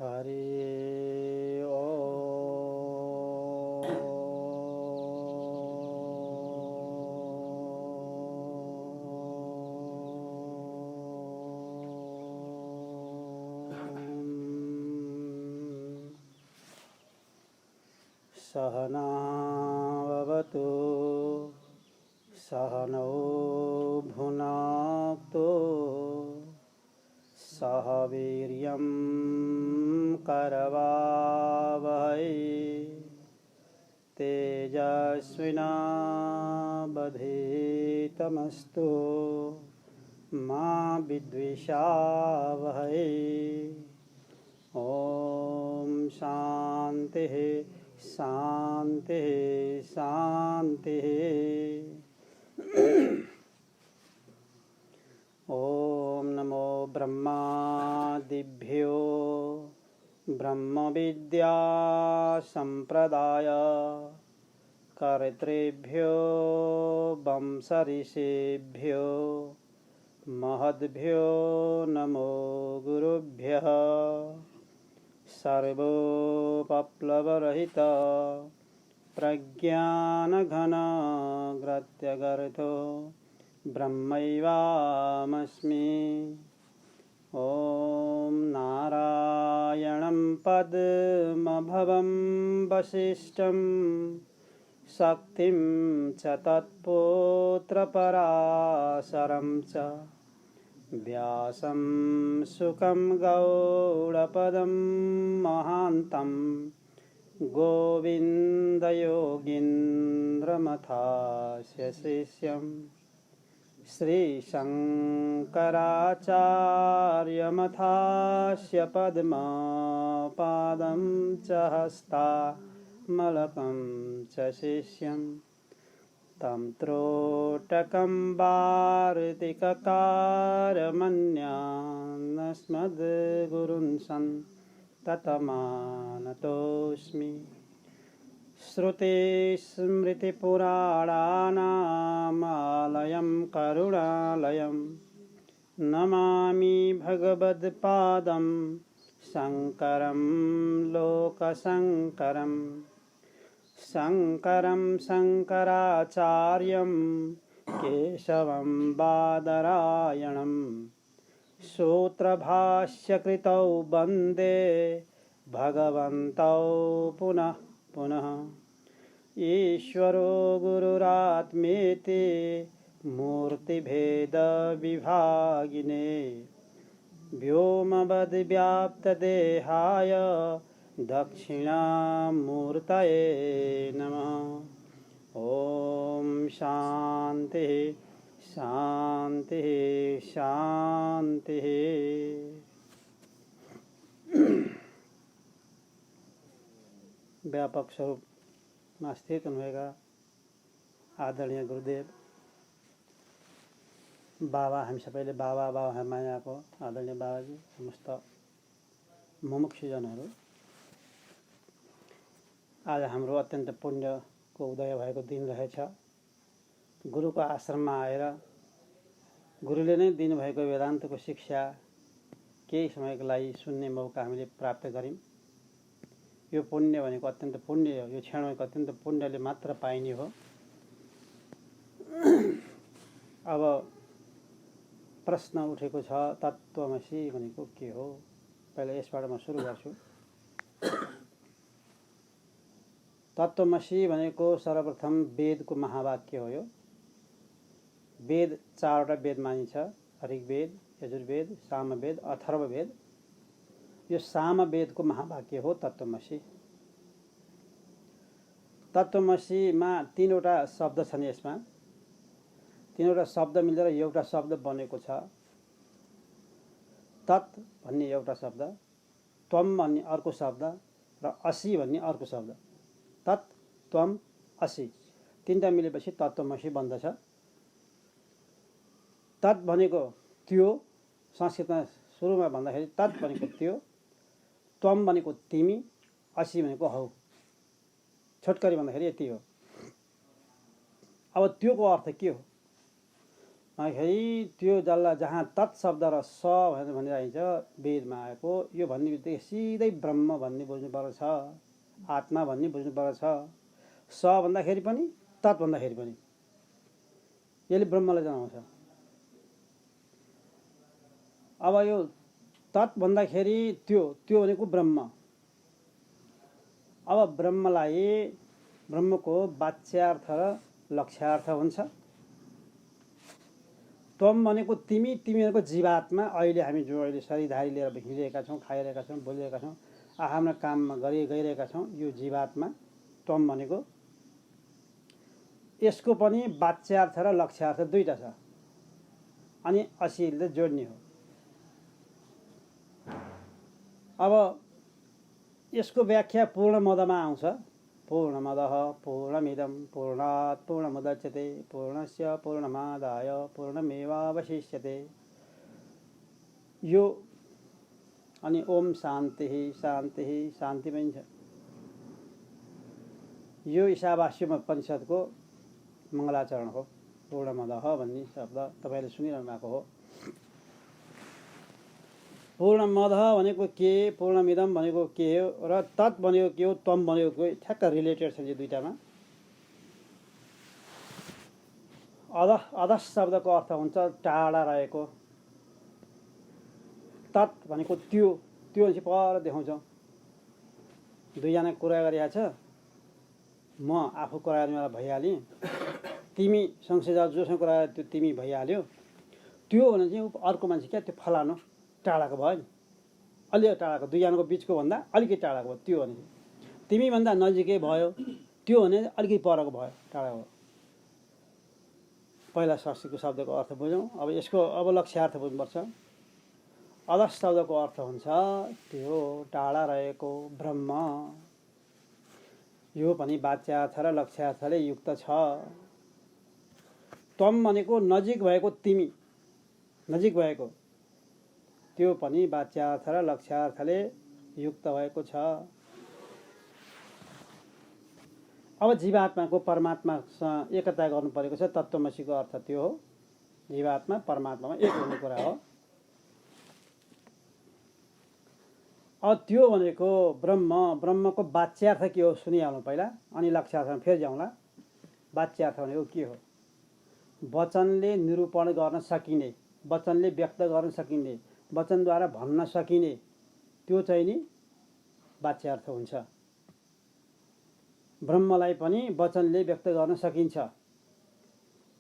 हरि ओम। सहना भवतु सहनौ भुनक्तु सह वीर्यं करवावहै तेजस्विनावधीतमस्तु मा विद्विषावहै। ओम शान्तिः शान्तिः शान्तिः। ओम नमो ब्रह्मादिभ्यो ब्रह्मविद्या संप्रदाय कर्तृभ्यो वंशऋषिभ्यो महद्भ्यो नमो गुरुभ्यः। सर्वोपप्लवरहित प्रज्ञानघन ग्रत्यगर्थो ब्रह्मैवाहमस्मि। ॐ नारायणं पद्मभवं वसिष्ठं शक्तिं च तत्पुत्रपराशरं च व्यासं सुखं गौडपदं महान्तं गोविन्दयोगीन्द्रमथास्य शिष्यम् श्रीशङ्कराचार्यमथास्य पद्मपादं च हस्तामलकं च शिष्यं तं त्रोटकं वार्तिककारमन्यान्नस्मद्गुरुन् सन्ततमानतोऽस्मि। श्रुतिस्मृतिपुराणानामालयं करुणालयं नमामि भगवत्पादं शङ्करं लोकशङ्करं। शङ्करं शङ्कराचार्यं केशवं बादरायणं सूत्रभाष्यकृतौ वन्दे भगवन्तौ पुनः पुनः। ईश्वरो गुरुरात्मेति मूर्तिभेदविभागिने व्योमवद्व्याप्तदेहाय दक्षिणामूर्तये नमः। ॐ शान्तिः शान्तिः शान्तिः। व्यापक स्वरूप में स्थित होगा आदरणीय गुरुदेव बाबा, हामी सबैले बाबा बाबा हामी मायाको आदरणीय बाबाजी, समस्त मुमुक्षुजनहरू, आज हाम्रो अत्यन्त पुण्यको उदय भएको दिन रहेछ। गुरुको आश्रममा आएर गुरुले नै दिनुभएको वेदान्तको शिक्षा केही समयको लागि सुन्ने मौका हामीले प्राप्त गर्यौं। यो पुण्य भनेको अत्यन्त पुण्य हो। यो क्षण भनेको अत्यन्त पुण्यले मात्र पाइने हो। अब प्रश्न उठेको छ, तत्त्वमसि भनेको के हो? पहिला यसबाट म सुरु गर्छु। तत्त्वमसि भनेको सर्वप्रथम वेदको महावाक्य हो। यो वेद चारवटा वेद मानिन्छ: ऋग्वेद, यजुर्वेद, सामवेद, अथर्ववेद। यो सामवेदको महावाक्य हो तत्त्वमसि। तत्त्वमसिमा तीनवटा शब्द छन्। यसमा तीनवटा शब्द मिलेर एउटा शब्द बनेको छ। तत् भन्ने एउटा शब्द, त्वम भन्ने अर्को शब्द र असि भन्ने अर्को शब्द। तत्, त्वम, असि तीनटा मिलेपछि तत्त्वमसि बन्दछ। तत् भनेको त्यो, संस्कृतमा सुरुमा भन्दाखेरि तत् भनेको त्यो, त्वम भनेको तिमी, असि भनेको हौ। छोटकरी भन्दाखेरि यति हो। अब त्योको अर्थ के हो अन्तखेरि त्यो जल्ला जहाँ तत् शब्द र स भनेर भनिरहेको छ वेदमा आएको यो भन्ने बित्तिकै सिधै ब्रह्म भन्ने बुझ्नुपर्छ, आत्मा भन्ने बुझ्नुपर्छ। स भन्दाखेरि पनि तत् भन्दाखेरि पनि यसले ब्रह्मलाई जनाउँछ। अब यो तत् भन्दाखेरि त्यो भनेको ब्रह्म। अब ब्रह्मलाई ब्रह्मको वाच्यार्थ र लक्ष्यार्थ हुन्छ। त्वम भनेको तिमी, तिमी भनेको जीवात्मा। अहिले हामी जो अहिले शरीरधारी लिएर हिँडिरहेका छौँ, खाइरहेका छौँ, बोलिरहेका छौँ, आफ्ना काममा गइरहेका छौँ, यो जीवात्मा त्वम भनेको। यसको पनि वाच्यार्थ र लक्ष्यार्थ दुईटा छ, अनि असीले जोड्ने हो। अब यसको व्याख्या पूर्णमदमा आउँछ। पूर्णमदः पूर्णमिदं पूर्णात् पूर्णमुदच्यते पूर्णस्य पूर्णमादाय पूर्णमेवावशिष्यते। यो अनि ओम शान्ति शान्ति शान्ति पनि छ। यो ईशावास्य उपनिषद्को मङ्गलाचरण हो। पूर्णमदः भन्ने शब्द तपाईँले सुनिरहनु भएको हो। पूर्णमदः भनेको के, पूर्णमिदम भनेको के हो र तत् भनेको के हो, त्वम भनेको के हो, ठ्याक्क रिलेटेड छ यो दुईटामा। अधः शब्दको अर्थ हुन्छ टाढा रहेको। तत् भनेको त्यो भनेपछि पर देखाउँछौँ। दुईजना कुरा गरिरहेको छ, म आफू कुरा गर्नेवाला भइहालेँ, तिमी सँगसँगै जोसँग कुरा त्यो तिमी भइहाल्यो। त्यो भने चाहिँ अर्को मान्छे क्या, त्यो फलानु टाढाको भयो नि, अलि टाढाको, दुईजनाको बिचको भन्दा अलिकति टाढाको भयो त्यो भने। तिमी भन्दा नजिकै भयो, त्यो भने अलिकति परको भयो, टाढाको। पहिला संस्कृतको शब्दको अर्थ बुझौँ। अब यसको अब लक्ष्यार्थ बुझ्नुपर्छ। अधः शब्दको अर्थ हुन्छ त्यो टाढा रहेको ब्रह्म। यो पनि वाच्यार्थ र लक्ष्यार्थले युक्त छ। त्वम भनेको नजिक भएको तिमी, नजिक भएको, त्यो पनि वाच्यार्थ र लक्ष्यार्थले युक्त भएको छ। अब जीवात्माको परमात्मासँग एकता गर्नु परेको छ। तत्त्वमसीको अर्थ त्यो हो। जीवात्मा परमात्मामा एक हुने कुरा हो। अब त्यो भनेको ब्रह्म, ब्रह्मको वाच्यार्थ के हो सुनिहालौँ पहिला, अनि लक्ष्यार्थमा फेरि जाउँला। वाच्यार्थ भनेको के हो? वचनले निरूपण गर्न सकिने, वचनले व्यक्त गर्न सकिने, वचनद्वारा भन्न सकिने, त्यो चाहिँ नि वाच्यार्थ हुन्छ। ब्रह्मलाई पनि वचनले व्यक्त गर्न सकिन्छ।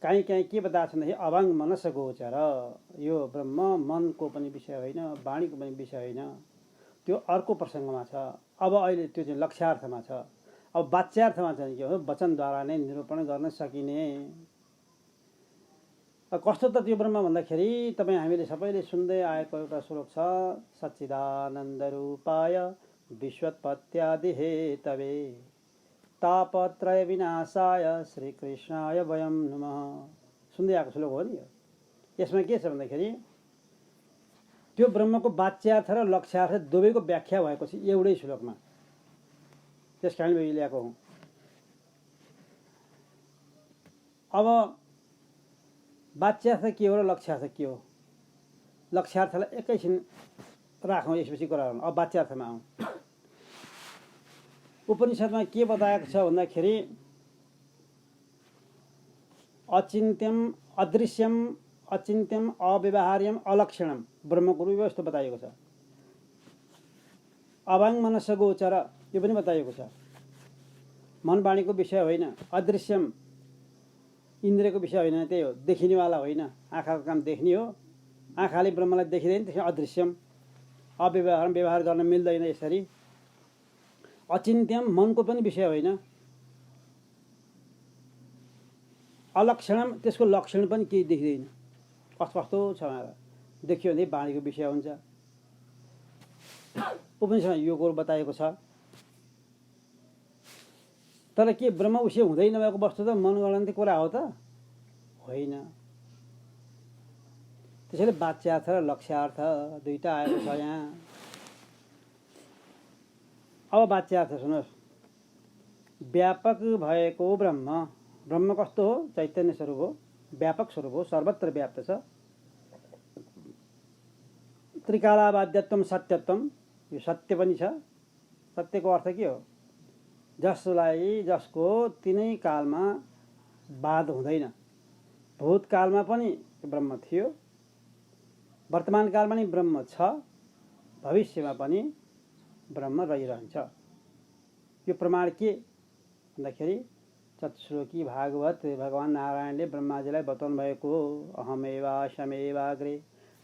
काहीँ काहीँ के बताएको छ भन्दाखेरि अवाङ मनस गोचर। यो ब्रह्म मनको पनि विषय होइन, वाणीको पनि विषय होइन, त्यो अर्को प्रसङ्गमा छ। अब अहिले त्यो चाहिँ लक्ष्यार्थमा छ। अब वाच्यार्थमा चाहिँ के हो? वचनद्वारा नै निरूपण गर्न सकिने। कस्तो त त्यो ब्रह्म भन्दाखेरि तपाईँ हामीले सबैले सुन्दै आएको एउटा श्लोक छ, सच्चिदानन्द रूपाय विश्वोत्पत्त्यादि हेतवे तापत्रय विनाशाय श्रीकृष्णाय वयं नमः। सुन्दै आएको श्लोक हो नि यो। यसमा के छ भन्दाखेरि त्यो ब्रह्मको वाच्यार्थ र लक्ष्यार्थ दुवैको व्याख्या भएको छ एउटै श्लोकमा। त्यस कारण मैले ल्याएको हुँ। अब वाच्यार्थ के हो र लक्ष्यार्थ के हो? लक्ष्यार्थलाई एकैछिन राखौँ, यसपछि कुरा गरौँ। अब वाच्यार्थमा आउँ। उपनिषदमा के बताएको छ भन्दाखेरि अचिन्त्यम अदृश्यम अचिन्त्यम अव्यवहार्यम अलक्षणम ब्रह्मको रूप यस्तो बताइएको छ। अवाङ मनस गोचर यो पनि बताइएको छ। मन वाणीको विषय होइन, अदृश्यम इन्द्रियको विषय होइन, त्यही हो, देखिनेवाला होइन, आँखाको काम देख्ने हो, आँखाले ब्रह्मलाई देखिँदैन, त्यसमा अदृश्यम। अव्यवहार व्यवहार गर्न मिल्दैन यसरी। अचिन्त्यम मनको पनि विषय होइन। अलक्षणम त्यसको लक्षण पनि केही देखिँदैन, कस्तो कस्तो छ भनेर देखियो भने वाणीको विषय हुन्छ। उपनिषदमा यो कुरो बताएको छ। तर के ब्रह्म विषय हुँदै नभएको वस्तु त मनगणन्ती कुरा हो त होइन। त्यसैले वाच्यार्थ र लक्ष्यार्थ दुईटा आएको छ यहाँ। अब वाच्यार्थ सुन्नुहोस्। व्यापक भएको ब्रह्म, ब्रह्म कस्तो हो? चैतन्य स्वरूप हो। व्यापक स्वरूप हो, सर्वत्र व्याप्त छ। त्रिकालाबाध्यत्वम सत्यत्वम, यो सत्य पनि छ। सत्यको अर्थ के हो? जसको तिनै कालमा बाध हुँदैन। भूतकालमा पनि ब्रह्म थियो, वर्तमान कालमा पनि ब्रह्म छ, भविष्यमा पनि ब्रह्म रहिरहन्छ। यो प्रमाण के भन्दाखेरि चतुश्लोकी भागवत भगवान नारायणले ब्रह्माजीलाई बताउनु भएको हो। अहमेवाशमेवाग्रे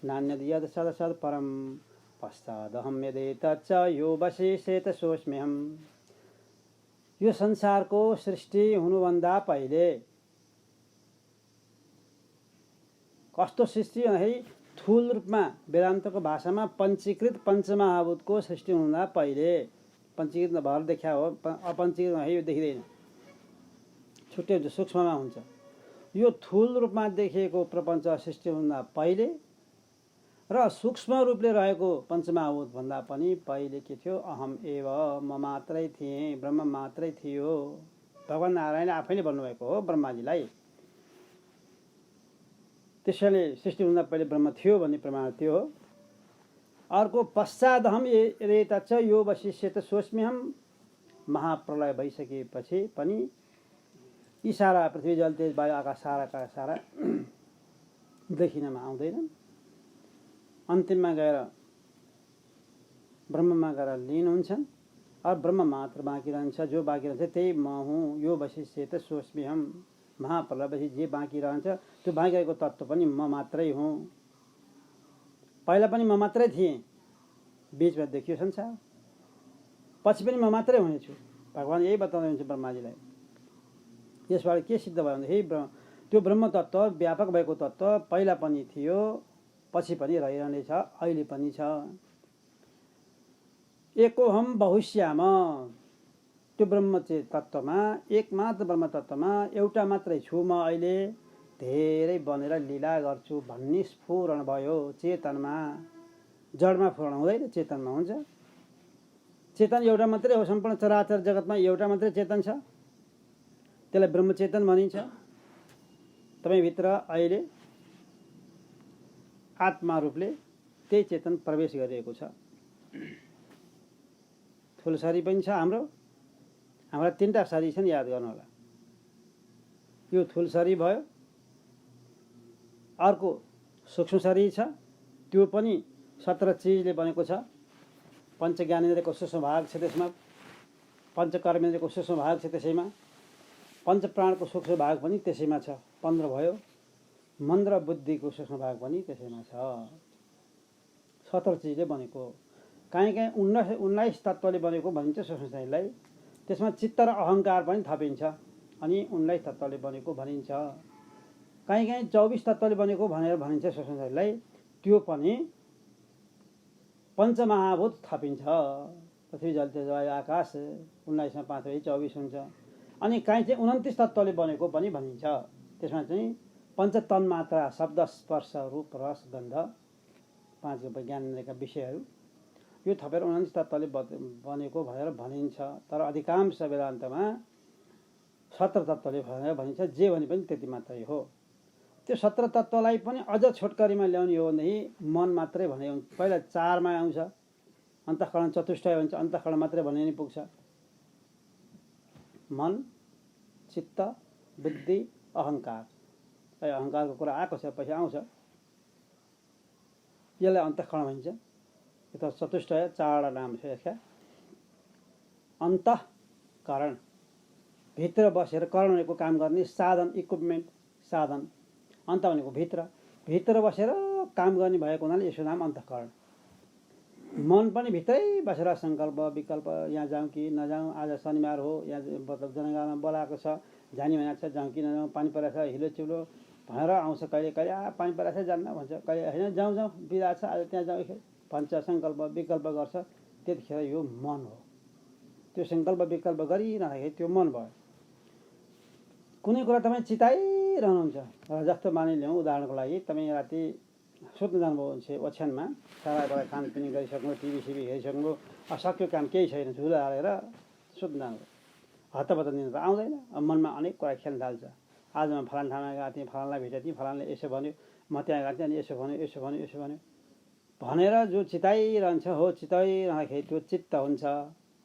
नान्यद् यद् सदसद् परम पश्चादहं यदेतच्च यो वशेषेत सोऽस्म्यहम्। यो संसारको सृष्टि हुनुभन्दा पहिले कस्तो सृष्टि भन्दाखेरि थूल रूपमा वेदान्तको भाषामा पञ्चीकृत पञ्चमहाभूतको सृष्टि हुनुभन्दा पहिले, पञ्चीकृत भएर देखा हो, अपञ्चीकृत भन्दाखेरि यो देखिँदैन, छुट्टै हुन्छ, सूक्ष्ममा हुन्छ। यो थूल रूपमा देखिएको प्रपञ्च सृष्टि हुनुभन्दा पहिले र सूक्ष्म रूपले रहेको पञ्चमहाभूत भन्दा पनि पहिले के थियो? अहम एव, म मात्रै थिएँ, ब्रह्म मात्रै थियो। भगवान नारायणले आफैले भन्नुभएको हो ब्रह्माजीलाई। त्यसैले सृष्टि हुँदा पहिले ब्रह्म थियो भन्ने प्रमाण त्यो हो। अर्को पश्चादहम यदेतच्च यो वशिष्येत सोऽस्म्यहम्। महाप्रलय भइसकेपछि पनि यी सारा पृथ्वी जल तेज वायु आकाश सारा देखिनमा आउँदैनन्। अन्तिममा गएर ब्रह्ममा गएर लीन हुन्छन् और ब्रह्म मात्र बाँकी रहन्छ। जो बाँकी रहन्छ त्यही म हुँ। यो वशिष्येत सोऽस्म्यहम्। महाप्रलयपछि जे बाँकी रहन्छ त्यो बाँकी रहेको तत्त्व पनि म मात्रै हुँ। पहिला पनि म मात्रै थिएँ, बीचमा देखियो संसार, पछि पनि म मात्रै हुनेछु। भगवान यही बताउँदै हुन्छ ब्रह्माजीलाई। यसबाट के सिद्ध भयो भन्दाखेरि त्यो ब्रह्म तत्त्व व्यापक भएको तत्त्व पहिला पनि थियो, पछि पनि रहिरहनेछ, अहिले पनि छ। एकोहम बहुश्याम, त्यो ब्रह्म तत्त्वमा, एकमात्र ब्रह्म तत्त्वमा एउटा मात्रै छु म, अहिले धेरै बनेर लीला गर्छु भन्ने स्फुरण भयो चेतनमा। जडमा स्फुरण हुँदैन, चेतनमा हुन्छ। चेतन एउटा मात्रै हो, सम्पूर्ण चराचर जगतमा एउटा मात्रै चेतन छ, त्यसलाई ब्रह्मचेतन भनिन्छ। तपाईँभित्र अहिले आत्मा रूपले त्यही चेतन प्रवेश गरिरहेको छ। ठुलो शरीर पनि छ हाम्रो। हाम्रा तीनटा शरीर छन्, याद गर्नु होला। यो ठुलो शरीर भयो, अर्को सूक्ष्म शरीर छ, त्यो पनि 17 चिजले बनेको छ। पञ्च ज्ञानेन्द्रको सूक्ष्म भाग छ त्यसमा, पञ्च कर्मेन्द्रको सूक्ष्म भाग छ त्यसैमा, पञ्च प्राणको सूक्ष्म भाग पनि त्यसैमा छ, 15 भयो। मन र बुद्धिको सूक्ष्म भाग पनि त्यसैमा छ। 17 चिजले बनेको। काहीँ 19 तत्त्वले बनेको भनिन्छ सूक्ष्म शरीरलाई। त्यसमा चित्त र अहङ्कार पनि थपिन्छ अनि 19 तत्त्वले बनेको भनिन्छ। काहीँ 24 तत्त्वले बनेको भनेर भनिन्छ सूक्ष्म शरीरलाई। त्यो पनि पञ्चमहाभूत थपिन्छ। पृथ्वी जल तेज वायु आकाश 19 मा 5 भई 24 हुन्छ। अनि काहीँ 29 तत्त्वले बनेको पनि भनिन्छ। त्यसमा चाहिँ पञ्चतन मात्रा, शब्द स्पर्श रूप रस गन्ध 5 ज्ञानेन्द्रका विषयहरू, यो थपेर 29 तत्त्वले बनेको भनेर भनिन्छ। तर अधिकांश वेदान्तमा 17 तत्त्वले भनेर भनिन्छ। जे भने पनि त्यति मात्रै हो। त्यो 17 तत्त्वलाई पनि अझ छोटकरीमा ल्याउने हो भनेदेखि मन मात्रै भने हुन्छ। पहिला 4 मा आउँछ, अन्तःकरण चतुष्टय भन्छ, अन्तःकरण मात्रै भने नि पुग्छ। मन, चित्त, बुद्धि, अहङ्कार। अहङ्कारको कुरा आएको छ, पछि आउँछ। यसलाई अन्तःकरण भनिन्छ। यो त चतुष्टय 4 नाम छ यसका। अन्तःकरण, भित्र बसेर करण भनेको काम गर्ने साधन, इक्विपमेन्ट, साधन। अन्त भनेको भित्र बसेर काम गर्ने भएको हुनाले यसको नाम अन्तःकरण। मन पनि भित्रै बसेर सङ्कल्प विकल्प, यहाँ जाउँ कि नजाउँ, आज शनिबार हो, यहाँ मतलब जनगामा बोलाएको छ, जाने भनेको छ, जाउँ कि नजाउँ, पानी परेको छ, हिलो चिलो भनेर आउँछ। कहिले कहिले पानी परेको छ जान्न भन्छ, कहिले होइन जाउँ बिदा छ आज त्यहाँ जाउँ भन्छ, सङ्कल्प विकल्प गर्छ। त्यतिखेर यो मन हो। त्यो सङ्कल्प विकल्प गरिरहँदाखेरि त्यो मन भयो। कुनै कुरा तपाईँ चिताइरहनुहुन्छ, जस्तो मानिलिउँ उदाहरणको लागि, तपाईँ राति सुत्न जानुभयो भने ओछ्यानमा, सारा खानपिन गरिसक्नु, टिभी सिभी हेरिसक्नु, सक्यो काम केही छैन, झुलो हालेर सुत्न जानुभयो। हत्तपत्त निद्रा आउँदैन, मनमा अनेक कुरा खेल्न थाल्छ। आज म फलाना ठाउँमा गएको थिएँ, फलानालाई भेटेको थिएँ, फलानाले यसो भन्यो, म त्यहाँ गएको थिएँ अनि यसो भन्यो यसो भन्यो यसो भन्यो भनेर जो चिताइरहन्छ हो, चिताइरहँदाखेरि त्यो चित्त हुन्छ।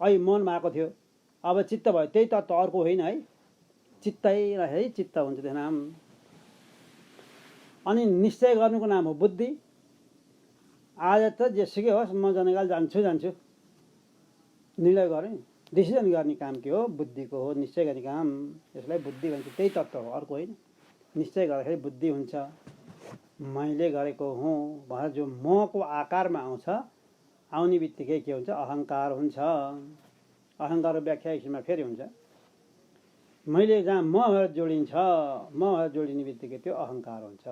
अहिले मनमा आएको थियो, अब चित्त भयो, त्यही तत्त्व अर्को होइन है, चित्ताइरहे चित्त हुन्छ त्यो नाम। अनि निश्चय गर्नुको नाम हो बुद्धि। आज त जेसुकै होस् म जनकाल जान्छु निर्णय गरेँ, डिसिजन गर्ने काम के हो? बुद्धिको हो, निश्चय गर्ने काम। यसलाई बुद्धि भन्छ, त्यही तत्त्व हो, अर्को होइन। निश्चय गर्दाखेरि बुद्धि हुन्छ। मैले गरेको हुँ भनेर जो मको आकारमा आउँछ, आउने बित्तिकै के हुन्छ? अहङ्कार हुन्छ। अहङ्कारको व्याख्या एकछिनमा फेरि हुन्छ। मैले जहाँ म भएर जोडिन्छ, म भएर जोडिने बित्तिकै त्यो अहङ्कार हुन्छ।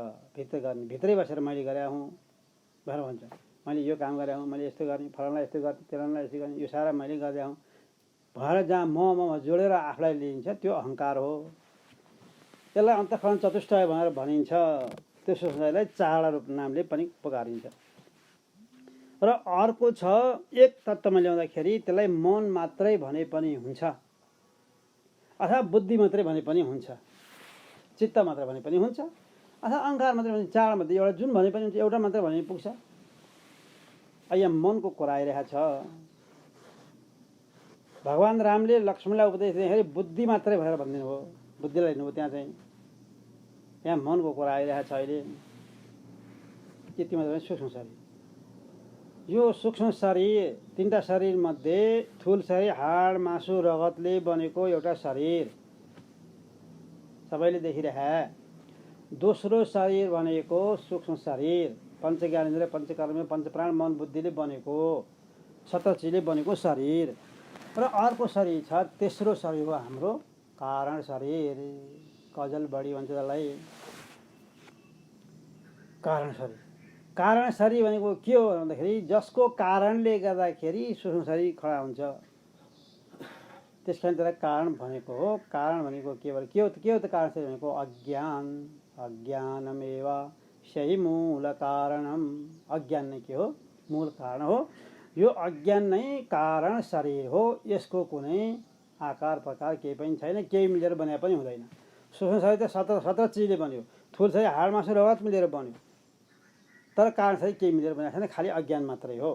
भित्रै बसेर मैले गरे हुँ भनेर भन्छ। मैले यो काम गरे हुँ, मैले यस्तो गर्ने, फलानालाई यस्तो गर्ने, तेलानालाई यस्तो गर्ने, यो सारा मैले गरे हुँ भएर जहाँ म जोडेर आफूलाई लिइन्छ त्यो अहङ्कार हो। त्यसलाई अन्तःकरण चतुष्टय भनेर भनिन्छ। त्यो सोचाइलाई चाडा रूप नामले पनि पुकारिन्छ। र अर्को छ एक तत्त्वमा ल्याउँदाखेरि त्यसलाई मन मात्रै भने पनि हुन्छ, अथवा बुद्धि मात्रै भने पनि हुन्छ, चित्त मात्रै भने पनि हुन्छ, अथवा अहङ्कार मात्रै भने, चाड मात्रै, एउटा जुन भने पनि हुन्छ, एउटा मात्रै भने पुग्छ। यहाँ मनको कुरा आइरहेको छ। भगवान् रामले लक्ष्मणलाई उपदेश दिँदाखेरि बुद्धि मात्रै भनेर भनिदिनु हो, बुद्धिलाई लिनुभयो। त्यहाँ चाहिँ यहाँ मनको कुरा आइरहेको छ। अहिले यति मात्रै सूक्ष्म शरीर, यो सूक्ष्म शरीर तीनटा शरीर मध्ये ठुल शरीर हाड मासु रगतले बनेको एउटा शरीर सबैले देखिरहे। दोस्रो शरीर भनेको सूक्ष्म शरीर, पंच ज्ञानेन्द्रिय, पंचकर्म, पंचप्राण, मन बुद्धिले बनेको, सतचिले बनेको शरीर। र अर्को शरीर छ, तेस्रो शरीर हो हाम्रो कारण शरीर, कजल बढी भन्छ त्यसलाई कारण शरीर। कारण शरीर भनेको के हो भन्दाखेरि जसको कारणले गर्दाखेरि सूक्ष्म शरीर खडा हुन्छ, त्यसकारण त्यसलाई कारण भनेको हो। कारण भनेको के हो त कारण शरीर भनेको? अज्ञान, अज्ञानमेव सही मूल कारणम। अज्ञान नै के हो? मूल कारण हो। यो अज्ञान नै कारण शरीर हो। यसको कुनै आकार प्रकार केही पनि छैन, केही मिलेर बने पनि हुँदैन। सूक्ष्म शरीर त 17 चिजले बन्यो, ठुल शरीर हाड मासु रगत मिलेर बन्यो, तर कारण शरीर केही मिलेर बनेको छैन, खालि अज्ञान मात्रै हो।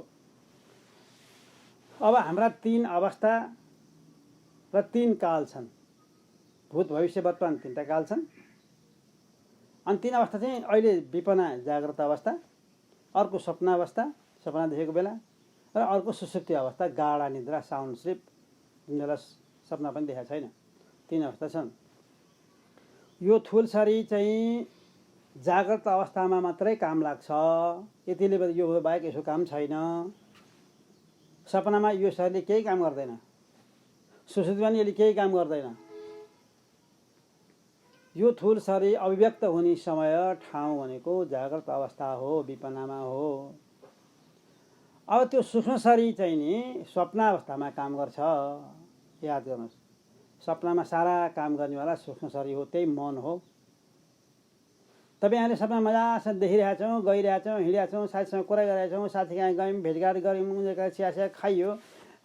अब हाम्रा 3 अवस्था र 3 काल छन्, भूत भविष्य वर्तमान 3टा काल छन्। अनि 3 अवस्था चाहिँ अहिले विपना जाग्रत अवस्था, अर्को सपना अवस्था, सपना देखेको बेला, र अर्को सुसुप्ति अवस्था, गाढा निद्रा, साउन्ड स्लिप, जुन बेला सपना पनि देखाएको छैन। 3 अवस्था छन्। यो ठुल शरीर चाहिँ जाग्रत अवस्थामा मात्रै काम लाग्छ, यतिले यो बाहेक यसो काम छैन। सपनामा यो शरीरले केही काम गर्दैन, सुसुप्तिमा पनि यसले केही काम गर्दैन। यो ठुल शरीर अभिव्यक्त हुने समय ठाउँ भनेको जाग्रत अवस्था हो, विपनामा हो। अब त्यो सूक्ष्म शरीर चाहिँ नि स्वप्न अवस्थामा काम गर्छ। याद गर्नुहोस्, सपनामा सारा काम गर्नेवाला सूक्ष्म शरीर हो, त्यही मन हो। तपाईँ हामीले सपना मजासँग देखिरहेका छौँ, गइरहेका छौँ, हिँडेका छौँ, साथीसँग कुरा गरिरहेका छौँ, साथी कहाँ गयौँ, भेटघाट गऱ्यौँ, चिया खाइयो,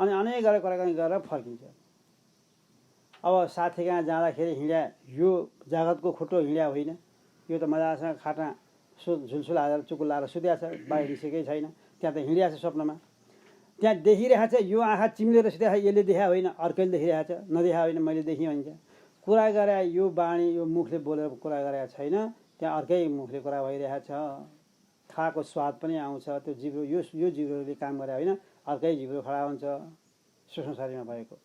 अनि अनेक गरेर कुराकानी गरेर फर्किन्छ। अब साथी कहाँ जाँदाखेरि हिँड्या, यो जागतको खुट्टो हिँड्या होइन, यो त मजासँग खाटमा झुलसुल हालेर चुकुल लाएर सुत्या छ, बाहिर निस्केकै छैन, त्यहाँ त हिँडिया छ स्वप्नमा। त्यहाँ देखिरहेको छ, यो आँखा चिम्लेर सुत्या छ, यसले देखा होइन, अर्कैले देखिरहेको छ, नदेखा होइन मैले देखेँ भन्छ। कुरा गरे यो बाणी, यो मुखले बोलेर कुरा गरेको छैन, त्यहाँ अर्कै मुखले कुरा भइरहेको छ। खाएको स्वाद पनि आउँछ, त्यो जिब्रो, यो जिब्रोले काम गरे होइन, अर्कै जिब्रो खडा हुन्छ। सूक्ष्म शरीरमा भएको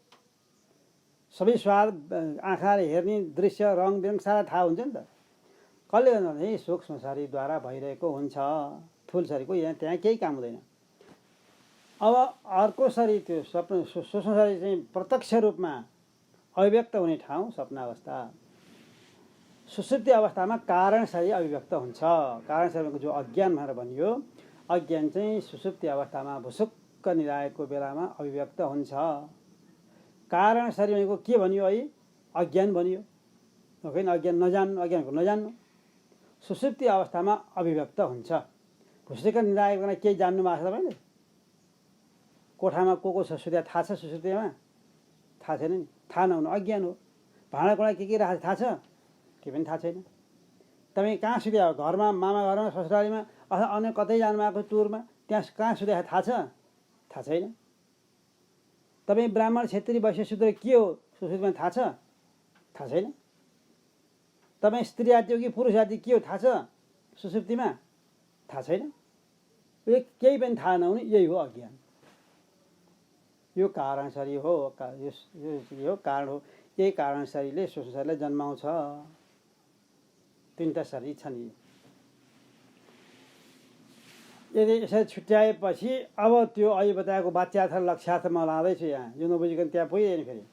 सबै स्वाद, आँखाले हेर्ने दृश्य, रङ बिरङ सारा थाहा हुन्छ नि त। कसले गर्नु भने सूक्ष्म शरीरद्वारा भइरहेको हुन्छ। ठुल शरीरको त्यहाँ केही काम हुँदैन। अब अर्को शरीर, त्यो सूक्ष्म शरीर चाहिँ प्रत्यक्ष रूपमा अभिव्यक्त हुने ठाउँ सपना अवस्था। सुसुप्ति अवस्थामा कारण शरीर अभिव्यक्त हुन्छ। कारण शरीरको जो अज्ञान भनेर भनियो, अज्ञान चाहिँ सुसुप्ति अवस्थामा भुसुक्क निराएको बेलामा अभिव्यक्त हुन्छ। कारण शरीर भनेको के भनियो है? अज्ञान भनियो होइन, अज्ञान नजान्नु, अज्ञानको नजान्नु। सुसुप्ति अवस्थामा अभिव्यक्त हुन्छ। भुसुक्क निराएको बेला केही जान्नु भएको छ तपाईँले? कोठामा को छ सुत्या थाहा छ? सुसुप्तिमा थाहा छैन नि, थाहा नहुनु अज्ञान हो। भाँडाकुँडा के राखेको थाहा छ? त्यो पनि थाहा छैन। तपाईँ कहाँ सुत्या हो, घरमा, मामा घरमा, ससुरालीमा अथवा अन्य कतै जानुभएको टुरमा, त्यहाँ कहाँ सुत्या थाहा छ? थाहा छैन। तपाईँ ब्राह्मण, क्षेत्री, वैश्य, शूद्र के हो सुश्रुतिमा थाहा छ? थाहा छैन। तपाईँ स्त्री जाति हो कि पुरुष जाति के हो थाहा छ सुसुप्तिमा? थाहा छैन। यो केही पनि थाहा नहुने यही हो अज्ञान। यो कारणसरी हो, यो कारण हो। यही कारणसरीले सूक्ष्म शरीरलाई जन्माउँछ। तीनटा शरीर छन्। यदि यसरी छुट्याएपछि अब त्यो अहिले बताएको वाच्यार्थ र लक्ष्यार्थ म लाँदैछु यहाँ, यो नबुझिकन त्यहाँ पुगिँदैन। फेरि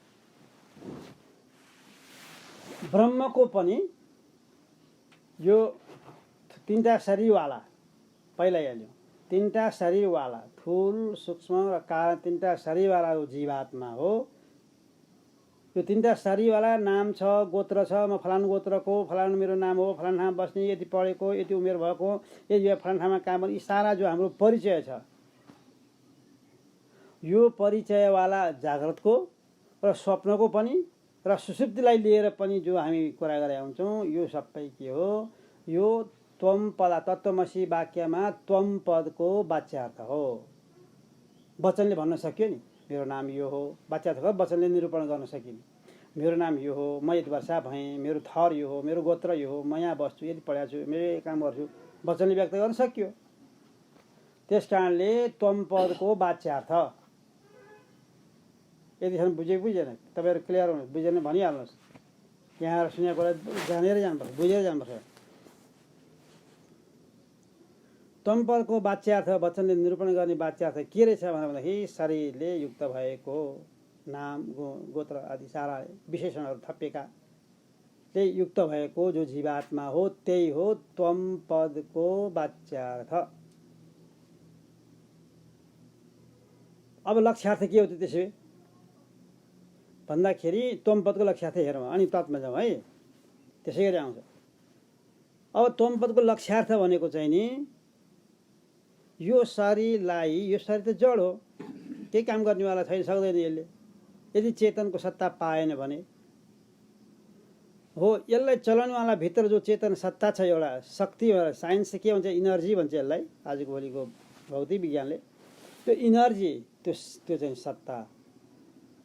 ब्रह्मको पनि यो तीनटा शरीरवाला पहिला हेर्यो। तीनटा शरीरवाला थूल, सूक्ष्म र कारण तीनटा शरीरवाला जीवात्मा हो। यो तीनटा शरीरवाला नाम छ, गोत्र छ, म फलानु गोत्रको, फलानु मेरो नाम हो, फलानु ठाउँमा बस्ने, यति पढेको, यति उमेर भएको, यति फलानु ठाउँमा काम गर्ने, यी सारा जो हाम्रो परिचय छ, यो परिचयवाला जाग्रतको र स्वप्नको पनि र सुषुप्तिलाई लिएर पनि जो हामी कुरा गरेका हुन्छौँ, यो सबै के हो? यो त्वम पद, तत्त्वमसि वाक्यमा त्वम पदको वाच्यार्थ हो। वचनले भन्न सक्यो नि, मेरो नाम यो हो, वाच्यार्थ हो। वचनले निरूपण गर्न सकिने, मेरो नाम यो हो, म यति वर्ष भएँ, मेरो थर यो हो, मेरो गोत्र यो हो, म यहाँ बस्छु, यति पढाएको छु, मेरो काम गर्छु, वचनले व्यक्त गर्न सक्यो। त्यस कारणले त्वम पदको वाच्यार्थ। यतिसम्म बुझेन? तपाईँहरू क्लियर हुनु, बुझेन भनिहाल्नुहोस्। यहाँ सुनेको कुरा जानेर जानुपर्छ, बुझेर जानुपर्छ। त्वम पदको वाच्यार्थ, वचनले निरूपण गर्ने वाच्यार्थ के रहेछ भन्दाखेरि शरीरले युक्त भएको नाम, गोत्र आदि सारा विशेषणहरू थपिएकाले युक्त भएको जो जीवात्मा हो, त्यही हो त्वम पदको वाच्यार्थ। अब लक्ष्यार्थ के हो त त्यसो भन्दाखेरि त्वम पदको लक्ष्यार्थ हेरौँ अनि तत्मा जाउँ है। त्यसै गरी आउँछ। अब त्वम पदको लक्ष्यार्थ भनेको चाहिँ नि यो शरीरलाई, यो शरीर त जड हो, केही काम गर्नेवाला छैन, सक्दैन यसले। यदि चेतनको सत्ता पाएन भने हो, यसलाई चलाउनेवाला भित्र जो चेतन सत्ता छ, एउटा शक्ति, साइन्स के भन्छ, इनर्जी भन्छ यसलाई आजको भोलिको भौतिक विज्ञानले। त्यो इनर्जी, त्यो चाहिँ सत्ता,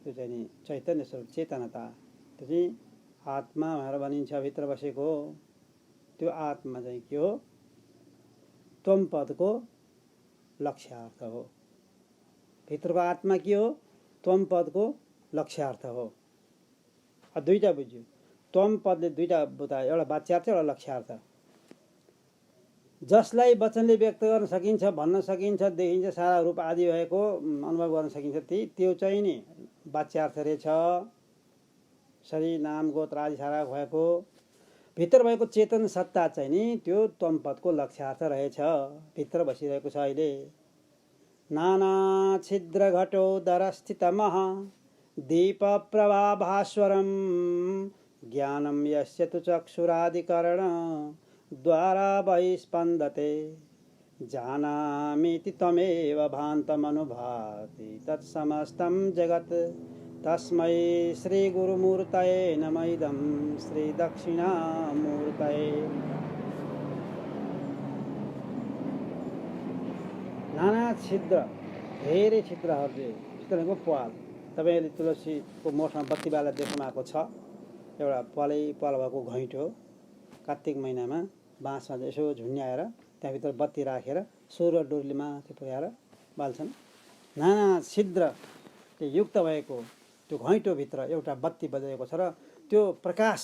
त्यो चाहिँ नि चैतन्य स्वरूप चेतनता, त्यो चाहिँ आत्मा भनेर भनिन्छ, भित्र बसेको हो। त्यो आत्मा चाहिँ के हो? त्वम पदको लक्ष्यार्थ हो। भित्रको आत्मा के हो? त्वम पदको लक्ष्यार्थ हो। दुईटा बुझ्यो। त्वम पदले दुईटा बतायो, एउटा वाच्यार्थ, एउटा लक्ष्यार्थ। जसलाई वचनले व्यक्त गर्न सकिन्छ, भन्न सकिन्छ, देखिन्छ, सारा रूप आदि भएको अनुभव गर्न सकिन्छ, त्यो चाहिँ नि वाच्यार्थ रहेछ। शरीर, नाम, गोत्र आदि सारा भएको भित्र भएको चेतन सत्ता चाहिँ नि त्यो त्वम पदको लक्ष्यार्थ रहेछ। भित्र बसिरहेको छ अहिले। नाना छिद्र घटोदर स्थितमः दीप प्रभाभास्वरम ज्ञानम यस्य तु चक्षुरादिकरण द्वारा बहिस्पन्दते जानामीति त्वमेव भान्तमनुभाति तत्समस्तं जगत् तस्मै श्री गुरुमूर्तये नमः इदं श्री दक्षिणामूर्तये। नाना छिद्र, धेरै छिद्रहरूले, छिद्रको पाल, तपाईँले तुलसीको मोठमा बत्ती बाला देख्नु भएको छ। एउटा पालै पाल भएको घैँटो कार्तिक महिनामा बाँसमा यसो झुन्याएर त्यहाँभित्र बत्ती राखेर सौर डोरीले माथि पुर्याएर बाल्छन्। नाना छिद्रले युक्त भएको त्यो घैँटोभित्र एउटा बत्ती बजाएको छ र त्यो प्रकाश,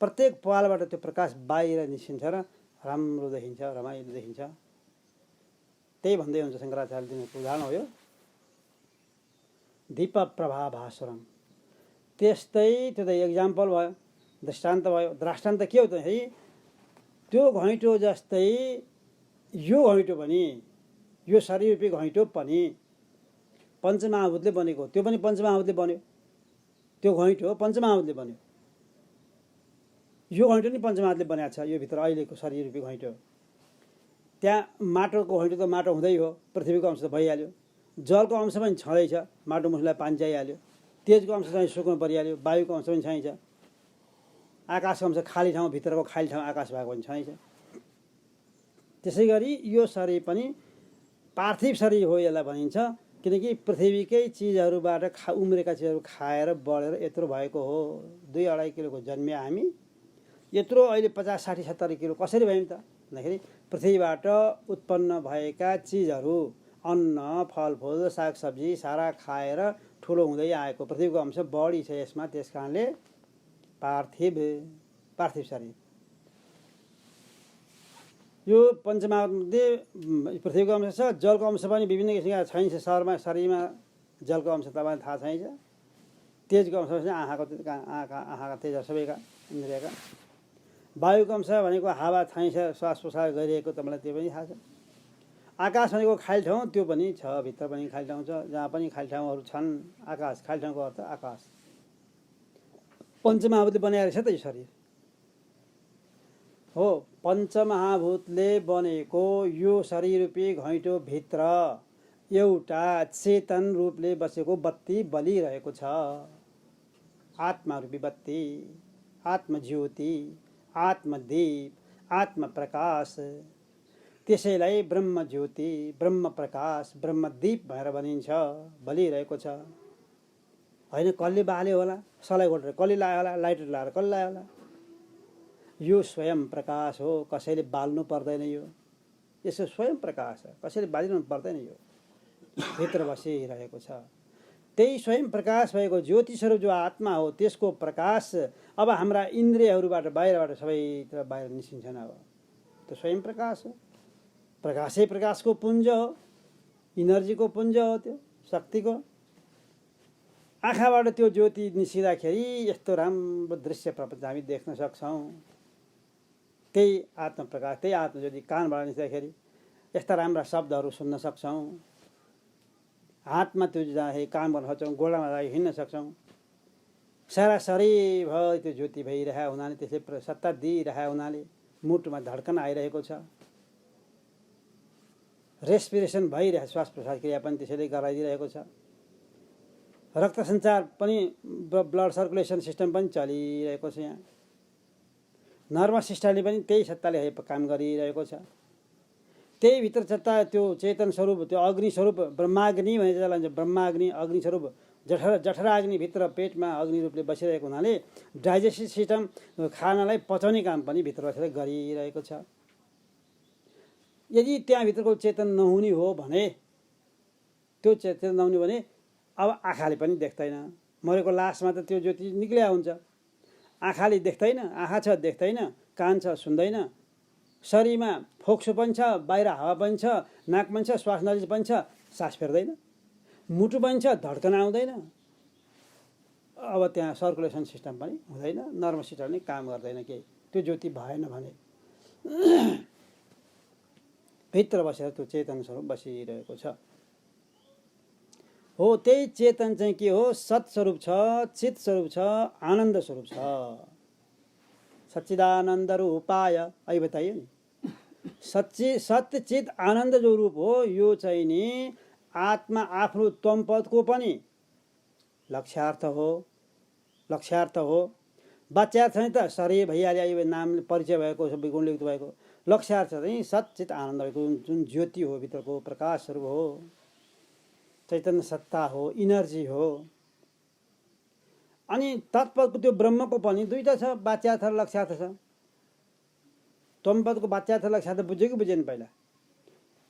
प्रत्येक पालबाट त्यो प्रकाश बाहिर निस्किन्छ र राम्रो देखिन्छ, रमाइलो देखिन्छ। त्यही भन्दै हुन्छ शङ्कराचार्य दिनुको उदाहरण हो यो। दीप प्रभाभास्वरम। त्यस्तै त्यो त एक्जाम्पल भयो, दृष्टान्त भयो। दृष्टान्त के हो त? है त्यो घैँटो जस्तै यो घैँटो पनि, यो शरीररूपी घैँटो पनि पञ्चमहाभूतले बनेको। त्यो पनि पञ्चमहाभूतले बन्यो। त्यो घैँटो पञ्चमहाभूतले बन्यो। यो घैँटो नि पञ्चमहाभूतले बनाएको छ। यो भित्र अहिलेको शरीररूपी घैँटो। त्यहाँ माटोको घैँटो त माटो हुँदै हो, पृथ्वीको अंश त भइहाल्यो। जलको अंश पनि छँदैछ, माटो मुखलाई पानी चाहिहाल्यो। तेजको अंश चाहिँ सुक्नु परिहाल्यो, वायुको अंश पनि चाहिन्छ। आकाशको अंश खाली ठाउँ, भित्रको खाली ठाउँ आकाश भएको पनि छैन। त्यसै गरी यो शरीर पनि पार्थिव शरीर हो यसलाई भनिन्छ, किनकि पृथ्वीकै चिजहरूबाट उम्रेका चिजहरू खाएर बढेर यत्रो भएको हो। 2-2.5 किलोको जन्मिया हामी यत्रो अहिले 50, 60, 70 किलो कसरी भयौँ त भन्दाखेरि पृथ्वीबाट उत्पन्न भएका चिजहरू, अन्न, फलफुल, सागसब्जी सारा खाएर ठुलो हुँदै आएको। पृथ्वीको अंश बढी छ यसमा, त्यस कारणले पार्थिव शरीर। यो पञ्चमहाभूतमध्ये पृथ्वीको अंश छ। जलको अंश पनि विभिन्न किसिमका छैन। शरीरमा जलको अंश तपाईँलाई थाहा छैन। तेजको अंश चाहिँ आँखाका तेज सबैका इन्द्रियका। वायुको अंश भनेको हावा छैन, श्वास प्रश्वास गरिरहेको, तपाईँलाई त्यो पनि थाहा छ। आकाश भनेको खाली ठाउँ, त्यो पनि छ, भित्र पनि खाली ठाउँ छ। जहाँ पनि खाली ठाउँहरू छन् आकाश, खाली ठाउँको अर्थ आकाश। पञ्चमहाभूतले बनाएर छ त यो शरीर हो। पञ्चमहाभूतले बनेको यो शरीर रूपी घैँटो भित्र एउटा चेतन रूपले बसेको बत्ती बलिरहेको छ। आत्मा रूपी बत्ती, आत्मज्योति, आत्मदीप, आत्मप्रकाश। त्यसैलाई ब्रह्मज्योति, ब्रह्मप्रकाश, ब्रह्मदीप भनेर भनिन्छ। बलिरहेको छ। होइन कसले बाल्यो होला, सलाई घोटेर कसले लायो होला, लाइटर लाएर कसले लायो होला। यो स्वयं प्रकाश हो, कसैले बाल्नु पर्दैन। यसो स्वयं प्रकाश हो, कसैले बालिनु पर्दैन। यो भित्र बसिरहेको छ। त्यही स्वयं प्रकाश भएको ज्योति स्वरूप जो आत्मा हो, त्यसको प्रकाश अब हाम्रा इन्द्रियहरूबाट बाहिरबाट सबैतिर बाहिर निस्किन्छन्। अब त्यो स्वयं प्रकाश हो। प्रकाशै प्रकाशको पुञ्ज हो, इनर्जीको पुञ्ज हो, त्यो शक्तिको। आँखाबाट त्यो ज्योति निस्किँदाखेरि यस्तो राम्रो दृश्य प्रपञ्च हामी देख्न सक्छौँ। त्यही आत्मप्रकाश, त्यही आत्मज्योति कानबाट निस्किँदाखेरि यस्ता राम्रा शब्दहरू सुन्न सक्छौँ। हातमा त्यो जाँदाखेरि काम गर्न सक्छौँ, गोडामा जाँदाखेरि हिँड्न सक्छौँ। सारा शरीरभरि त्यो ज्योति भइरहेको हुनाले, त्यसले सत्ता दिइरहेको हुनाले मुटुमा धड्कन आइरहेको छ। रेस्पिरेसन भइरहेको, श्वास प्रश्वास क्रिया पनि त्यसैले गराइदिरहेको छ। रक्त सञ्चार पनि, ब्लड सर्कुलेसन सिस्टम पनि चलिरहेको छ। यहाँ नर्भस सिस्टमले पनि त्यही सत्ताले काम गरिरहेको छ। त्यही भित्र सत्ता, त्यो चेतन स्वरूप, त्यो अग्नि स्वरूप, ब्रह्माग्नि भनेर चलाइन्छ। ब्रह्माग्नि, अग्नि स्वरूप, जठराग्नि भित्र पेटमा अग्नि रूपले बसिरहेको हुनाले डाइजेस्टिभ सिस्टम, खानालाई पचाउने काम पनि भित्र बसेर गरिरहेको छ। यदि त्यहाँभित्रको चेतन नहुने हो भने, त्यो चेतन नहुने भने अब आँखाले पनि देख्दैन। मरेको लासमा त त्यो ज्योति निक्लिया हुन्छ। आँखाले देख्दैन, आँखा छ देख्दैन, कान छ सुन्दैन, शरीरमा फोक्सो पनि छ, बाहिर हावा पनि छ, नाक पनि छ, श्वास नली पनि छ, सास फेर्दैन, मुटु पनि छ, धड्कन आउँदैन। अब त्यहाँ सर्कुलेसन सिस्टम पनि हुँदैन, नर्भस सिस्टम पनि काम गर्दैन केही। त्यो ज्योति भएन भने भित्र बसेर त्यो चेतन स्वरूप बसिरहेको छ। हो त्यही चेतन चाहिँ के हो? सत स्वरूप छ, चित स्वरूप छ, आनन्द स्वरूप छ। सच्चिदानंद रूपाय, अभी बताइए नि। सत्य चित आनन्द जो रूप हो, यो चाहिँ नि आत्मा आफ्नो तम पदको पनि लक्ष्यार्थ हो। वाच्यार्थ चाहिँ त शरीर भइहाल्यो, यो नाम परिचय भएको, सबै गुणयुक्त भएको। लक्ष्यार्थ चाहिँ सच्चित आनन्द भएको जुन ज्योति हो, भित्रको प्रकाश स्वरूप हो, चैतन्य सत्ता हो, इनर्जी हो। अनि तत्पदको त्यो ब्रह्मको पनि दुईटा छ, वाच्यार्थ र लक्ष्यार्थ छ। तमपदको वाच्यार्थ लक्ष्यार्थ बुझ्यो कि बुझेन? पहिला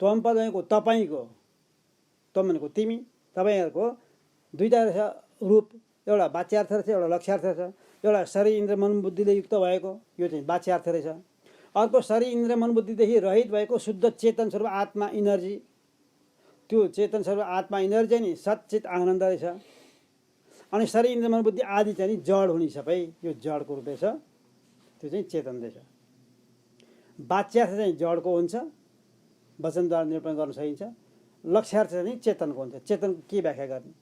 तमपद भनेको तपाईँको, तम भनेको तिमी, तपाईँहरूको दुईटा रहेछ रूप, एउटा वाच्यार्थ रहेछ, एउटा लक्ष्यार्थ रहेछ। एउटा शरीर इन्द्र मन बुद्धिले युक्त भएको, यो चाहिँ वाच्यार्थ रहेछ। अर्को शरीर इन्द्र मन बुद्धिदेखि रहित भएको शुद्ध चेतन स्वरूप आत्मा इनर्जी, त्यो चेतन स्वरूप आत्मा इनर्जी नि सच्चित आनन्द रहेछ। अनि शरीर इन्द्र मन बुद्धि आदि चाहिँ नि जड हुने सबै, यो जडको रूप रहेछ, त्यो चाहिँ चेतन रहेछ। वाच्यार्थ चाहिँ जडको हुन्छ, वचनद्वारा निरूपण गर्न सकिन्छ। लक्ष्यार्थ चाहिँ चेतनको हुन्छ, चेतन के व्याख्या गर्ने,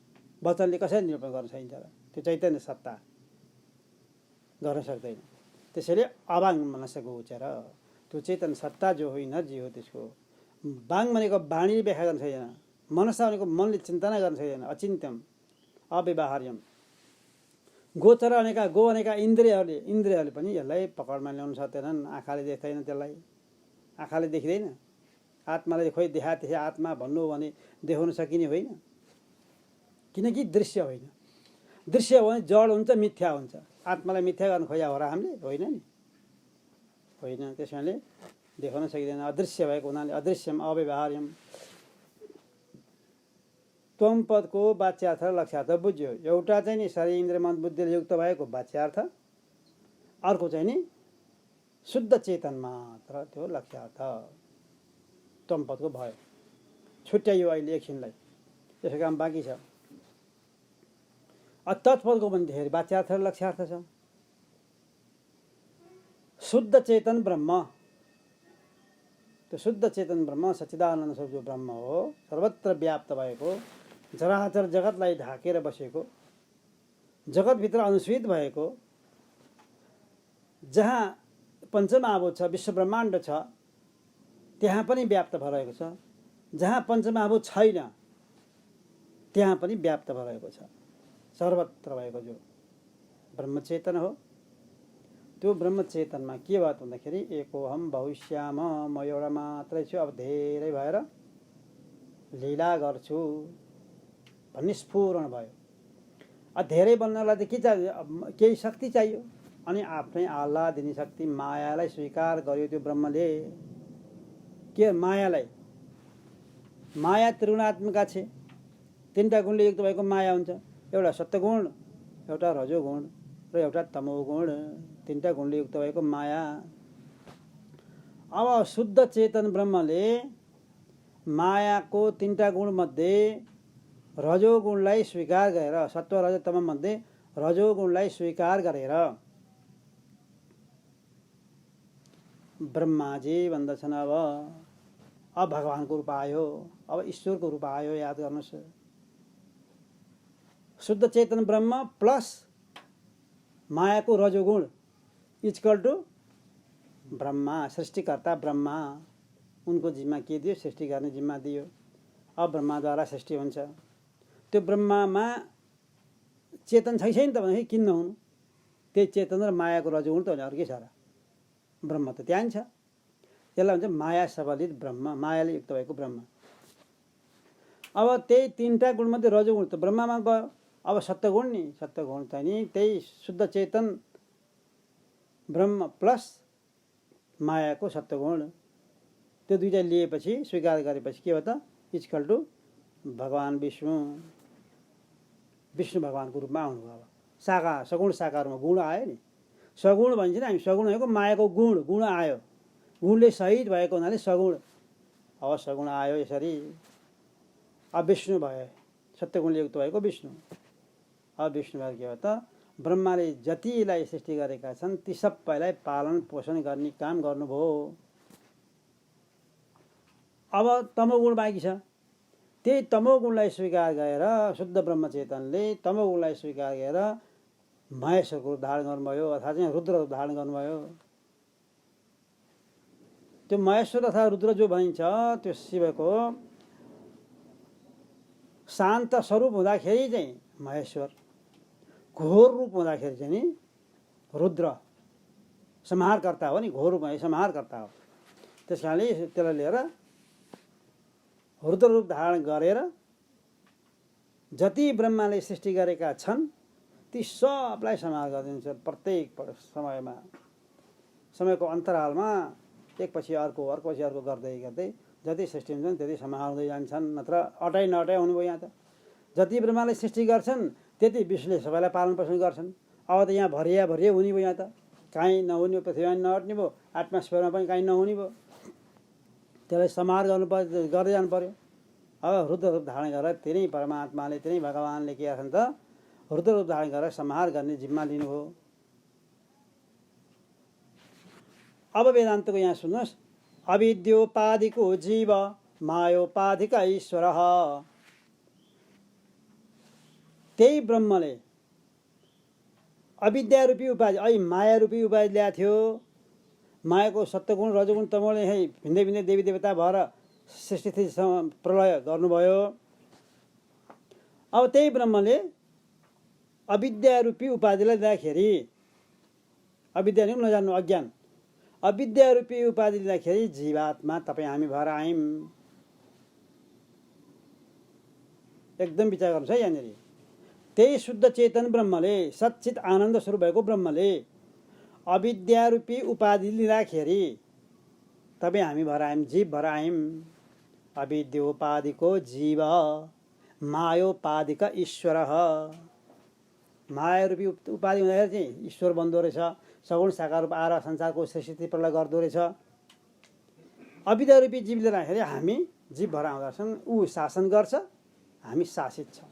वचनले कसरी निरूपण गर्न सकिन्छ र? त्यो चैतन्य सत्ता गर्न सक्दैन। त्यसैले अवाङ मनस्य गोचर, त्यो चेतन सत्ता जो हो, इनर्जी हो, त्यसको वाङ भनेको वाणीले व्याख्या गर्न सकिँदैन, मनसा भनेको मनले चिन्तना गर्न सकिँदैन, अचिन्त्यम, अव्यवहार्यम। गोचर भनेका गो भनेका इन्द्रियहरूले पनि यसलाई पकडमा ल्याउन सक्दैनन्। आँखाले देख्दैन, त्यसलाई आँखाले देखिँदैन। आत्मालाई खोइ देखा त्यसै आत्मा भन्नु हो भने देखाउन सकिने होइन, किनकि दृश्य होइन। दृश्य हो भने जड हुन्छ, मिथ्या हुन्छ। आत्मालाई मिथ्या गर्न खोजा हो र हामीले? होइन नि, होइन। त्यसैले देखाउन सकिँदैन। अदृश्य भएको हुनाले अदृश्यम अव्यवहार्यम। त्वम पदको वाच्यार्थ र लक्ष्यार्थ बुझ्यो। एउटा चाहिँ नि शरीर इन्द्रिय मन बुद्धिले युक्त भएको वाच्यार्थ, अर्को चाहिँ नि शुद्ध चेतन मात्र, त्यो लक्ष्यार्थ। त्वम पदको भयो, छुट्याइयो अहिले एकछिनलाई, त्यसको काम बाँकी छ। तत्पदको भन्दाखेरि वाच्यार्थ र लक्ष्यार्थ छ। शुद्ध चेतन ब्रह्म, त्यो शुद्ध चेतन ब्रह्म सच्चिदानन्द स्वरूप जो ब्रह्म हो, सर्वत्र व्याप्त भएको, चराचर जगतलाई ढाकेर बसेको, जगतभित्र अनुस्वित भएको, जहाँ पञ्चमहाभूत छ, विश्व ब्रह्माण्ड छ, त्यहाँ पनि व्याप्त भइरहेको छ। जहाँ पञ्चमहाभूत छैन त्यहाँ पनि व्याप्त भइरहेको छ। सर्वत्र भएको जो ब्रह्मचेतन हो, त्यो ब्रह्मचेतनमा के भयो भन्दाखेरि एकोहम बहुश्याम, म एउटा मात्रै छु, अब धेरै भएर लीला गर्छु भन्ने स्फुरण भयो। धेरै बन्नलाई त के चाहियो? केही शक्ति चाहियो। अनि आफ्नै आह्लाद दिने शक्ति मायालाई स्वीकार गर्यो त्यो ब्रह्मले। के मायालाई? माया त्रिगुणात्मिका छ, तीनटा गुणले युक्त भएको माया हुन्छ। एउटा सत्वगुण, एउटा रजोगुण र एउटा तमोगुण, तीनटा गुणले युक्त भएको माया। अब शुद्ध चेतन ब्रह्मले मायाको तीनटा गुण मध्ये रजोगुणलाई स्वीकार गरेर, सत्व रज तम मध्ये रजोगुणलाई स्वीकार गरेर ब्रह्माजी भन्दछन् अब भगवानको रूप आयो, अब ईश्वरको रूप आयो। याद गर्नुहोस्, शुद्ध चेतन ब्रह्म प्लस मायाको रजोगुण इक्वल टु ब्रह्मा। सृष्टिकर्ता ब्रह्मा, उनको जिम्मा के दियो? सृष्टि गर्ने जिम्मा दियो। अब ब्रह्माद्वारा सृष्टि हुन्छ। त्यो ब्रह्मामा चेतन छैन त भने किन नहुनु? त्यही चेतन र मायाको रजोगुण त भने अरू के छ र? ब्रह्म त त्यहाँ छ। यसलाई भन्छ माया सबलित ब्रह्म, मायाले युक्त भएको ब्रह्म। अब त्यही तीनटा गुणमध्ये रजोगुण त ब्रह्ममा गयो। अब सत्वगुण नि, सत्वगुण त नि त्यही शुद्ध चेतन ब्रह्म प्लस मायाको सत्वगुण, त्यो दुईटा लिएपछि, स्वीकार गरेपछि के हो त? इक्वल टु भगवान् विष्णु। विष्णु भगवानको रूपमा आउनुभयो। अब साकार सगुण साकारमा गुण आयो नि। सगुण भन्छ नि हामी, सगुण भनेको मायाको गुण, गुण आयो, गुणले सहित भएको हुनाले सगुण। अब सगुण आयो यसरी। अब विष्णु भयो, सत्यगुणले युक्त भएको विष्णु। अब विष्णु भएर के हो त? ब्रह्माले जतिलाई सृष्टि गरेका छन् ती सबैलाई पालन पोषण गर्ने काम गर्नुभयो। अब तमोगुण बाँकी छ। त्यही तमोगुणलाई स्वीकार गरेर शुद्ध ब्रह्मचेतनले तमोगुणलाई स्वीकार गरेर महेश्वरको रूप धारण गर्नुभयो, अर्थात् चाहिँ रुद्र रूप धारण गर्नुभयो। त्यो महेश्वर अथवा रुद्र जो भनिन्छ त्यो शिवको शान्त स्वरूप हुँदाखेरि चाहिँ महेश्वर, घोर रूप हुँदाखेरि चाहिँ नि रुद्र संहारकर्ता हो नि। घोर रूप संहारकर्ता हो। त्यस कारणले त्यसलाई लिएर रुद्र रूप धारण गरेर जति ब्रह्माले सृष्टि गरेका छन् ती सबलाई संहार गरिदिन्छ। प्रत्येक समयमा, समयको अन्तरालमा एकपछि अर्को अर्कोपछि अर्को गर्दै गर्दै जति सृष्टि हुन्छन् त्यति संहार हुँदै जान्छन्। नत्र अटाइ नअटाइ हुनुभयो। यहाँ त जति ब्रह्माले सृष्टि गर्छन् त्यति विष्णुले सबैलाई पालन पोषण गर्छन्। अब त यहाँ भरिया भरिया हुने भयो। यहाँ त काहीँ नहुने, पृथ्वीमा नअट्ने भयो, एटमोस्फियरमा पनि काहीँ नहुने भयो। त्यसलाई संहार गर्दै जानु पर्यो। अब रुद्र रूप धारण गरेर तिनै परमात्माले, तिनै भगवान्ले के गर्छन् त? रुद्र रूप धारण गरेर संहार गर्ने जिम्मा लिनुभयो। अब वेदान्तको यहाँ सुन्नुहोस्, अविद्योपाधिको जीव मायोपाधिक ईश्वर। त्यही ब्रह्मले अविद्या रूपी उपाधि, अहिले माया रूपी उपाधि ल्याएको थियो। मायाको सत्वगुण रजोगुण तमोले भिन्दै भिन्दै देवी देवता भएर सृष्टि प्रलय गर्नुभयो। अब त्यही ब्रह्मले अविद्या रूपी उपाधिलाई लिँदाखेरि, अविद्या नि नजान्नु अज्ञान, अविद्या रूपी उपाधि लिँदाखेरि जीवात्मा तपाईँ हामी भएर आयौँ। एकदम विचार गर्नुहोस् है। यहाँनिर त्यही शुद्ध चेतन ब्रह्मले, सच्चित आनन्द स्वरूप भएको ब्रह्मले अविद्या रूपी उपाधि लिँदाखेरि तपाईँ हामी भएर आयौँ, जीव भएर आयौँ। अविद्योपाधिको जीव, मायोपाधिक ईश्वर। माया रूपी उपाधि हुँदाखेरि चाहिँ ईश्वर बन्दो रहेछ, सगुण साकार रूप आएर संसारको सृष्टि प्रलय गर्दो रहेछ। अविद्या रूपी जीवले राखेर हामी जीव भएर आउँदाछन्। ऊ शासन गर्छ, हामी शासित छौँ।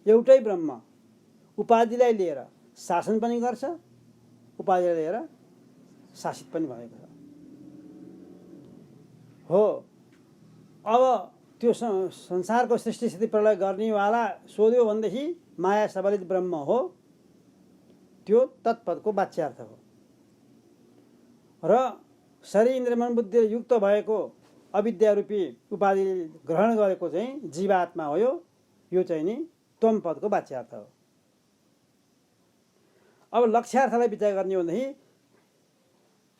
एउटै ब्रह्म उपाधिलाई लिएर शासन पनि गर्छ, उपाधिलाई लिएर शासित पनि भएको छ। हो, अब त्यो संसारको सृष्टि स्थिति प्रलय गर्नेवाला सोध्यो भनेदेखि माया सबलित ब्रह्म हो, त्यो तत्पदको वाच्यार्थ हो। र शरीर इन्द्रिय मन बुद्धि युक्त भएको अविद्या रूपी उपाधि ग्रहण गरेको चाहिँ जीवात्मा हो। यो चाहिँ नि त्वम पदको वाच्यार्थ हो। अब लक्ष्यार्थलाई विचार गर्ने हो भनेदेखि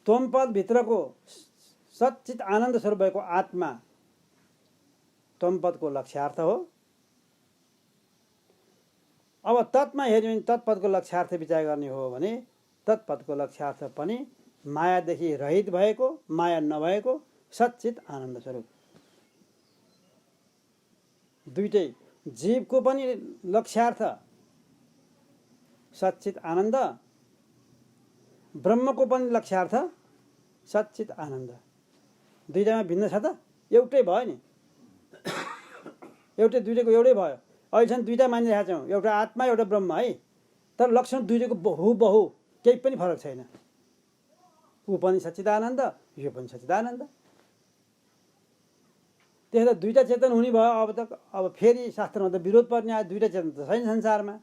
त्वम पदभित्रको सच्चित आनन्द स्वरूप भएको आत्मा त्वम पदको लक्ष्यार्थ हो। अब तत्मा हेऱ्यो भने तत्पदको लक्ष्यार्थ विचार गर्ने हो भने तत्पदको लक्ष्यार्थ पनि मायादेखि रहित भएको, माया नभएको सच्चित आनन्द स्वरूप। दुईटै जीवको पनि लक्ष्यार्थ सच्चित आनन्द, ब्रह्मको पनि लक्ष्यार्थ सच्चित आनन्द। दुईटामा भिन्न छ त? एउटै भयो नि, एउटै दुईटैको एउटै भयो। अहिलेसम्म दुईटा मानिरहेका छौँ, एउटा आत्मा एउटा ब्रह्म है। तर लक्षण दुईटैको बहु केही पनि फरक छैन। ऊ पनि सच्चिदानन्द, यो पनि सच्चिदानन्द। त्यसले दुईटा चेतन हुने भयो। अब फेरि शास्त्रमा त विरोध पर्ने आयो। दुईटा चेतन त छैन संसारमा।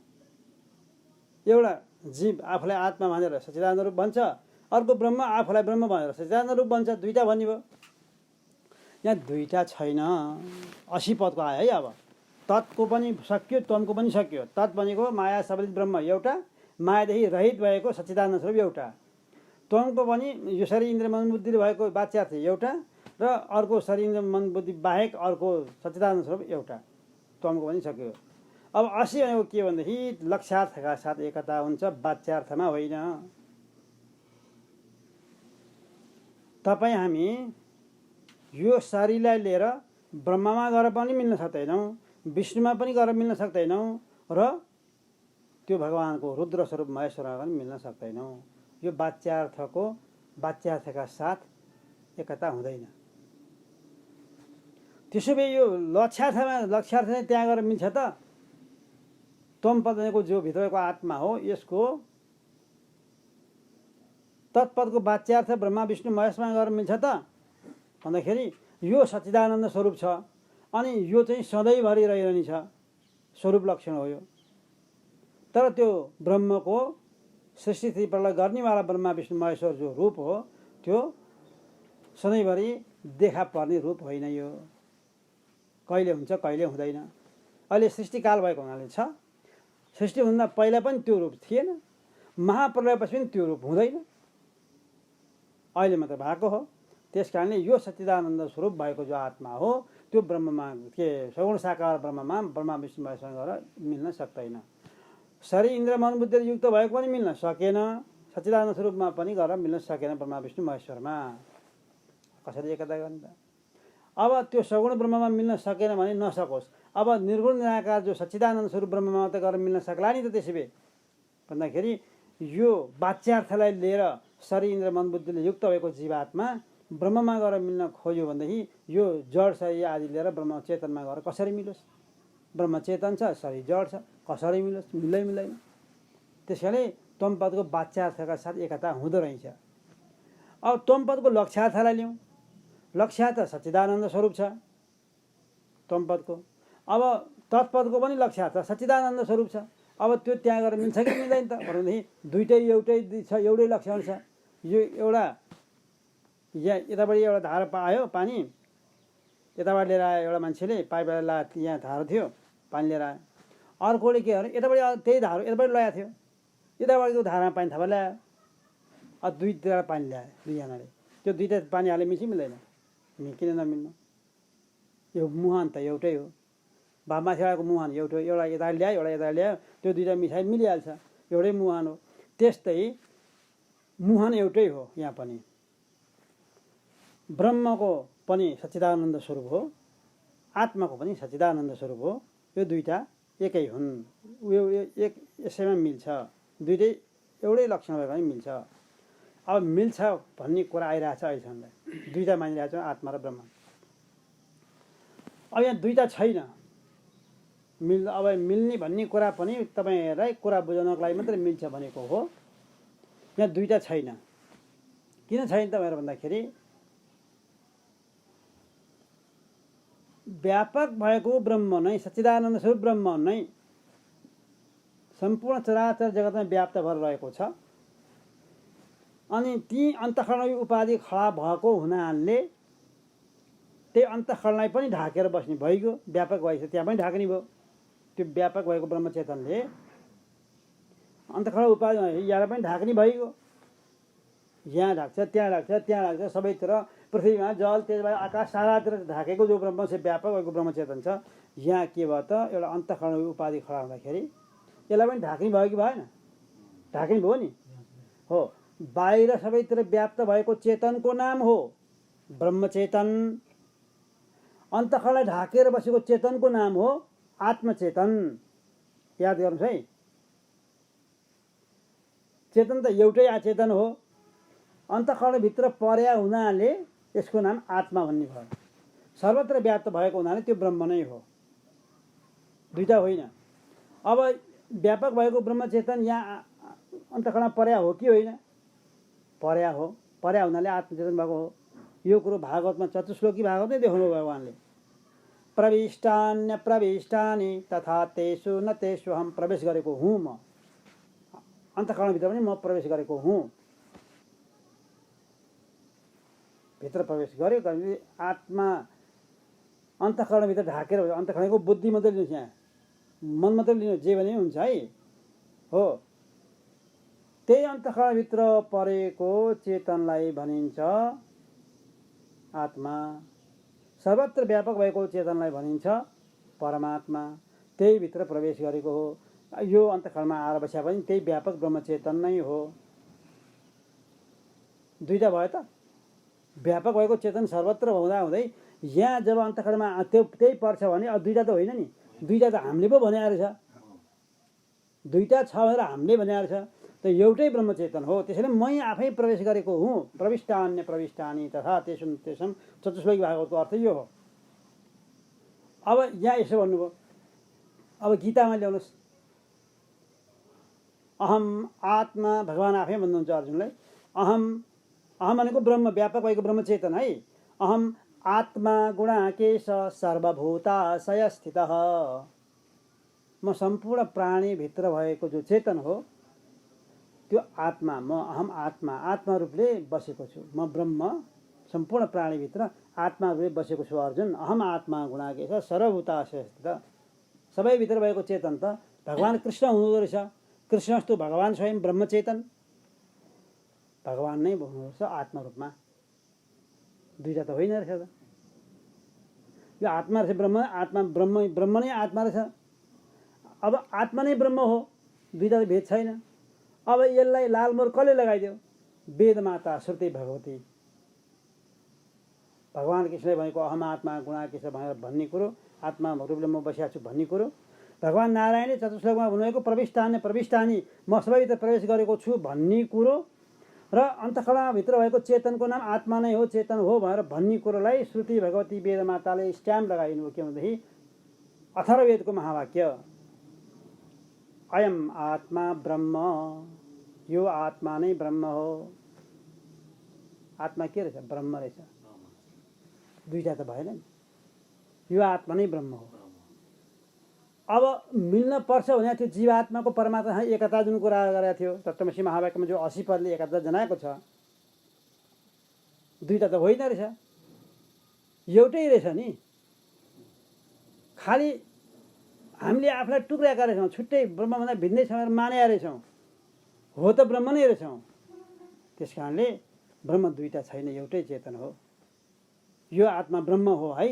एउटा जीव आफूलाई आत्मा भनेर सच्चिदानन्द रूप भन्छ, अर्को ब्रह्म आफूलाई ब्रह्म भनेर सच्चिदानन्द रूप भन्छ। दुईटा भन्ने भयो। यहाँ दुईटा छैन। 80 पदको आयो है। अब तत्को पनि सक्यो, त्वमको पनि सक्यो। तत् भनेको माया सबलित ब्रह्म एउटा, मायादेखि रहित भएको सच्चिदानन्द स्वरूप एउटा। त्वमको पनि यो शरीर इन्द्रिय मन बुद्धि भएको वाच्यार्थ एउटा, र अर्को शरीर इन्द्रिय मन बुद्धि बाहेक अर्को सच्चिदानन्द स्वरूप एउटा। त्वमको पनि सक्यो। अब 80 भनेको के भनेदेखि लक्ष्यार्थका साथ एकता हुन्छ, वाच्यार्थमा होइन। तपाईँ हामी यो शरीरलाई लिएर ब्रह्ममा गएर पनि मिल्न सक्दैनौँ, विष्णुमा पनि गएर मिल्न सक्दैनौँ, र त्यो भगवानको रुद्र स्वरूप महेश्वरमा पनि मिल्न सक्दैनौँ। यो वाच्यार्थका साथ एकता हुँदैन। त्यसो भए यो लक्ष्यार्थ चाहिँ त्यहाँ गएर मिल्छ त? त्वम पद भनेको जो भित्रको आत्मा हो, यसको तत्पदको वाच्यार्थ ब्रह्मा विष्णु महेशमा गएर मिल्छ त भन्दाखेरि यो सच्चिदानन्द स्वरूप छ। अनि यो चाहिँ सधैँभरि रहिरहने छ, स्वरूप लक्षण हो यो। तर त्यो ब्रह्मको सृष्टि स्थिति प्रलय गर्नेवाला ब्रह्मा विष्णु महेश्वर जो रूप हो, त्यो सधैँभरि देखा पर्ने रूप होइन। यो कहिले हुन्छ कहिले हुँदैन। अहिले सृष्टिकाल भएको हुनाले छ। सृष्टिभन्दा पहिला पनि त्यो रूप थिएन, महाप्रलयपछि पनि त्यो रूप हुँदैन, अहिले मात्र भएको हो। त्यस कारणले यो सच्चिदानन्द स्वरूप भएको जो आत्मा हो, त्यो ब्रह्ममा के सगुण साकार ब्रह्ममा ब्रह्मा विष्णु महेश्वर गएर मिल्न सक्दैन। शरीर इन्द्रिय मन बुद्धि युक्त भएको पनि मिल्न सकेन, सच्चिदानन्द स्वरूपमा पनि गएर मिल्न सकेन ब्रह्मा विष्णु महेश्वरमा। कसरी एकता गर्ने त? अब त्यो सगुण ब्रह्ममा मिल्न सकेन भने नसकोस्। अब निर्गुण निराकार जो सच्चिदानन्द स्वरूप ब्रह्ममा त गएर मिल्न सक्ला नि त। त्यसै भए भन्दाखेरि यो वाच्यार्थलाई लिएर शरीर इन्द्रिय मन बुद्धिले युक्त भएको जीवात्मा ब्रह्ममा गएर मिल्न खोज्यो भनेदेखि यो जड शरीर आदि लिएर ब्रह्म चेतनमा गएर कसरी मिलोस्? ब्रह्म चेतन छ, शरीर जड छ, कसरी मिलोस्? मिल्दैन। त्यसैले त्वम पदको वाच्यार्थका साथ एकता हुँदो रहेछ। अब त्वम पदको लक्ष्यार्थलाई लिउँ। लक्ष्यार्थ सच्चिदानन्द स्वरूप छ त्वम पदको। अब तत्पदको पनि लक्ष्यार्थ सच्चिदानन्द स्वरूप छ। अब त्यो त्यहाँ गएर मिल्छ कि मिल्दैन त भनेदेखि दुईटै एउटै छ, एउटै लक्षण छ। यो एउटा यहाँ यताबाट एउटा धारा आयो पानी, यताबाट लिएर आयो एउटा मान्छेले, पाइपबाट यहाँ धारा थियो, पानी लिएर आयो। अर्कोले के भने यताबाट त्यही धारो यताबाट ल्याएको थियो, यताबाट त्यो धारामा पानी थापा ल्यायो, दुईतिर पानी ल्यायो दुईजनाले, त्यो दुईटा पानी हाले मिल्छ मिल्दैन? किन नमिल्नु? यो मुहान त एउटै हो, माथिबाटको मुहान एउटै, एउटा यता ल्यायो एउटा यता ल्यायो, त्यो दुईटा मिसाइ मिलिहाल्छ, एउटै मुहान हो। त्यस्तै मुहान एउटै हो। यहाँ पनि ब्रह्मको पनि सच्चिदानन्द स्वरूप हो, आत्माको पनि सच्चिदानन्द स्वरूप हो। यो दुईटा एकै हुन्, यो एक यसैमा मिल्छ, दुईटै एउटै लक्षण भए पनि मिल्छ। अब मिल्छ भन्ने कुरा आइरहेको छ अहिलेसम्म, दुईटा मानिरहेको छ आत्मा र ब्रह्म। अब यहाँ दुईटा छैन, अब मिल्ने भन्ने कुरा पनि तपाईँहरूलाई कुरा बुझाउनको लागि मात्रै मिल्छ भनेको हो। यहाँ दुईटा छैन। किन छैन तपाईँहरू भन्दाखेरि व्यापक भएको ब्रह्म नै, सच्चिदानन्द स्वरूप ब्रह्म नै सम्पूर्ण चराचर जगतमा व्याप्त भएर रहेको छ। अनि ती अन्तःकरण उपाधि खडा भएको हुनाले त्यही अन्तःकरणलाई पनि ढाकेर बस्ने भइगयो, व्यापक भएछ त्यहाँ पनि ढाक्ने भयो। त्यो व्यापक भएको ब्रह्मचेतनले अन्तःकरण उपाधि यहाँ पनि ढाक्ने भइगयो, यहाँ ढाक्छ त्यहाँ ढाक्छ त्यहाँ ढाक्छ, सबैतिर पृथ्वीमा जल त्यसबाट आकाश सारातिर ढाकेको जो ब्रह्म चाहिँ व्यापक भएको ब्रह्मचेतन छ, यहाँ के भयो त एउटा अन्तःकरण उपाधि खडा हुँदाखेरि यसलाई पनि ढाक्ने भयो कि भएन? ढाक्ने भयो नि हो। बाहिर सबैतिर व्याप्त भएको चेतनको नाम हो ब्रह्मचेतन, अन्तःकरणलाई ढाकेर बसेको चेतनको नाम हो आत्मचेतन। याद गर्नुहोस् है, चेतन त एउटै चेतन हो, अन्तःकरणभित्र पर्या हुनाले यसको नाम आत्मा भन्ने भयो। सर्वत्र व्याप्त भएको हुनाले त्यो ब्रह्म नै हो, दुईटा होइन। अब व्यापक भएको ब्रह्मचेतन यहाँ अन्तःकरण पर्या हो कि होइन? पर्या हो, पर्या हुनाले आत्मचेतन भएको हो। यो कुरो भागवतमा चतुश्लोकी भागवतमै देखाउनु भगवानले, प्रविष्टान्य प्रविष्टानि तथा तेषु न तेषु हम प्रवेश गरेको हुँ, म अन्तःकरणभित्र पनि म प्रवेश गरेको हुँ। भित्र प्रवेश गर्यो भने आत्मा अन्तःकरणभित्र ढाकेर, अन्तःकरणको बुद्धि मात्रै लिनुहोस्, यहाँ मन मात्रै लिनुहोस्, जे भने हुन्छ है हो। त्यही अन्तःकरणभित्र परेको चेतनलाई भनिन्छ आत्मा, सर्वत्र व्यापक भएको चेतनलाई भनिन्छ परमात्मा। त्यही भित्र प्रवेश गरेको हो, यो अन्तःकरणमा आएर बस्या पनि त्यही व्यापक ब्रह्मचेतन नै हो। दुईटा भयो त, व्यापक भएको चेतन सर्वत्र हुँदा हुँदै यहाँ जब अन्तःकरणमा त्यो त्यही पर्छ भने अब दुईटा त होइन नि, दुईटा त हामीले पो भने रहेछ, दुईटा छ भनेर हामीले भने रहेछ, त एउटै ब्रह्मचेतन हो। त्यसैले मै आफै प्रवेश गरेको हुँ, प्रविष्टान्य प्रविष्टानि तथा तेषु तेषम, चतुश्लोकी भागवतको अर्थ यो हो। अब यहाँ यसो भन्नुभयो, अब गीतामा ल्याउनुहोस्, अहम आत्मा, भगवान आफै भन्नुहुन्छ अर्जुनलाई, अहम भनेको ब्रह्म, व्यापक भएको ब्रह्मचेतन है। अहम आत्मा गुणाकेश सर्वभूताशय स्थितः, म सम्पूर्ण प्राणीभित्र भएको जो चेतन हो त्यो आत्मा, म अहम आत्मा, आत्मा रूपले बसेको छु। म ब्रह्म सम्पूर्ण प्राणीभित्र आत्मा रूपले बसेको छु अर्जुन। अहम आत्मा गुणाकेश सर्वभूताशय स्थितः, सबैभित्र भएको चेतन त भगवान कृष्ण हुनुहुँदो रहेछ। कृष्णस्तु भगवान स्वयं ब्रह्मचेतन, भगवान नै हुनुहुन्छ आत्मा रूपमा। दुईटा त होइन रहेछ त, यो आत्मा रहेछ ब्रह्म, आत्मा ब्रह्म नै आत्मा रहेछ। अब आत्मा नै ब्रह्म हो, दुईटा त भेद छैन। अब यसलाई लालमोहर कसले लगाइदियो? वेद माता श्रुति भगवती, भगवान कृष्णले भनेको अहम आत्मा गुणाकेश भनेर भन्ने कुरो, आत्मा रूपले म बसिया छु भन्ने कुरो। भगवान नारायणले चतुश्लोकमा भन्नुभएको प्रविष्टान्य प्रविष्टानि, म सबैभित्र प्रवेश गरेको छु भन्ने कुरो र अन्तःकरणभित्र भएको चेतनको नाम आत्मा नै हो, चेतन हो भनेर भन्ने कुरोलाई श्रुति भगवती वेद माताले स्ट्याम्प लगाइदिनु हो। के भनेदेखि अथर्ववेदको महावाक्य, अयम आत्मा ब्रह्म, यो आत्मा नै ब्रह्म हो। आत्मा के रहेछ? ब्रह्म रहेछ। दुईटा त भएन नि, यो आत्मा नै ब्रह्म हो। अब मिल्न पर्छ भने त्यो जीवात्माको परमात्मा एकता जुन कुरा गरेको थियो तत्त्वमसि महावाक्यमा, जो 80 पदले एकता जनाएको छ, दुईटा त होइन रहेछ, एउटै रहेछ नि। खालि हामीले आफूलाई टुक्राएका रहेछौँ, छुट्टै ब्रह्मभन्दा भिन्नै छ भनेर मानेका रहेछौँ। हो त ब्रह्म नै रहेछौँ। त्यस कारणले ब्रह्म दुईटा छैन, एउटै चेतन हो। यो आत्मा ब्रह्म हो है,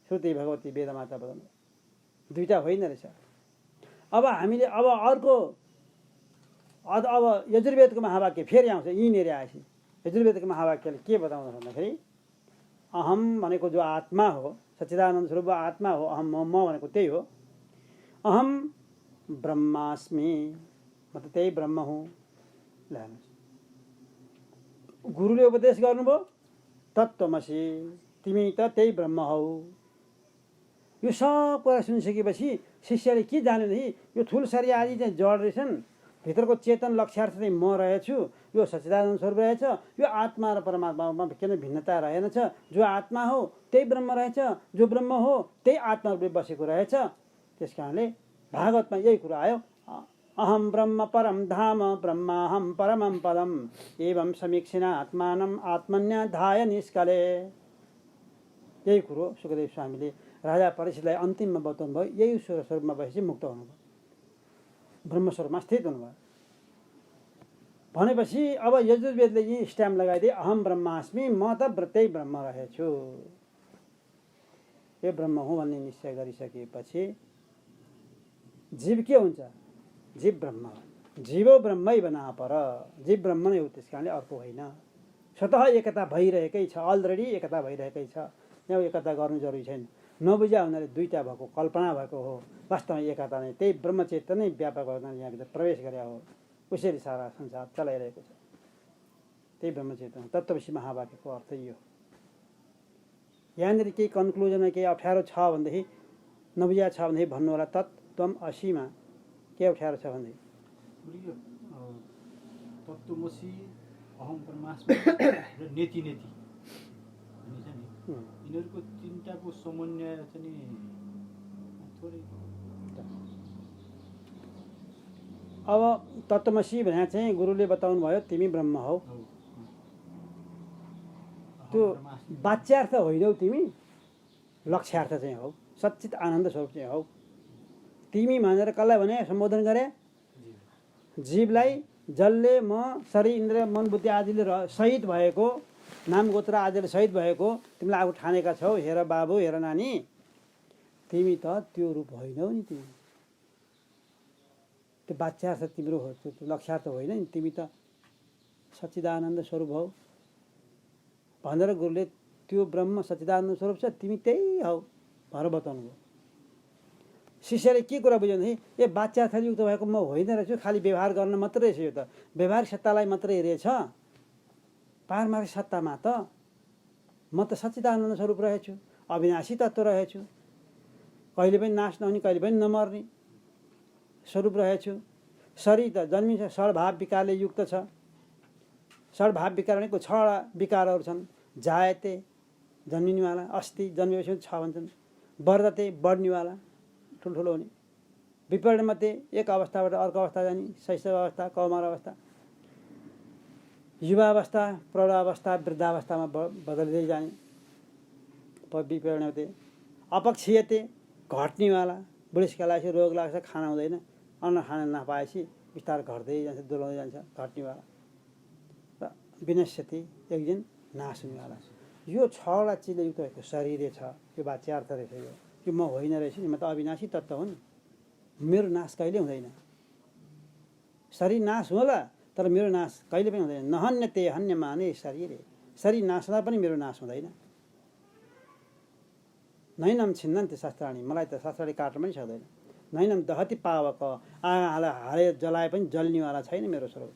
श्रुति भगवती वेदमाता बताउनु, दुईटा होइन रहेछ। अब हामीले अब अर्को अब यजुर्वेदको महावाक्य फेरि आउँछ यहीँनिर आएपछि। यजुर्वेदको महावाक्यले के बताउँछ भन्दाखेरि अहम भनेको जो आत्मा हो, सच्चिदानन्द स्वरूप आत्मा हो, अहम म भनेको त्यही हो। अहम ब्रह्मास्मि, म त त्यही ब्रह्म हुँ। ल हेर्नुहोस्, गुरुले उपदेश गर्नुभयो तत्त्वमसि, तिमी त त्यही ब्रह्म हौ। यो सब कुरा सुनिसकेपछि शिष्यले के जान्यो भने यो ठुलसारी आदि चाहिँ जड रहेछन्, भित्रको चेतन लक्ष्यार्थ चाहिँ म रहेछु, यो सच्चिदानन्द स्वरूप रहेछ, यो आत्मा र परमात्मामा किन भिन्नता रहेनछ। जो आत्मा हो त्यही ब्रह्म रहेछ, जो ब्रह्म हो त्यही आत्मा रूपले बसेको रहेछ। त्यस कारणले भागवतमा यही कुरा आयो, अहम ब्रह्म परम धाम ब्रह्माहम परमं पदम एवं समीक्षिण आत्मानम आत्मन्याधाय निष्कले। यही कुरो सुखदेव स्वामीले राजा परीक्षितलाई अन्तिममा बताउनु भयो। यही स्वरूपमा बसेपछि मुक्त हुनुभयो, ब्रह्मस्वरूपमा स्थित हुनुभयो भनेपछि अब यजुर्वेदले यी स्ट्याम्प लगाइदिए अहम ब्रह्मास्मि, म त त्यही ब्रह्म रहेछु। यो ब्रह्म हुँ भन्ने निश्चय गरिसकेपछि जीव के हुन्छ? जीव ब्रह्म, जीवो ब्रह्मै बना पर, जीव ब्रह्म नै हो। त्यस कारणले अर्को होइन, स्वतः एकता भइरहेकै छ, अलरेडी एकता भइरहेकै छ। यहाँ एकता गर्नु जरुरी छैन। नबुझ्या हुनाले दुईटा भएको कल्पना भएको हो, वास्तवमा एकता नै त्यही ब्रह्मचेतन नै व्यापक भएर यहाँभित्र प्रवेश गरे हो। उसरी सारा संसार चलाइरहेको छ, त्यही ब्रह्मचेतन। तत्त्वमसि महावाक्यको अर्थ यो। यहाँनिर केही कन्क्लुजनमा केही अप्ठ्यारो छ भनेदेखि, नबुझ्या छ भनेदेखि भन्नु होला। तत्त्वमसिमा के अप्ठ्यारो छ भनेदेखि तत्त्वमसि, अहम ब्रह्मास्मि र नेति नेति यिनीहरूको तिनटाको समन्वय चाहिँ थोरै। अब तत्त्वमसि भने चाहिँ गुरुले बताउनु भयो तिमी ब्रह्म हौ। त्यो वाच्यार्थ होइनौ, तिमी लक्ष्यार्थ चाहिँ हौ, सच्चित आनन्द स्वरूप चाहिँ हौ। तिमी भनेर कसलाई भने सम्बोधन गरे? जीवलाई, जसले म शरीर इन्द्रिय मन बुद्धि आदिले सहित भएको, नाम गोत्र आदिले सहित भएको तिमीलाई आफू ठानेका छौ। हेर बाबु, हेर नानी, तिमी त त्यो रूप होइनौ नि। तिमी त्यो वाच्यार्थ तिम्रो हो, त्यो लक्ष्यार्थ होइन नि। तिमी त सच्चिदानन्द स्वरूप हौ भनेर गुरुले त्यो ब्रह्म सच्चिदानन्द स्वरूप छ, तिमी त्यही हौ भनेर बताउनु भयो। शिष्यले के कुरा बुझ्यो भने ए वाच्यार्थयुक्त भएको म होइन रहेछु, खालि व्यवहार गर्न मात्रै रहेछ। यो त व्यवहारिक सत्तालाई मात्रै हेरेछ, पारमार्थिक सत्तामा त म त सच्चिदानन्द स्वरूप रहेछु, अविनाशी तत्त्व रहेछु, कहिले पनि नाश नहुने, कहिले पनि नमर्ने स्वरूप रहेछु। शरीर त जन्मिन्छ, षड्भाव विकारले युक्त छ। षड्भाव विकार भनेको छवटा विकारहरू छन्। जायते जन्मिनेवाला, अस्ति जन्मेपछि छ भन्छन्, वर्धते बढ्नेवाला, ठुल्ठुलो हुने, विपरीतमध्ये एक अवस्थाबाट अर्को अवस्था जाने, शैशव अवस्था, कौमार अवस्था, युवावस्था, प्रौढावस्था, वृद्धावस्थामा बदलिँदै जाने, विपरीतमध्ये अपक्षीयते घट्नेवाला, बुढेसकालपछि रोग लाग्छ, खाना हुँदैन, अन्न खान नपाएपछि बिस्तार घट्दै जान्छ, दुलाउँदै जान्छ, घट्नेवाला, र विनश्यति एक दिन नाश हुनेवाला। यो छवटा चिजले युक्त भएको शरीरै छ। यो वाच्यार्थ रहेछ। यो म होइन रहेछु नि, म त अविनाशी तत्त्व हुन्, मेरो नाश कहिले हुँदैन। शरीर नाश होला तर मेरो नाश कहिले पनि हुँदैन। नहन्यते हन्यमाने शरीरे, शरीर नाश हुँदा पनि मेरो नाश हुँदैन। नैनम छिन्नन्ते शस्त्राणि, मलाई त शस्त्रले काट्न पनि सक्दैन। नैनम दहति पावक, आगोलाई हाले जलाए पनि जल्नेवाला छैन मेरो स्वरूप।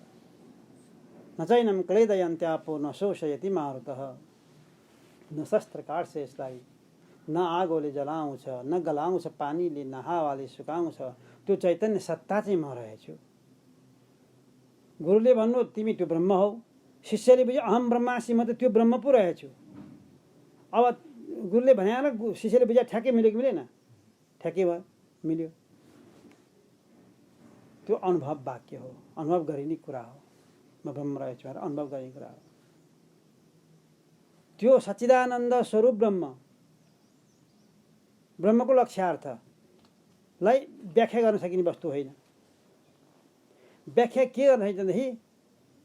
न चैनम क्लेदयन्त्यापो न शोषयति मारुतः, न शस्त्र काट्छ यसलाई, न आगोले जलाउँछ, न गलाउँछ पानीले, न हावाले सुकाउँछ। त्यो चैतन्य सत्ता चाहिँ म रहेछु। गुरुले भन्नु तिमी त्यो ब्रह्म हौ। शिष्यले बुझ्यो अहम ब्रह्मास्मि, म त त्यो ब्रह्म पो रहेछु। अब गुरुले भने शिष्यले बुझ्या ठ्याक्कै मिल्यो कि मिलेन? ठ्याक्कै भयो, मिल्यो। त्यो अनुभव वाक्य हो, अनुभव गरिने कुरा हो। म ब्रह्म रहेछु भनेर अनुभव गरिने कुरा हो। त्यो सच्चिदानन्द स्वरूप ब्रह्म, ब्रह्मको लक्ष्यार्थ ब्रह्मलाई व्याख्या गर्न सकिने वस्तु होइन। व्याख्या के गर्न सकिन्छ भनेदेखि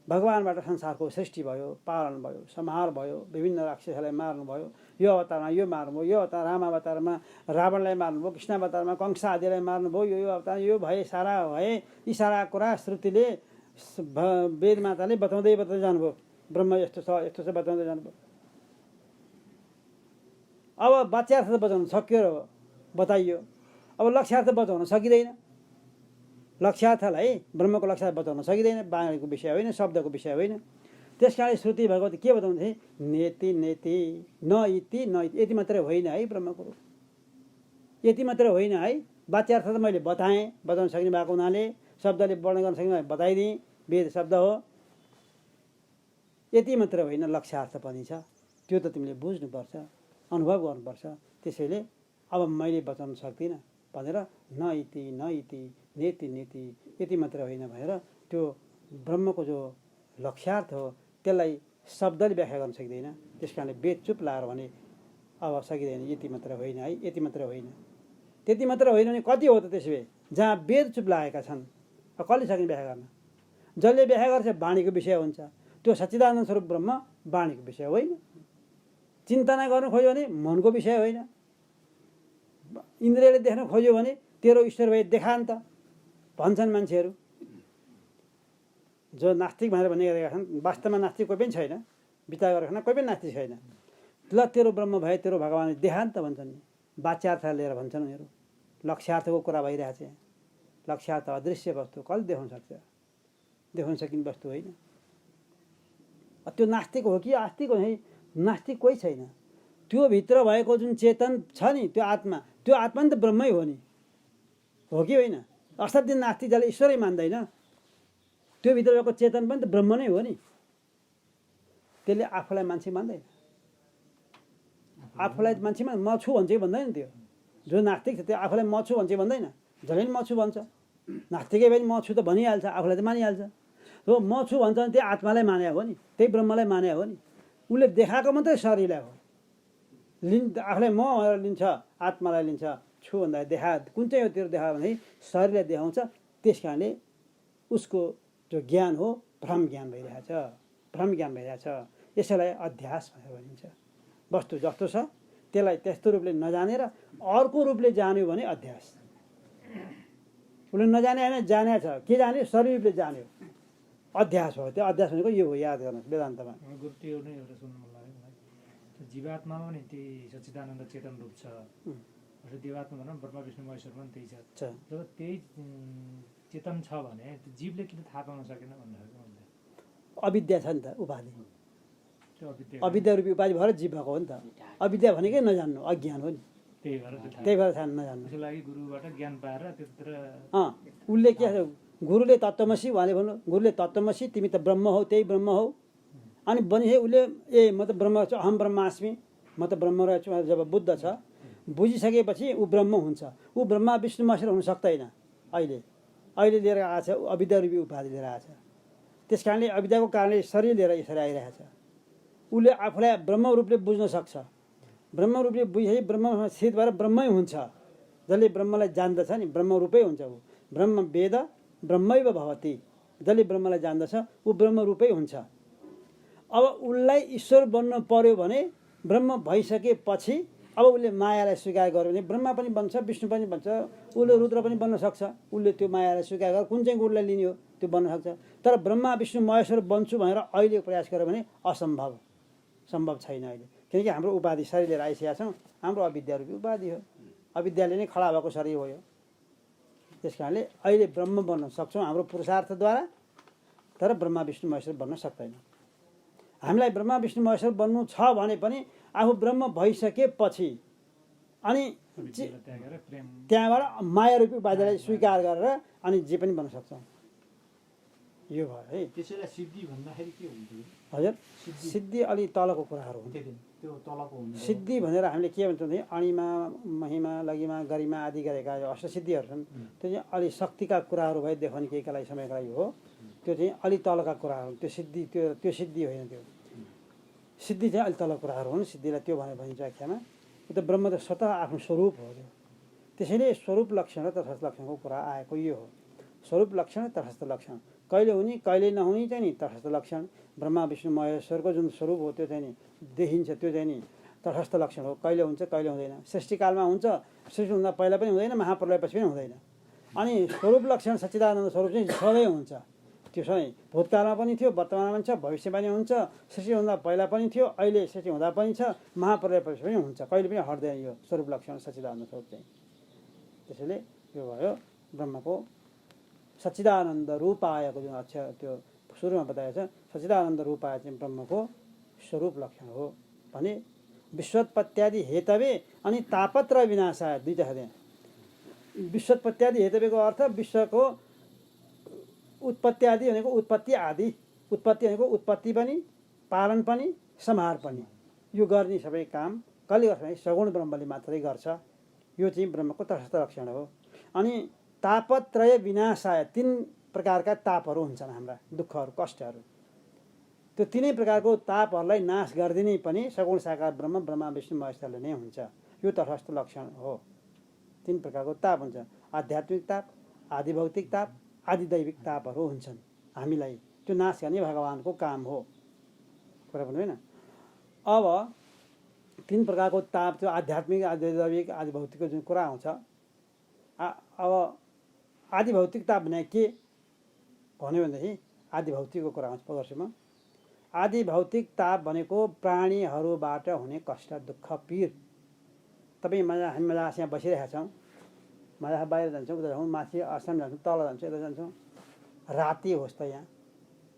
भगवानबाट संसारको सृष्टि भयो, पालन भयो, संहार भयो, विभिन्न राक्षसहरूलाई मार्नुभयो, यो अवतारमा यो मार्नुभयो, यो अवतार राम अवतारमा रावणलाई मार्नुभयो, कृष्ण अवतारमा कंस आदिलाई मार्नुभयो, यो अवतार यो भए सारा भए, यी सारा कुरा श्रुतिले वेद माताले बताउँदै जानुभयो। ब्रह्म यस्तो छ बताउँदै जानुभयो। अब वाच्यार्थ त बताउनु सक्यो र बताइयो, अब लक्ष्यार्थ बताउन सकिँदैन। लक्ष्यार्थलाई ब्रह्मको लक्ष्यार्थ बताउन सकिँदैन, वाणीको विषय होइन, शब्दको विषय होइन। त्यस कारणले श्रुति भगवती के बताउँथे? नेति नेति न इति न इति, यति मात्रै होइन है ब्रह्मको रूप, यति मात्रै होइन है। वाच्यार्थ त मैले बताउन सक्ने भएको हुनाले, शब्दले वर्णन गर्न सक्ने बताइदिएँ, वेद शब्द हो। यति मात्र होइन, लक्ष्यार्थ पनि छ, त्यो त तिमीले बुझ्नुपर्छ, अनुभव गर्नुपर्छ। त्यसैले अब मैले बताउन सक्दिनँ भनेर न इति न इति नेति नेति यति मात्र होइन भनेर त्यो ब्रह्मको जो लक्ष्यार्थ हो त्यसलाई शब्दले व्याख्या गर्न सकिँदैन। त्यस कारणले वेद चुप लाएर भने अब सकिँदैन, यति मात्र होइन है, यति मात्र होइन। त्यति मात्र होइन भने कति हो त? त्यसो भए जहाँ वेद चुप लागेका छन् कसले सक्ने व्याख्या गर्न? जसले व्याख्या गर्छ वाणीको विषय हुन्छ। त्यो सच्चिदानन्द स्वरूप ब्रह्म वाणीको विषय होइन। चिन्तना गर्नु खोज्यो भने मनको विषय होइन। इन्द्रियले देख्न खोज्यो भने तेरो ईश्वर भए देखान् त भन्छन् मान्छेहरू। जो नास्तिक भनेर भनिरहेका छन्, वास्तवमा नास्तिक कोही पनि छैन, विचार गरेर कोही पनि नास्तिक छैन। ल तेरो ब्रह्म भए तेरो भगवान् देखान् त भन्छन्। वाच्यार्थ लिएर भन्छन् उनीहरू। लक्ष्यार्थको कुरा भइरहेछ। लक्ष्यार्थ अदृश्य वस्तु कसले देखाउन सक्छ? देखाउन सकिने वस्तु होइन। त्यो नास्तिक हो कि आस्तिक हो? नास्तिक कोही छैन। त्यो भित्र भएको जुन चेतन छ नि, त्यो आत्मा नि त ब्रह्मै हो नि, हो कि होइन? असाध्य नास्तिक जसले ईश्वरै मान्दैन, त्यो भित्र भएको चेतन पनि त ब्रह्म नै हो नि। त्यसले आफूलाई मान्छे मान्दैन, आफूलाई मान्छे म छु भन्छ कि भन्दैन? त्यो जो नास्तिक छ त्यो आफूलाई म छु भन्छ कि भन्दैन? जसले म छु भन्छ, नास्तिकै पनि म छु त भनिहाल्छ, आफूलाई त मानिहाल्छ। हो म छु भन्छ भने त्यही आत्मालाई माने हो नि, त्यही ब्रह्मलाई माने हो नि। उसले देखाएको मात्रै शरीरलाई हो, आफूलाई म भनेर लिन्छ, आत्मालाई लिन्छ। छु भन्दा देखा कुन चाहिँ हो त्यो देखा भने शरीरलाई देखाउँछ। त्यस कारणले उसको जो ज्ञान हो भ्रम ज्ञान भइरहेछ, भ्रम ज्ञान भइरहेछ। यसैलाई अध्यास भनेर भनिन्छ। वस्तु जस्तो छ त्यसलाई त्यस्तो रूपले नजानेर अर्को रूपले जान्यो भने अध्यास। उसले नजाने होइन, जाने छ, के जान्यो? शरीर रूपले जान्यो, अध्यास हो। त्यो अध्यास भनेको यो हो, याद गर्नुहोस् वेदान्तमा। गुरु त्यो नै एउटा सुन्नु मन लाग्यो मलाई। जीवात्मामा पनि त्यही सच्चिदानन्द चेतन रूप छ। देवात्मा भनौँ, ब्रह्मा विष्णु महेश्वर पनि त्यही छ। जब त्यही चेतन छ भने त्यो जीवले किन थाहा पाउन सकेन भन्दाखेरि अविद्या छ नि त, उपाधि। अविद्या रूपी उपाधि भएर जीव भएको हो नि त। अविद्या भनेकै नजान्नु, अज्ञान हो नि। त्यही भएर थाहा नजान्नु। त्यसको लागि गुरुबाट ज्ञान पाएर त्यतिर उसले के गुरुले तत्त्वमसी उहाँले भन्नु, गुरुले तत्त्वमसी तिमी त ब्रह्म हौ, त्यही ब्रह्म हौ। अनि भनिसके उसले म त ब्रह्म छु, अहम ब्रह्मास्मि, म त ब्रह्म रहेछु जब बुद्ध छ, बुझिसकेपछि ऊ ब्रह्म हुन्छ। ऊ ब्रह्मा विष्णु महेश्वर हुन सक्दैन। अहिले लिएर आएको छ, अविद्या रूपी उपाधि लिएर आएको छ। त्यस कारणले अविद्याको कारणले शरीर लिएर यसरी आइरहेछ। उसले आफूलाई ब्रह्म रूपले बुझ्न सक्छ। ब्रह्म रूपले बुझेपछि ब्रह्ममा स्थित भएर ब्रह्मै हुन्छ। जसले ब्रह्मलाई जान्दछ नि ब्रह्म रूपै हुन्छ। ऊ ब्रह्म वेद ब्रह्मैव भवति। जसले ब्रह्मलाई जान्दछ ऊ ब्रह्म रूपै हुन्छ। अब उसलाई ईश्वर बन्न पर्यो भने ब्रह्म भइसकेपछि अब उसले मायालाई स्वीकार गर्यो भने ब्रह्मा पनि बन्छ, विष्णु पनि बन्छ, उसले रुद्र पनि बन्न सक्छ। उसले त्यो मायालाई स्वीकार गरेर कुन चाहिँ गुरुलाई लिने हो त्यो बन्न सक्छ। तर ब्रह्मा विष्णु महेश्वर बन्छु भनेर अहिले प्रयास गर्यो भने असम्भव, सम्भव छैन अहिले। किनकि हाम्रो उपाधि शरीर लिएर आइसकेका छौँ। हाम्रो अविद्या रूपी उपाधि हो। अविद्याले नै खडा भएको शरीर हो यो। त्यस कारणले अहिले ब्रह्म बन्न सक्छौँ हाम्रो पुरुषार्थद्वारा, तर ब्रह्मा विष्णु महेश्वर बन्न सक्दैन। हामीलाई ब्रह्मा विष्णु महेश्वर बन्नु छ भने पनि आफू ब्रह्म भइसकेपछि अनि त्यहाँबाट माया रूपी उपाधिलाई स्वीकार गरेर अनि जे पनि बन्न सक्छौँ। यो भयो है। त्यसैलाई सिद्धि भन्दाखेरि के हुन्थ्यो? हजुर, सिद्धि अलि तलको कुराहरू हुन्। त्यो तलको हुन्छ। सिद्धि भनेर हामीले के भन्छौँ भने अणिमा, महिमा, लघिमा, गरिमा आदि गरेका जो अष्टसिद्धिहरू छन् त्यो चाहिँ अलि शक्तिका कुराहरू भए देखाउने केहीका लागि समयका लागि हो। त्यो चाहिँ अलि तलका कुराहरू। त्यो सिद्धि त्यो सिद्धि होइन। त्यो सिद्धि चाहिँ अलि तलका कुराहरू हुन्। सिद्धिलाई त्यो भनेर भनिन्छ व्याख्यामा। त्यो त ब्रह्म त स्वतः आफ्नो स्वरूप हो। त्यसैले स्वरूप लक्षण र तटस्थ लक्षणको कुरा आएको यो हो। स्वरूप लक्षण तटस्थ लक्षण कहिले हुने कहिले नहुने चाहिँ नि तटस्थ लक्षण। ब्रह्मा विष्णु महेश्वरको जुन स्वरूप हो त्यो चाहिँ नि देखिन्छ, त्यो चाहिँ नि तटस्थ लक्षण हो। कहिले हुन्छ कहिले हुँदैन। सृष्टिकालमा हुन्छ, सृष्टि हुँदा पहिला पनि हुँदैन, महाप्रलयपछि पनि हुँदैन। अनि स्वरूप लक्षण सच्चिदानन्द स्वरूप चाहिँ सधैँ हुन्छ। त्यो सधैँ भूतकालमा पनि थियो, वर्तमानमा पनि छ, भविष्यमा पनि हुन्छ। सृष्टि हुँदा पहिला पनि थियो, अहिले सृष्टि हुँदा पनि छ, महाप्रलयपछि पनि हुन्छ। कहिले पनि हट्दैन यो स्वरूप लक्षण सच्चिदानन्द स्वरूप चाहिँ। त्यसैले यो भयो ब्रह्मको सच्चिदानन्द रूपायको जुन अक्षर त्यो सुरुमा बताएको छ, सच्चिदानन्द रूपाय चाहिँ ब्रह्मको स्वरूप लक्षण हो भने विश्वोत्पत्त्यादि हेतवे अनि तापत्र विनाशाय दुईटा छ। विश्वोत्पत्त्यादि हेतवेको अर्थ विश्वको उत्पत्ति आदि भनेको उत्पत्ति आदि, उत्पत्ति भनेको उत्पत्ति पनि पालन पनि संहार पनि, यो गर्ने सबै काम कसले गर्छ भने सगुण ब्रह्मले मात्रै गर्छ। यो चाहिँ ब्रह्मको तटस्थ लक्षण हो। अनि तापत्रय विनाशाय 3 प्रकारका तापहरू हुन्छन् हाम्रा, दुःखहरू कष्टहरू। त्यो 3 प्रकारको तापहरूलाई नाश गरिदिने पनि सगुण साकार ब्रह्म ब्रह्मा विष्णु महेश्वरले नै हुन्छ। यो तटस्थ लक्षण हो। 3 प्रकारको ताप हुन्छ, आध्यात्मिक ताप, आदि भौतिक ताप, आदि दैविक तापहरू हुन्छन्। हामीलाई त्यो नाश गर्ने भगवानको काम हो, कुरा भन्नु होइन। अब 3 प्रकारको ताप, त्यो आध्यात्मिक आदि दैविक आदि भौतिकको जुन कुरा आउँछ, अब आदि भौतिक ताप भने के भन्यो भनेदेखि आदि भौतिकको कुरा आउँछ प्रदर्शनमा। आदि भौतिक ताप भनेको प्राणीहरूबाट हुने कष्ट दुःख पीड। तपाईँ हामी मजा यहाँ बसिरहेका छौँ, मजा बाहिर जान्छौँ, उता जान्छौँ, माथि आश्रम जान्छौँ, तल जान्छौँ, यता जान्छौँ, राति होस् त यहाँ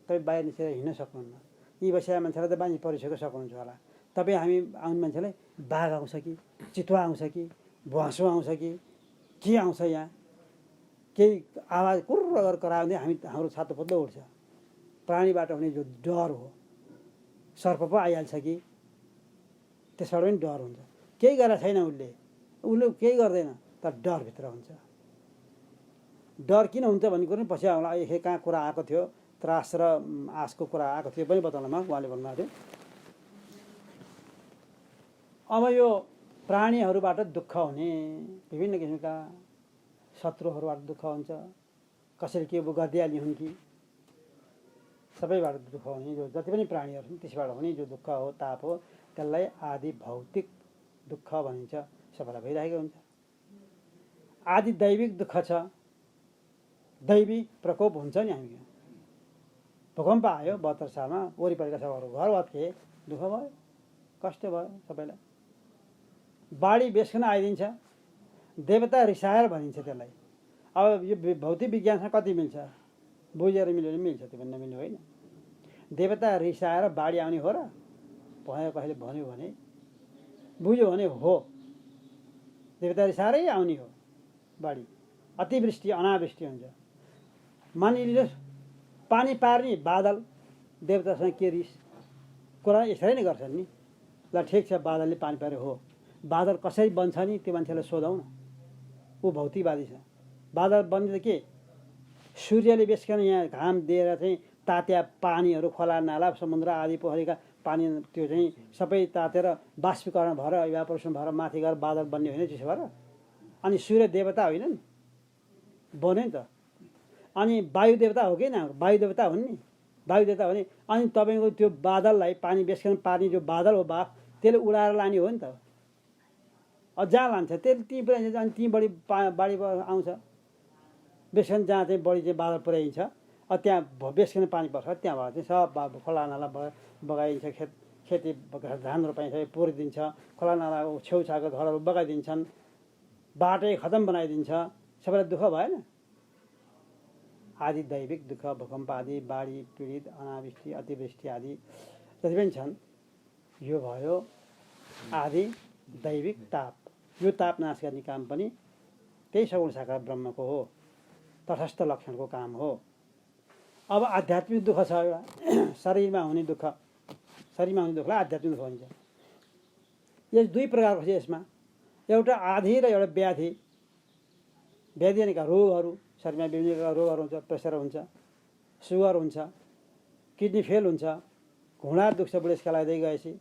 तपाईँ बाहिर निस्केर हिँड्न सक्नुहुन्न। यी बसिरहेका मान्छेलाई त बानी परिसकेको सक्नुहुन्छ होला। तपाईँ हामी आउने मान्छेलाई बाघ आउँछ कि चितुवा आउँछ कि भुवासो आउँछ कि के आउँछ, यहाँ केही आवाज कुर्र गरेर करायो भने हाम्रो छातो पत्लो उठ्छ। प्राणीबाट हुने जो डर हो, सर्प पो आइहाल्छ कि त्यसबाट पनि डर हुन्छ। केही गरेर छैन उसले केही गर्दैन, तर डरभित्र हुन्छ। डर किन हुन्छ भन्ने कुरो पनि पछि आउँला। कहाँ कुरा आएको थियो, त्रास र आशको कुरा आएको थियो पनि बताउनमा उहाँले भन्नुभएको थियो। अब यो प्राणीहरूबाट दुःख हुने विभिन्न किसिमका शत्रुहरूबाट दुःख हुन्छ, कसैले के गरिदिइहाल्ने हुन् कि सबैबाट दुःख हुने जो जति पनि प्राणीहरू छन् त्यसबाट हुने जो दुःख हो, ताप हो, त्यसलाई आदि भौतिक दुःख भनिन्छ। सबैलाई भइरहेको हुन्छ। आदि दैविक दुःख छ, दैवी प्रकोप हुन्छ नि। हामी भूकम्प आयो 72 सालमा, वरिपरिका सबैहरू घर भत्के, दुःख भयो, कष्ट भयो सबैलाई। बाढी बेसकन आइदिन्छ, देवता रिसाएर भनिन्छ त्यसलाई। अब यो भौतिक विज्ञानसँग कति मिल्छ, बुझेर मिल्यो भने मिल्छ, त्यो पनि नमिल्ने होइन। देवता रिसाएर बाढी आउने हो र भयो, कसैले भन्यो भने बुझ्यो भने हो, देवता रिसाएरै आउने हो बाढी। अतिवृष्टि अनावृष्टि हुन्छ। मानिलिनुहोस् पानी पार्ने बादल, देवतासँग के रिस, कुरा यसरी नै गर्छन् नि। ल ठिक छ, बादलले पानी पार्यो हो, बादल कसरी बन्छ नि त्यो मान्छेलाई सोधौँ न, ऊ भौतिकवादी छ। बादल बन्ने त के, सूर्यले बेसकन यहाँ घाम दिएर चाहिँ तात्या पानीहरू, खोला नाला समुद्र आदि पोखरीका पानी त्यो चाहिँ सबै तातेर बाष्पीकरण भएर इभापोरेसन भएर माथि गएर बादल बन्ने होइन त्यसो भएर। अनि सूर्य देवता होइनन्, बन्यो नि त। अनि वायु देवता हो कि न, वायु देवता हुन् नि, वायु देवता हो नि। अनि तपाईँको त्यो बादललाई पानी बेसकन पार्ने जो बादल हो बाफ, त्यसले उडाएर लाने हो नि त। जहाँ लान्छ त्यसले ती अनि ती बढी बाढी आउँछ। बेसकन जहाँ चाहिँ बढी चाहिँ बादल पुर्याइन्छ, त्यहाँ बेसकन पानी पर्छ, त्यहाँबाट चाहिँ सब खोला नाला बगाइदिन्छ, खेती धान रोपाइन्छ, पुरिदिन्छ, खोला नाला छेउछाउका घरहरू बगाइदिन्छन्, बाटै खतम बनाइदिन्छ, सबैलाई दुःख भएन। आदि दैविक दुःख, भूकम्प आदि, बाढी पीडित, अनावृष्टि अतिवृष्टि आदि जति पनि छन्, यो भयो आदि दैविक ताप। यो ताप नाश गर्ने काम पनि त्यही सगुण साकार ब्रह्मको हो, तटस्थ लक्षणको काम हो। अब आध्यात्मिक दुःख छ एउटा, शरीरमा हुने दुःख, शरीरमा हुने दुःखलाई आध्यात्मिक दुःख भनिन्छ। यो 2 प्रकारको छ यसमा, एउटा आधि र एउटा व्याधि। व्याधि भनेका रोगहरू, शरीरमा विभिन्न प्रकारका रोगहरू हुन्छ, प्रेसर हुन्छ, सुगर हुन्छ, किडनी फेल हुन्छ, घुँडा दुख्छ बुढेसकाल लाग्दै गएपछि,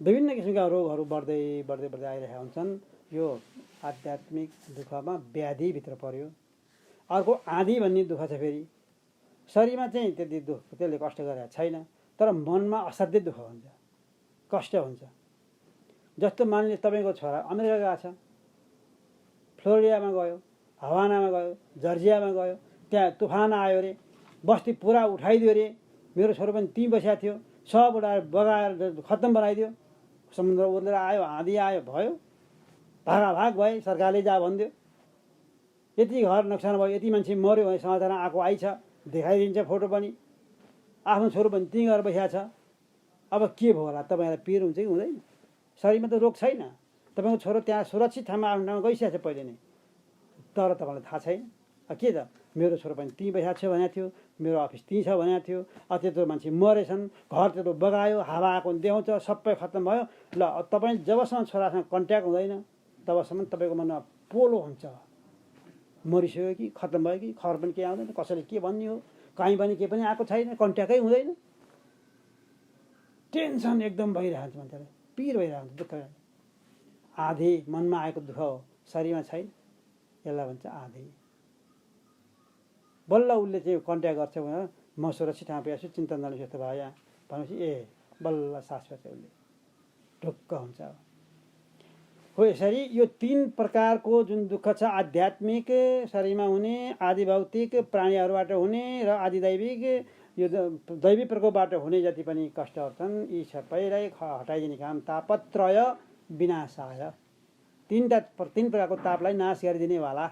विभिन्न किसिमका रोगहरू बढ्दै बढ्दै बढ्दै आइरहेका हुन्छन्। यो आध्यात्मिक दुःखमा व्याधिभित्र पर्यो। अर्को आँधी भन्ने दुःख छ फेरि। शरीरमा चाहिँ त्यति दुःख त्यसले कष्ट गरेको छैन, तर मनमा असाध्यै दुःख हुन्छ, कष्ट हुन्छ। जस्तो मानिले तपाईँको छोरा अमेरिका गएको छ, फ्लोरिडामा गयो, हवानामा गयो, जर्जियामा गयो, त्यहाँ तुफान आयो अरे, बस्ती पुरा उठाइदियो अरे। मेरो छोरो पनि त्यहीँ बसेको थियो, सब उठाएर बगाएर खत्तम बनाइदियो। समुद्र उर्लेर आयो, आँधी आयो, भयो, भागाभाग भए, सरकारले जा भनिदियो। यति घर नोक्सान भयो, यति मान्छे मऱ्यो भने समाचार आएको आइछ, देखाइदिन्छ फोटो पनि। आफ्नो छोरो पनि त्यहीँ गएर बसेको छ। अब के भयो होला? तपाईँलाई पिर हुन्छ कि हुँदैन? शरीरमा त रोग छैन, तपाईँको छोरो त्यहाँ सुरक्षित ठाउँमा आफ्नो ठाउँमा गइसकेको छ पहिले नै, तर तपाईँलाई थाहा छैन। के त मेरो छोरो पनि त्यहीँ बसेको छ भनेको थियो, मेरो अफिस त्यहीँ छ भनेको थियो, त्यत्रो मान्छे मरेछन्, घर त्यत्रो बगायो, हावा आएको देखाउँछ, सबै खत्तम भयो। ल तपाईँ जबसम्म छोरासँग कन्ट्याक्ट हुँदैन तबसम्म तपाईँको मनमा पोलो हुन्छ, मरिसक्यो कि खत्तम भयो कि, खबर पनि केही आउँदैन, कसैले के भन्ने हो, कहीँ पनि केही पनि आएको छैन, कन्ट्याक्टै हुँदैन। टेन्सन एकदम भइरहेको हुन्छ मान्छेलाई, पिर भइरहेको हुन्छ, दुःख। आधी मनमा आएको दुःख हो, शरीरमा छैन, यसलाई भन्छ आधी। बल्ल उसले चाहिँ कन्ट्याक्ट गर्छ भने म सुरक्षित ठाउँ पुगेको छु, चिन्ता नलिनु जस्तो भयो यहाँ भनेपछि ए बल्ल सास फेर्छ, उसले ढुक्क हुन्छ। हो यसरी यो 3 प्रकारको जुन दुःख छ, आध्यात्मिक शरीरमा हुने, आदि भौतिक प्राणीहरूबाट हुने र आदि दैविक, यो दैवी प्रकोपबाट हुने जति पनि कष्टहरू छन्, यी सबैलाई हटाइदिने काम तापत्रय विनाशाय। 3 प्रकारको तापलाई नाश गरिदिने वाला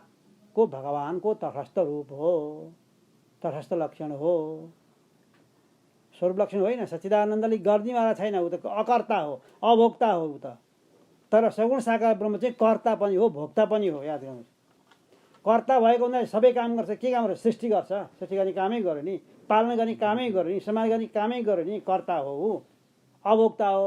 को भगवानको तटस्थ रूप हो, तटस्थ लक्षण हो, स्वरूप लक्षण होइन। सच्चिदानन्दले गर्नेवाला छैन, ऊ त अकर्ता हो, अभोक्ता हो ऊ त। तर सगुण साकार ब्रह्म चाहिँ कर्ता पनि हो, भोक्ता पनि हो। याद गर्नुहोस्, कर्ता भएको हुँदा सबै काम गर्छ। के काम गर्छ? सृष्टि गर्छ, सृष्टि गर्ने कामै गर्यो नि, पालना गर्ने कामै गर्यो नि, समाज गर्ने कामै गर्यो नि, कर्ता हो ऊ। अभोक्ता हो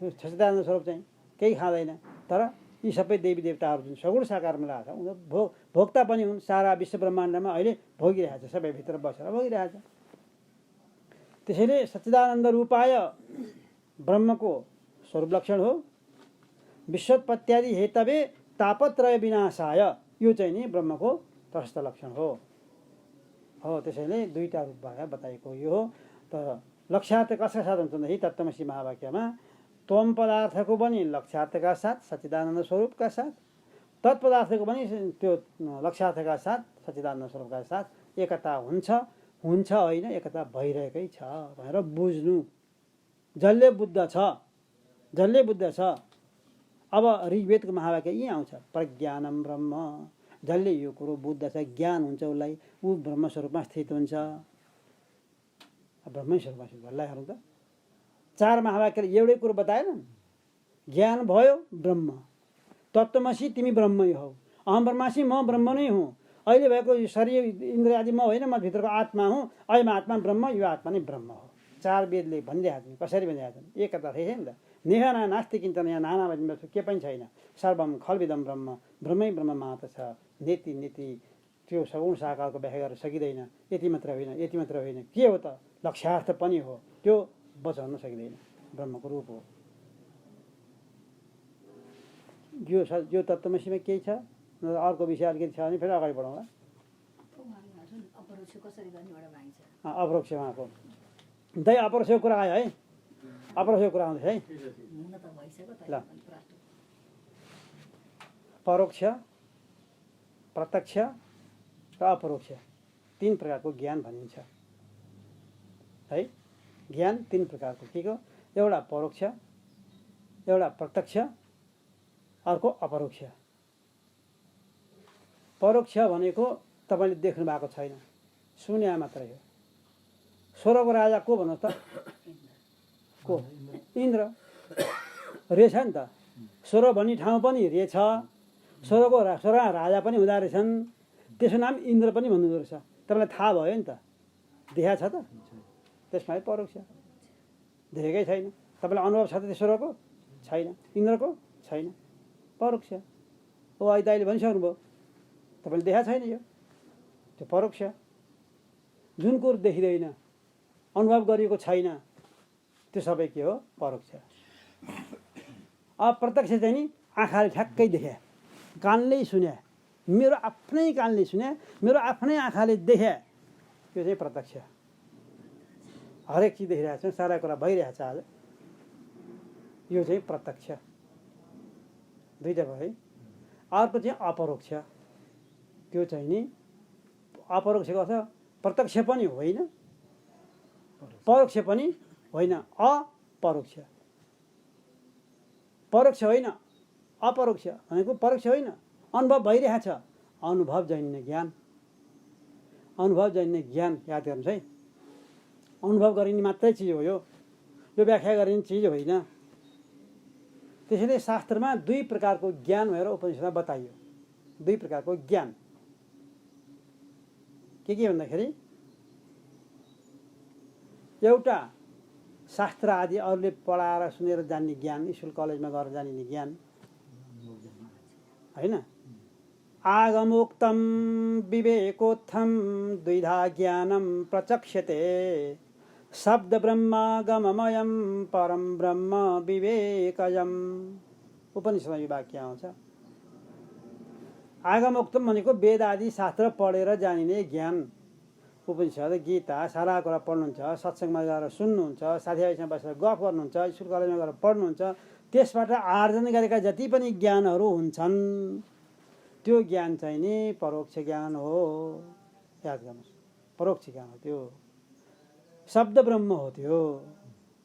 सच्चिदानन्द स्वरूप चाहिँ, केही खाँदैन। तर यी सबै देवी देवताहरू जुन सगुण साकारमा रहेछ, उनीहरू भोक्ता पनि हुन्। सारा विश्व ब्रह्माण्डमा अहिले भोगिरहेछ, सबै भित्र बसेर भोगिरहेछ। त्यसैले सच्चिदानन्द रूपाय ब्रह्मको स्वरूप लक्षण हो। विश्वोत्पत्त्यादि हेतवे तापत्रय विनाशाय, यो चाहिँ नि ब्रह्मको तटस्थ लक्षण हो। त्यसैले 2टा रूपबाट बताएको यो हो। तर लक्ष्यार्थ कसका साथ हुन्छ भन्दाखेरि तत्त्वमसि महावाक्यमा त्वम पदार्थको पनि लक्ष्यार्थका साथ, सच्चिदानन्द स्वरूपका साथ, तत्पदार्थको पनि त्यो लक्ष्यार्थका साथ, सच्चिदानन्द स्वरूपका साथ एकता हुन्छ होइन, एकता भइरहेकै छ भनेर बुझ्नु। जसले बुद्ध छ। अब ऋग्वेदको महावाक्य यही आउँछ, प्रज्ञानम ब्रह्म। जसले यो कुरो बुद्ध छ, ज्ञान हुन्छ उसलाई, ऊ ब्रह्मस्वरूपमा स्थित हुन्छ। ब्रह्मै स्वरूपमा स्थित भएलाई त 4 महावाक्यले एउटै कुरो बताएन। ज्ञान भयो ब्रह्म, तत्त्वमसि तिमी ब्रह्मै हौ, अहम ब्रह्मासि म ब्रह्म नै हुँ। अहिले भएको शरीर इन्द्र आदि म होइन, म भित्रको आत्मा हुँ, अयम आत्मा ब्रह्म, यो आत्मा नै ब्रह्म हो। 4 वेदले भनिरहेका छन्। कसरी भनिरहेका छन्? एकता रहेछ नि त। नेहा नास्ति किञ्चन, यहाँ नाना भनिरहेको के पनि छैन। सर्वम खल्विदम ब्रह्म, ब्रह्मै ब्रह्म मात्र छ। नीति त्यो सगुण साकारको व्याख्या गर्न सकिँदैन। यति मात्र होइन, के हो त? लक्ष्यार्थ पनि हो, त्यो बचाउन सकिँदैन, ब्रह्मको रूप हो। यो तत्त्वमसीमा केही छ? अर्को विषय अलिकति छ भने फेरि अगाडि बढाउँला। अपरोक्ष उहाँको दाइ अपरोक्षको कुरा आयो है, अपरोक्षको कुरा आउँदैछ है। ल, परोक्ष, प्रत्यक्ष र अपरोक्ष 3 प्रकारको ज्ञान भनिन्छ है। ज्ञान 3 प्रकारको के को? एउटा परोक्ष, एउटा प्रत्यक्ष, अर्को अपरोक्ष। परोक्ष भनेको तपाईँले देख्नु भएको छैन, सुने मात्रै हो। स्वर्गको राजा को भन्नुहोस् त? को? इन्द्र रहेछ नि त। स्वर्ग भन्ने ठाउँ पनि रहेछ, स्वर्ग राजा पनि हुँदो रहेछन्, त्यसको नाम इन्द्र पनि भन्नुहुँदो रहेछ। तपाईँलाई थाहा भयो नि त, देखाएको छ त। त्यसमा परोक्ष, देखेकै छैन। तपाईँलाई अनुभव छ त त्यो स्वर्गको? छैन। इन्द्रको? छैन। परोक्ष हो। अहिले दाइले भनिसक्नुभयो, तपाईँले देखाएको छैन यो, त्यो परोक्ष। जुन कुरो देखिँदैन, अनुभव गरिएको छैन, त्यो सबै के हो? परोक्ष। अब प्रत्यक्ष चाहिँ नि आँखाले ठ्याक्कै देखे, कानले सुने, मेरो आफ्नै कानले सुने, मेरो आफ्नै आँखाले देखे, त्यो चाहिँ प्रत्यक्ष। हरेक चिज देखिरहेको छौँ, सारा कुरा भइरहेको छ आज, यो चाहिँ प्रत्यक्ष। दुईटा भयो है। अर्को चाहिँ अपरोक्ष। त्यो चाहिँ नि अपरोक्षको अर्थ प्रत्यक्ष पनि होइन, परोक्ष पनि होइन, अपरोक्ष। परोक्ष होइन, अपरोक्ष भनेको परोक्ष होइन, अनुभव भइरहेको छ, अनुभवजन्य ज्ञान। अनुभवजन्य ज्ञान याद गर्नुहोस् है। अनुभव गरिने मात्रै चिज हो यो व्याख्या गरिने चिज होइन। त्यसैले शास्त्रमा दुई प्रकारको ज्ञान भनेर उपनिषदमा बताइयो। दुई प्रकारको ज्ञान के भन्दाखेरि, एउटा शास्त्र आदि अरूले पढाएर सुनेर जान्ने ज्ञान, स्कुल कलेजमा गएर जानिने ज्ञान होइन। आगमोक्तम विवेकोत्थम द्विधा ज्ञानम प्रचक्ष्यते, शब्द ब्रह्मागममयम परम ब्रह्म विवेकजम। उपनिषदमा यो वाक्य आउँछ। आगमोक्तम भनेको वेद आदि शास्त्र पढेर जानिने ज्ञान। उपनिषद, गीता सारा कुरा पढ्नुहुन्छ, सत्सङ्गमा गएर सुन्नुहुन्छ, साथीभाइसँग बसेर गफ गर्नुहुन्छ, स्कुल कलेजमा गएर पढ्नुहुन्छ, त्यसबाट आर्जन गरेका जति पनि ज्ञानहरू हुन्छन् त्यो ज्ञान चाहिँ नि परोक्ष ज्ञान हो। याद गर्नुहोस्, परोक्ष ज्ञान हो त्यो। शब्द ब्रह्म हो त्यो,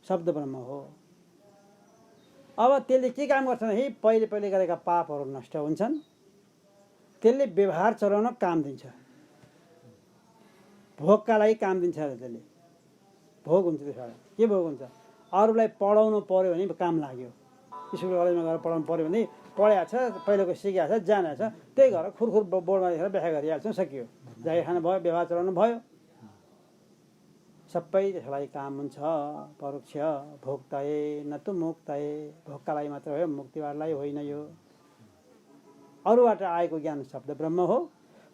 शब्द ब्रह्म हो। अब त्यसले के काम गर्छ भने पहिले पहिले गरेका पापहरू नष्ट हुन्छन्, त्यसले व्यवहार चलाउन काम दिन्छ, भोगका लागि काम दिन्छ। त्यसले भोग हुन्छ। त्यसबाट के भोग हुन्छ? अरूलाई पढाउनु पर्यो भने काम लाग्यो, स्कुल कलेजमा गएर पढाउनु पर्यो भने पढाएको छ, पहिलाको सिकेको छ, जानेको छ, त्यही गरेर खुरखुर बोर्डमा लेखेर व्याख्या गरिहाल्छौँ, सकियो। जागिर खानु भयो, व्यवहार चलाउनु भयो, सबै त्यसको लागि काम हुन्छ। परोक्ष भोक्तये न त मुक्तये, भोगका लागि मात्र हो, मुक्तिवादलाई होइन। यो अरूबाट आएको ज्ञान शब्द ब्रह्म हो।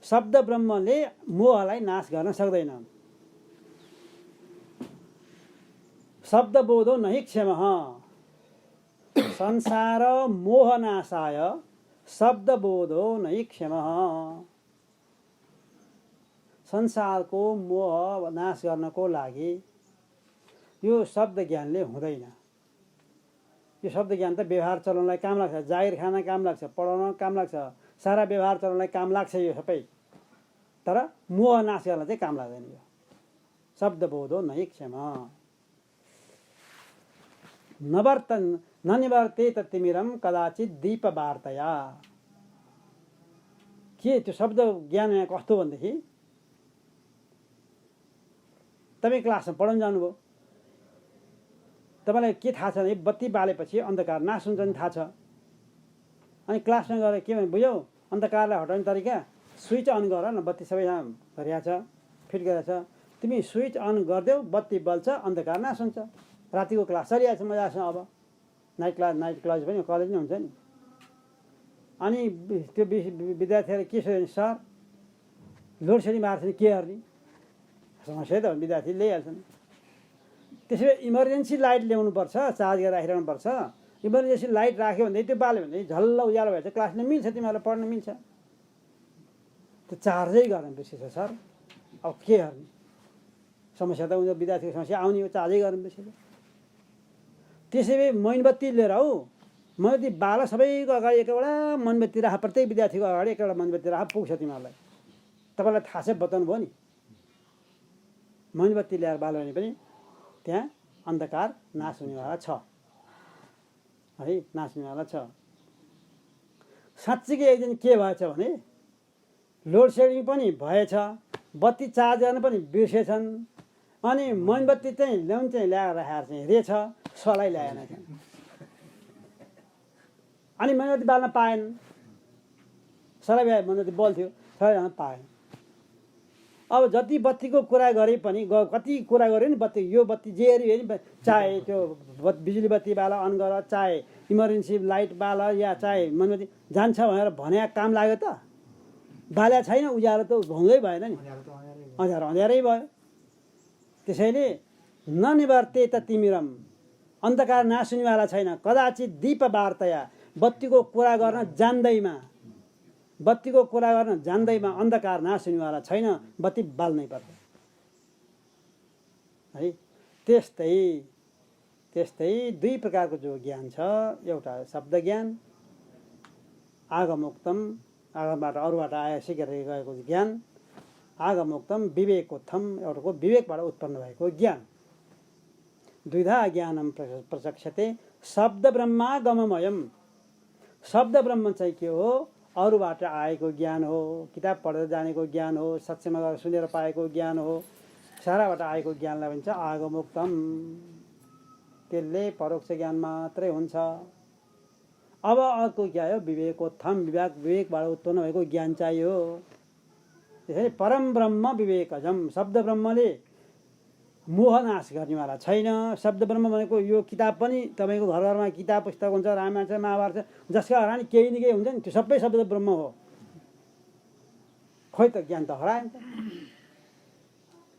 शब्द ब्रह्मले मोहलाई नाश गर्न सक्दैन। शब्द बोधो नहि क्षमः, संसार मोहनाशाय शब्द बोधो नहि क्षमः। संसारको मोह नाश गर्नको लागि यो शब्द ज्ञानले हुँदैन। यो शब्द ज्ञान त व्यवहार चलाउनलाई काम लाग्छ, जागिर खान काम लाग्छ, पढाउन काम लाग्छ, सारा व्यवहार चलाउनलाई काम लाग्छ यो सबै। तर मोह नाश गर्न चाहिँ काम लाग्दैन। यो शब्द बोधो नहि क्षमः। न निवर्तेत तिमिरम कदाचित दीप वार्तया। के त्यो शब्द ज्ञान यहाँ कस्तो भनेदेखि, तपाईँ क्लासमा पढाउन जानुभयो, तपाईँलाई के थाहा छ भने बत्ती बालेपछि अन्धकार नाश हुन्छ नि थाहा छ। अनि क्लासमा गएर के भने बुझ्यौ, अन्धकारलाई हटाउने तरिका स्विच अन गर न, बत्ती सबैजना गरिरहेको छ, फिट गरेको छ, तिमी स्विच अन गरिदेऊ, बत्ती बल्छ, अन्धकार नाश हुन्छ। रातिको क्लास चलिरहेको छ मजासँग। अब नाइट क्लास पनि कलेज नै हुन्छ नि। अनि त्यो विद्यार्थीहरू के सोध्यो भने सर लोड सेडिङ भएको छ नि के गर्ने, समस्या त विद्यार्थी ल्याइहाल्छन्। त्यसै भए इमर्जेन्सी लाइट ल्याउनुपर्छ, चार्ज गरेर राखिरहनुपर्छ। इमर्जेन्सी लाइट राख्यो भने त्यो बाल्यो भने झल्ल उज्यालो भएछ, क्लासले मिल्छ, तिमीहरूलाई पढ्न मिल्छ। त्यो चार्जै गर्न बिर्सेछ सर, अब के गर्ने? समस्या त उनीहरू विद्यार्थीको समस्या आउने हो, चार्जै गर्न बिर्सेछ। त्यसै भए मोमबत्ती लिएर आऊ, मोमबत्ती बाल, सबैको अगाडि एक एउटा मोमबत्ती राख, प्रत्येक विद्यार्थीको अगाडि एक एउटा मोमबत्ती राख, पुग्छ तिमीहरूलाई। तपाईँलाई थाहा छ, बताउनु भयो नि। मोमबत्ती ल्याएर बाल्यो भने पनि त्यहाँ अन्धकार नाश हुनेवाला छ है, नाश हुनेवाला छ। साँच्चीकै एक दिन के भएछ भने लोड सेडिङ पनि भएछ, बत्ती चार्ज गर्न पनि बिर्सेछन्, अनि मोमबत्ती चाहिँ ल्याएर राखेर चाहिँ रहेछ, सलाई ल्याएन। अनि मोमबत्ती बाल्न पाएन, सलाई मोमबत्ती बल्थ्यो, सलाई ल्याउन पाएन। अब जति बत्तीको कुरा गरे पनि, कति कुरा गऱ्यो नि बत्ती, यो बत्ती जे हेऱ्यो नि, चाहे त्यो बिजुली बत्ती बाल अन गर, चाहे इमर्जेन्सी लाइट बाल, या चाहे मोमबत्ती जान्छ भनेर भने काम लाग्यो त? बाल्या छैन, उज्यालो त हुँदै भएन नि, अँध्यारै भयो। त्यसैले ननिवर्ते त तिमिरम, अन्धकार नाश हुनेवाला छैन, कदाचित दीप वार्तया, बत्तीको कुरा गर्न जान्दैमा बत्तीको कुरा गर्न जान्दैमा अन्धकार नाश हुनेवाला छैन, बत्ती बाल्नै पर्छ है। त्यस्तै दुई प्रकारको जो ज्ञान छ, एउटा शब्द ज्ञान, आगमोक्तम, आगमबाट अरूबाट आए सिकेर गएको ज्ञान, आगमोक्तम विवेकोत्थम, एउटाको विवेकबाट उत्पन्न भएको ज्ञान। द्विधा ज्ञानम प्रचक्षते शब्द ब्रह्मागममयम। शब्द ब्रह्म चाहिँ के हो? अरूबाट आएको ज्ञान हो, किताब पढेर जानेको ज्ञान हो, सत्संगमा गएर सुनेर पाएको ज्ञान हो, साराबाट आएको ज्ञानलाई भन्छ आगमोक्तम। त्यसले परोक्ष ज्ञान मात्रै हुन्छ। अब अर्को क्या हो? विवेकोत्थम, विवेकबाट उत्पन्न भएको ज्ञान चाहियो। त्यसैले परम ब्रह्म विवेकजम, शब्द ब्रह्मले मोह नाश गर्नेवाला छैन। शब्द ब्रह्म भनेको यो किताब पनि तपाईँको घर घरमा किताब पुस्तक हुन्छ, रामायण छ, महाभारत छ, जसका हरानी केही न केही हुन्छ नि, त्यो सबै शब्द ब्रह्म हो। खोइ त ज्ञान त हराइन्छ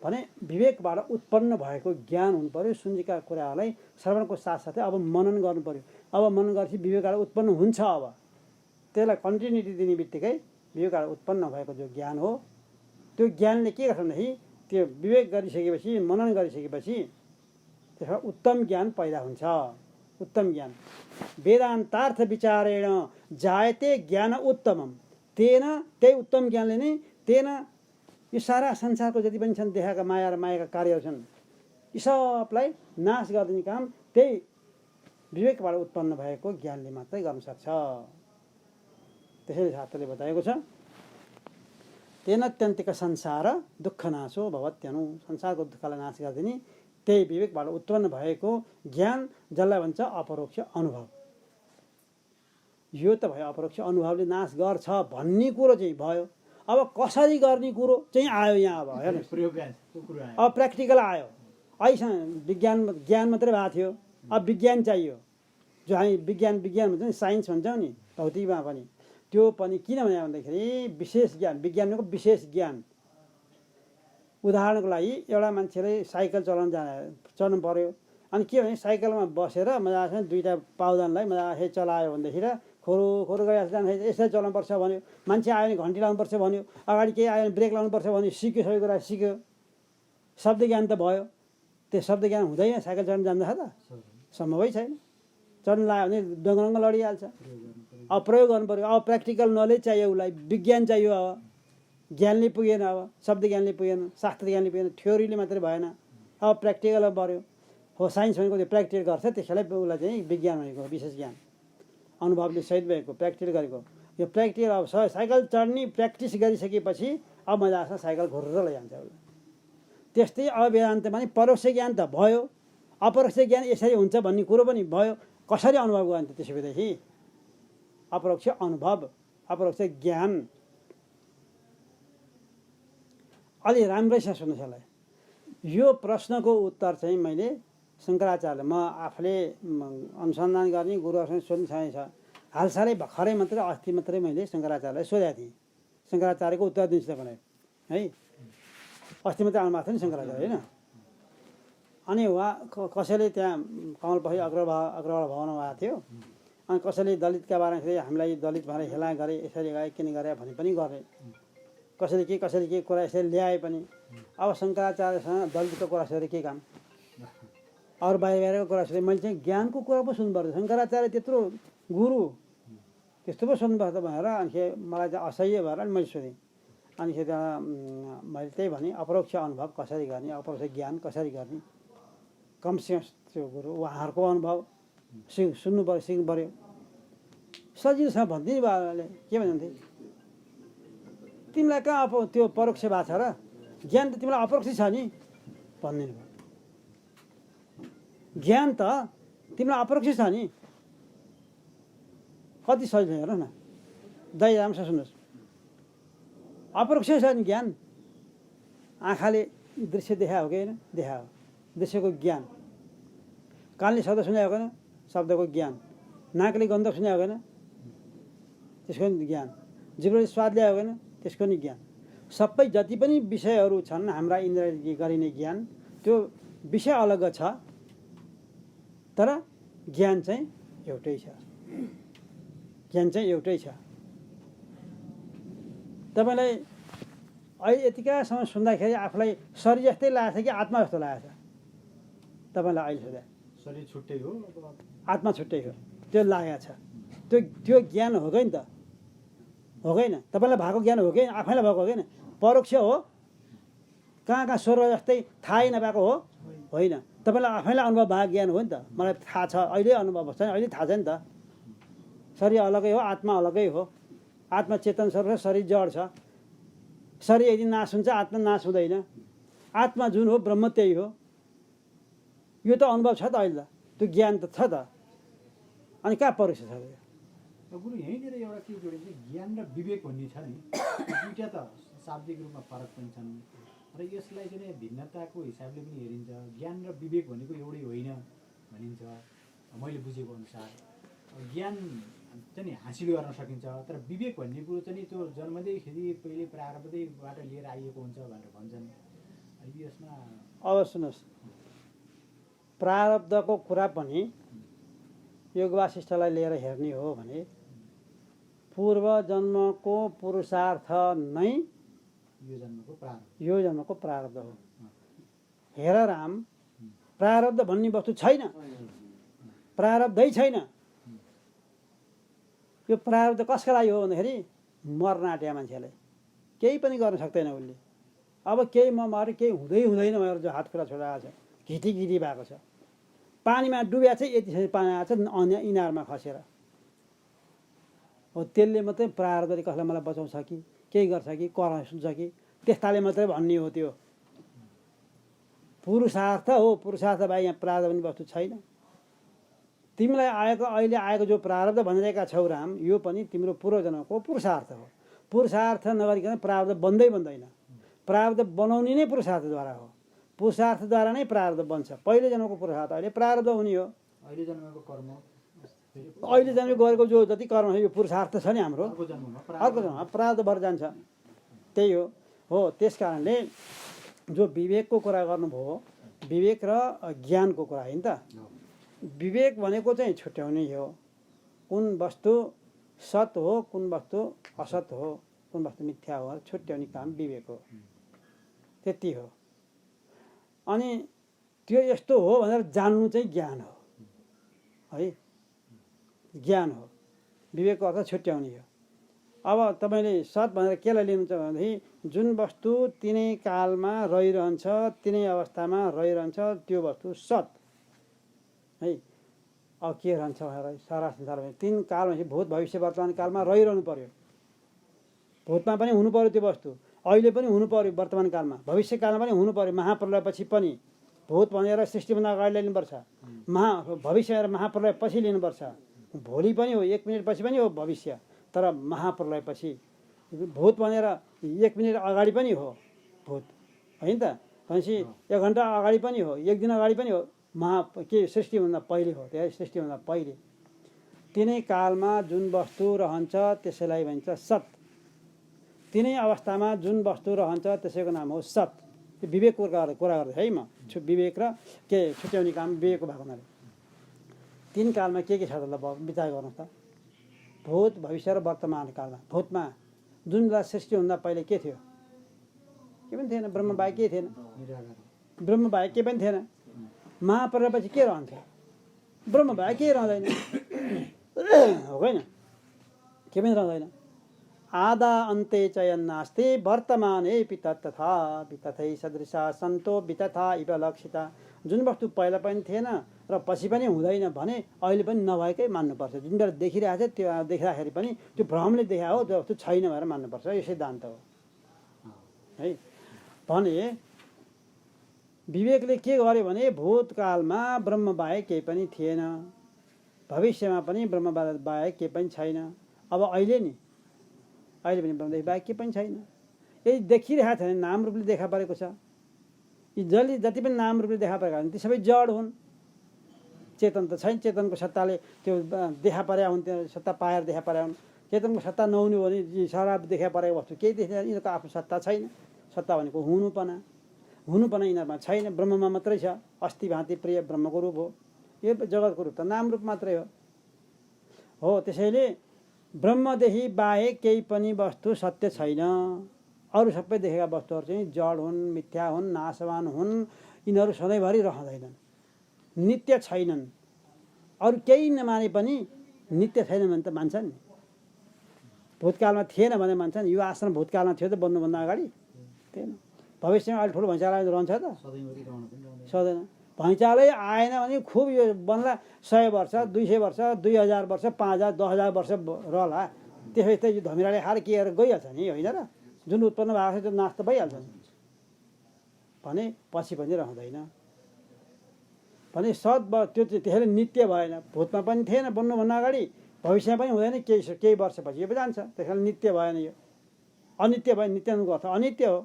भने विवेकबाट उत्पन्न भएको ज्ञान हुनु पर्यो। सुन्जीका कुराहरूलाई श्रवणको साथसाथै अब मनन गर्नु पर्यो। अब मनन गरेपछि विवेकबाट उत्पन्न हुन्छ। अब त्यसलाई कन्टिन्युटी दिने बित्तिकै विवेकबाट उत्पन्न भएको जो ज्ञान हो, त्यो ज्ञानले के गर्छ भनेदेखि त्यो विवेक गरिसकेपछि, मनन गरिसकेपछि त्यसमा उत्तम ज्ञान पैदा हुन्छ। उत्तम ज्ञान वेदान्तार्थ विचारेण जायते ज्ञान उत्तमम, तेन, त्यही उत्तम ज्ञानले नै, तेन यो सारा संसारको जति पनि छन् देखाएका माया र मायाका कार्यहरू छन्, यी सबलाई नाश गरिदिने काम त्यही विवेकबाट उत्पन्न भएको ज्ञानले मात्रै गर्न सक्छ। त्यसैले शास्त्रले बताएको छ तेनत्यन्तिक संसार दुःख नाशो भवत्यनु, संसारको दुःखलाई नाश गरिदिने त्यही विवेकबाट उत्पन्न भएको ज्ञान, जसलाई भन्छ अपरोक्ष अनुभव। यो त भयो अपरोक्ष अनुभवले नाश गर्छ भन्ने कुरो चाहिँ भयो। अब कसरी गर्ने कुरो चाहिँ आयो यहाँ। अब हेर्नुहोस्, अब प्र्याक्टिकल आयो। अहिलेसम्म ज्ञान मात्रै भएको थियो, अब विज्ञान चाहियो। जो हामी विज्ञान भन्छ नि, साइन्स भन्छौँ नि भौतिकमा पनि, त्यो पनि किन भने भन्दाखेरि विशेष ज्ञान, विज्ञान भनेको विशेष ज्ञान। उदाहरणको लागि एउटा मान्छेले साइकल चलाउनु पर्यो, अनि के भने साइकलमा बसेर मजासँग दुईवटा पाउदानलाई मजाले चलायो भनेदेखि खोरो गएर जाँदाखेरि यसरी चलाउनुपर्छ भन्यो। मान्छे आयो भने घन्टी लाउनुपर्छ भन्यो, अगाडि केही आयो भने ब्रेक लाउनुपर्छ भन्यो, सिक्यो, सबै कुरा सिक्यो। शब्द ज्ञान त भयो। त्यो शब्द ज्ञान हुँदैन साइकल चलाउनु जान्दैछ त? सम्भवै छैन। चढ्नु लाग्यो भने डङ्गडङ्ग लडिहाल्छ। अब प्रयोग गर्नु पऱ्यो। अब प्र्याक्टिकल नलेज चाहियो, उसलाई विज्ञान चाहियो। अब ज्ञानले पुगेन, अब शब्द ज्ञानले पुगेन, शास्त्र ज्ञानले पुगेन, थ्योरीले मात्रै भएन। अब प्र्याक्टिकल पऱ्यो। हो, साइन्स भनेको त्यो प्र्याक्टिकल गर्छ, त्यसैलाई उसलाई चाहिँ विज्ञान भनेको विशेष ज्ञान, अनुभवले सहित भएको प्र्याक्टिकल गरेको। यो प्र्याक्टिकल अब साइकल चढ्ने प्र्याक्टिस गरिसकेपछि अब मजासँग साइकल घुर्र लैजान्छ उसलाई। त्यस्तै अब वेदान्तमा नि परोक्ष ज्ञान त भयो, अपरोक्ष ज्ञान यसरी हुन्छ भन्ने कुरो पनि भयो। कसरी अनुभव गर्ने त्यसो भएदेखि? अपरोक्ष अनुभव, अपरोक्ष ज्ञान। अलि राम्रैसँग सुन्नुहोस् यसलाई। यो प्रश्नको उत्तर चाहिँ मैले शङ्कराचार्य, म आफूले अनुसन्धान गर्ने गुरुहरूसँग सोध्ने छ। हालसालै भर्खरै मात्रै अस्ति मात्रै मैले शङ्कराचार्यलाई सोधेको थिएँ। शङ्कराचार्यको उत्तर दिन्छु तपाईँलाई है। अस्ति मात्रै आउनु भएको थियो नि शङ्कराचार्य, होइन? अनि उहाँ कसैले त्यहाँ कमलपछि अग्रवाल भवनमा भएको थियो। अनि कसैले दलितका बारेमा फेरि हामीलाई दलित भनेर हेला गरे, यसरी गरे, किन गरे भने पनि गर्ने। कसैले के कुरा यसरी ल्याए पनि। अब शङ्कराचार्यसँग दलितको कुरा सोधेर के काम? अरू बाहिरको कुरा सोधेँ। मैले चाहिँ ज्ञानको कुरा पो सुन्नुपर्छ। शङ्कराचार्य त्यत्रो गुरु, त्यस्तो पो सुन्नुपर्छ भनेर अनि मलाई चाहिँ असह्य भएर अनि मैले सोधेँ। अनि मैले त्यही भने अपरोक्ष अनुभव कसरी गर्ने, अपरोक्ष ज्ञान कसरी गर्ने, कमसेकम त्यो गुरु उहाँहरूको अनुभव सुन्नु पऱ्यो, सिक्नु पऱ्यो। सजिलोसँग भनिदिनु बाबाले के भन्नुहुन्थ्यो, तिमीलाई कहाँ त्यो परोक्ष भएको छ र? ज्ञान त तिमीलाई अपरोक्ष छ नि भनिदिनु भयो। ज्ञान त तिमीलाई अपरोक्ष छ नि। कति सजिलो हेर न, दाइ राम्रोसँग सुन्नुहोस्। अपरोक्ष छ नि ज्ञान। आँखाले दृश्य देखा हो कि होइन? देखा हो, दृश्यको ज्ञान। कानले शब्द सुनायो होइन? शब्दको ज्ञान। नाकले गन्ध सुनायो होइन? त्यसको नि ज्ञान। जिब्रोले स्वाद ल्यायो होइन? त्यसको नि ज्ञान। सबै जति पनि विषयहरू छन् हाम्रा इन्द्रियले गरिने ज्ञान, त्यो विषय अलग छ, तर ज्ञान चाहिँ एउटै छ। ज्ञान चाहिँ एउटै छ। तपाईँलाई अहिले यतिकासम्म सुन्दाखेरि आफूलाई शरीर जस्तै लागेको छ कि आत्मा जस्तो लागेको छ तपाईँलाई अहिले सुन्दा? शरीर छुट्टै हो, आत्मा छुट्टै हो त्यो लागेको छ। त्यो ज्ञान हो कि नि त? हो कि होइन? तपाईँलाई भएको ज्ञान हो कि आफैलाई भएको हो कि होइन? परोक्ष हो, कहाँ कहाँ स्वर्ग जस्तै थाहै नभएको हो होइन। तपाईँलाई आफैलाई अनुभव भएको ज्ञान हो नि त। मलाई थाहा छ, अहिले अनुभव छैन, अहिले थाहा छ नि त। शरीर अलगै हो, आत्मा अलगै हो। आत्मा चेतन स्वरूप छ, शरीर जड छ। शरीर यदि नाश हुन्छ, आत्मा नाश हुँदैन। आत्मा जुन हो ब्रह्म त्यही हो। यो त अनुभव छ त अहिले, त्यो ज्ञान त छ त। अनि कहाँ परोक्ष छ? गुरु यहीँनिर एउटा के जोडिन्छ, ज्ञान र विवेक भन्ने छ नि, दुईवटा त शाब्दिक रूपमा फरक पनि छन् र यसलाई चाहिँ भिन्नताको हिसाबले पनि हेरिन्छ। ज्ञान र विवेक भनेको एउटै होइन भनिन्छ मैले बुझेको अनुसार। ज्ञान चाहिँ हासिल गर्न सकिन्छ, तर विवेक भन्ने कुरो चाहिँ त्यो जन्मदैखेरि पहिले प्रारब्धबाट लिएर आइएको हुन्छ भनेर भन्छन्। यसमा अब सुन्नुहोस्, प्रारब्धको कुरा पनि योग वासिष्ठलाई लिएर हेर्ने हो भने पूर्व जन्मको पुरुषार्थ नै यो जन्मको प्रारब्ध हो। हेर राम, प्रारब्ध भन्ने वस्तु छैन, प्रारब्धै छैन। यो प्रारब्ध कसका लागि हो भन्दाखेरि मर्न आँट्या मान्छेलाई केही पनि गर्न सक्दैन उसले। अब केही म मरे, केही हुँदैन मेरो जो हात खुट्टा छोडाएको छ, घिटी भएको छ, पानीमा डुब्या चाहिँ यति पानी आएको छ अन्य इनारमा खसेर, हो त्यसले मात्रै प्रारब्धले कसलाई मलाई बचाउँछ कि केही गर्छ कि कराउन सुन्छ कि त्यस्ताले मात्रै भन्ने हो। त्यो पुरुषार्थ हो, पुरुषार्थ बाहेक यहाँ प्रारब्ध भन्ने वस्तु छैन। तिमीलाई आएको अहिले आएको जो प्रारब्ध भनिरहेका छौ राम, यो पनि तिम्रो पूर्वजन्मको पुरुषार्थ हो। पुरुषार्थ नगरिकन प्रारब्ध बन्दैन। प्रारब्ध बनाउने नै पुरुषार्थद्वारा हो। पुरुषार्थद्वारा नै प्रारब्ध बन्छ। पहिले जन्मको पुरुषार्थ अहिले प्रारब्ध हुने हो। अहिले जन्मको कर्म, अहिले जन्म गरेको जो जति कर्म छ यो पुरुषार्थ छ नि हाम्रो, अर्को जन्ममा प्रारब्ध भएर जान्छ। त्यही हो। त्यस कारणले जो विवेकको कुरा गर्नुभयो, विवेक र ज्ञानको कुरा होइन त। विवेक भनेको चाहिँ छुट्याउने हो, कुन वस्तु सत हो, कुन वस्तु असत हो, कुन वस्तु मिथ्या हो, छुट्याउने काम विवेक हो। त्यति हो। अनि त्यो यस्तो हो भनेर जान्नु चाहिँ ज्ञान हो है, ज्ञान हो। विवेकको अर्थ छुट्याउने हो। अब तपाईँले सत भनेर केलाई लिनुहुन्छ भनेदेखि जुन वस्तु तिनै कालमा रहिरहन्छ, तिनै अवस्थामा रहिरहन्छ, त्यो वस्तु सत है। अब के रहन्छ भनेर सारा संसारमा तिन काल भनेपछि भूत भविष्य वर्तमान कालमा रहिरहनु पर्यो। भूतमा पनि हुनु पर्यो त्यो वस्तु, अहिले पनि हुनु पर्यो, वर्तमान कालमा भविष्य कालमा पनि हुनु पर्यो। महाप्रलयपछि पनि भूत भनेर सृष्टिभन्दा अगाडि लिनुपर्छ, भविष्य भनेर महाप्रलय पछि लिनुपर्छ। भोलि पनि हो, 1 मिनट पछि पनि हो भविष्य, तर महाप्रलयपछि। भूत भनेर 1 मिनट अगाडि पनि हो भूत होइन त, भनेपछि 1 घन्टा अगाडि पनि हो, 1 दिन अगाडि पनि हो। के सृष्टिभन्दा पहिले हो, त्यही सृष्टिभन्दा पहिले। तिनै कालमा जुन वस्तु रहन्छ त्यसैलाई भन्छ सत। तिनै अवस्थामा जुन वस्तु रहन्छ त्यसैको नाम हो सत। त्यो विवेकको कुरा गर्दै है म। विवेक र के छुट्याउने काम विवेकको भएको हुनाले। तिन कालमा के छ त ल विचार गर्नुहोस् त। भूत भविष्य र वर्तमान कालमा भूतमा जुन बेला सृष्टिभन्दा पहिले के थियो? के पनि थिएन, ब्रह्म बाहेक केही थिएन। ब्रह्म बाहेक केही पनि थिएन। महाप्रलयपछि के रहन्थ्यो? ब्रह्म बाहेक केही रहँदैन हो होइन, के पनि रहँदैन। आदा अन्ते चयन्नास्ति वर्तमानेऽपि तथापि तथै सदृशा सन्तो वितथा इव लक्षिता। जुन वस्तु पहिला पनि थिएन र पछि पनि हुँदैन भने अहिले पनि नभएकै मान्नुपर्छ। जुन बेला देखिरहेको छ त्यो देखिँदाखेरि पनि त्यो भ्रमले देखा हो, त्यो वस्तु छैन भनेर मान्नुपर्छ। यो सिद्धान्त हो है। भने विवेकले के गर्यो भने भूतकालमा ब्रह्म बाहेक केही पनि थिएन, भविष्यमा पनि ब्रह्म बाहेक केही पनि छैन। अब अहिले नि अहिले पनि ब्रह्मदेखि बाहेक केही पनि छैन। यदि देखिरहेको छ भने नाम रूपले देखा परेको छ। यी जति पनि नाम रूपले देखा परेका छन् ती सबै जड हुन्। चेतन त छैन। चेतनको सत्ताले त्यो देखा परेका हुन्, त्यो सत्ता पाएर देखा परेका हुन्। चेतनको सत्ता नहुने हो भने शराब देखा परेको वस्तु केही देखिँदैन। यिनीहरूको आफ्नो सत्ता छैन। सत्ता भनेको हुनुपना यिनीहरूमा छैन, ब्रह्ममा मात्रै छ। अस्ति भाँति प्रिय ब्रह्मको रूप हो। यो जगतको रूप त नाम रूप मात्रै हो। त्यसैले ब्रह्मदेखि बाहेक केही पनि वस्तु सत्य छैन। अरू सबै देखेका वस्तुहरू चाहिँ जड हुन्, मिथ्या हुन्, नाशवान हुन्। यिनीहरू सधैँभरि रहँदैनन्, नित्य छैनन्। अरू केही नमाने पनि नित्य छैन भने त मान्छन् नि। भूतकालमा थिएन भने मान्छन्। यो आश्रम भूतकालमा थियो त बन्नुभन्दा अगाडि थिएन। भविष्यमा अहिले ठुलो भैँचालो रहन्छ त सधैँ। भैँचालै आएन भने खुब यो बन्ला 100 वर्ष, 200 वर्ष, 2000 वर्ष, 5000, 10,000 वर्ष रहला। त्यसपछि त यो धमिराले खाएर के गरेर गइहाल्छ नि, होइन र? जुन उत्पन्न भएको छ त्यो नाश त भइहाल्छ नि। भने पछि पनि रहँदैन। भने त्यो त्यसैले नित्य भएन। भूतमा पनि थिएन बन्नुभन्दा अगाडि, भविष्यमा पनि हुँदैन, केही वर्षपछि यो पनि जान्छ। त्यसैले नित्य भएन। यो अनित्य भयो। नित्यानुको अर्थ अनित्य हो।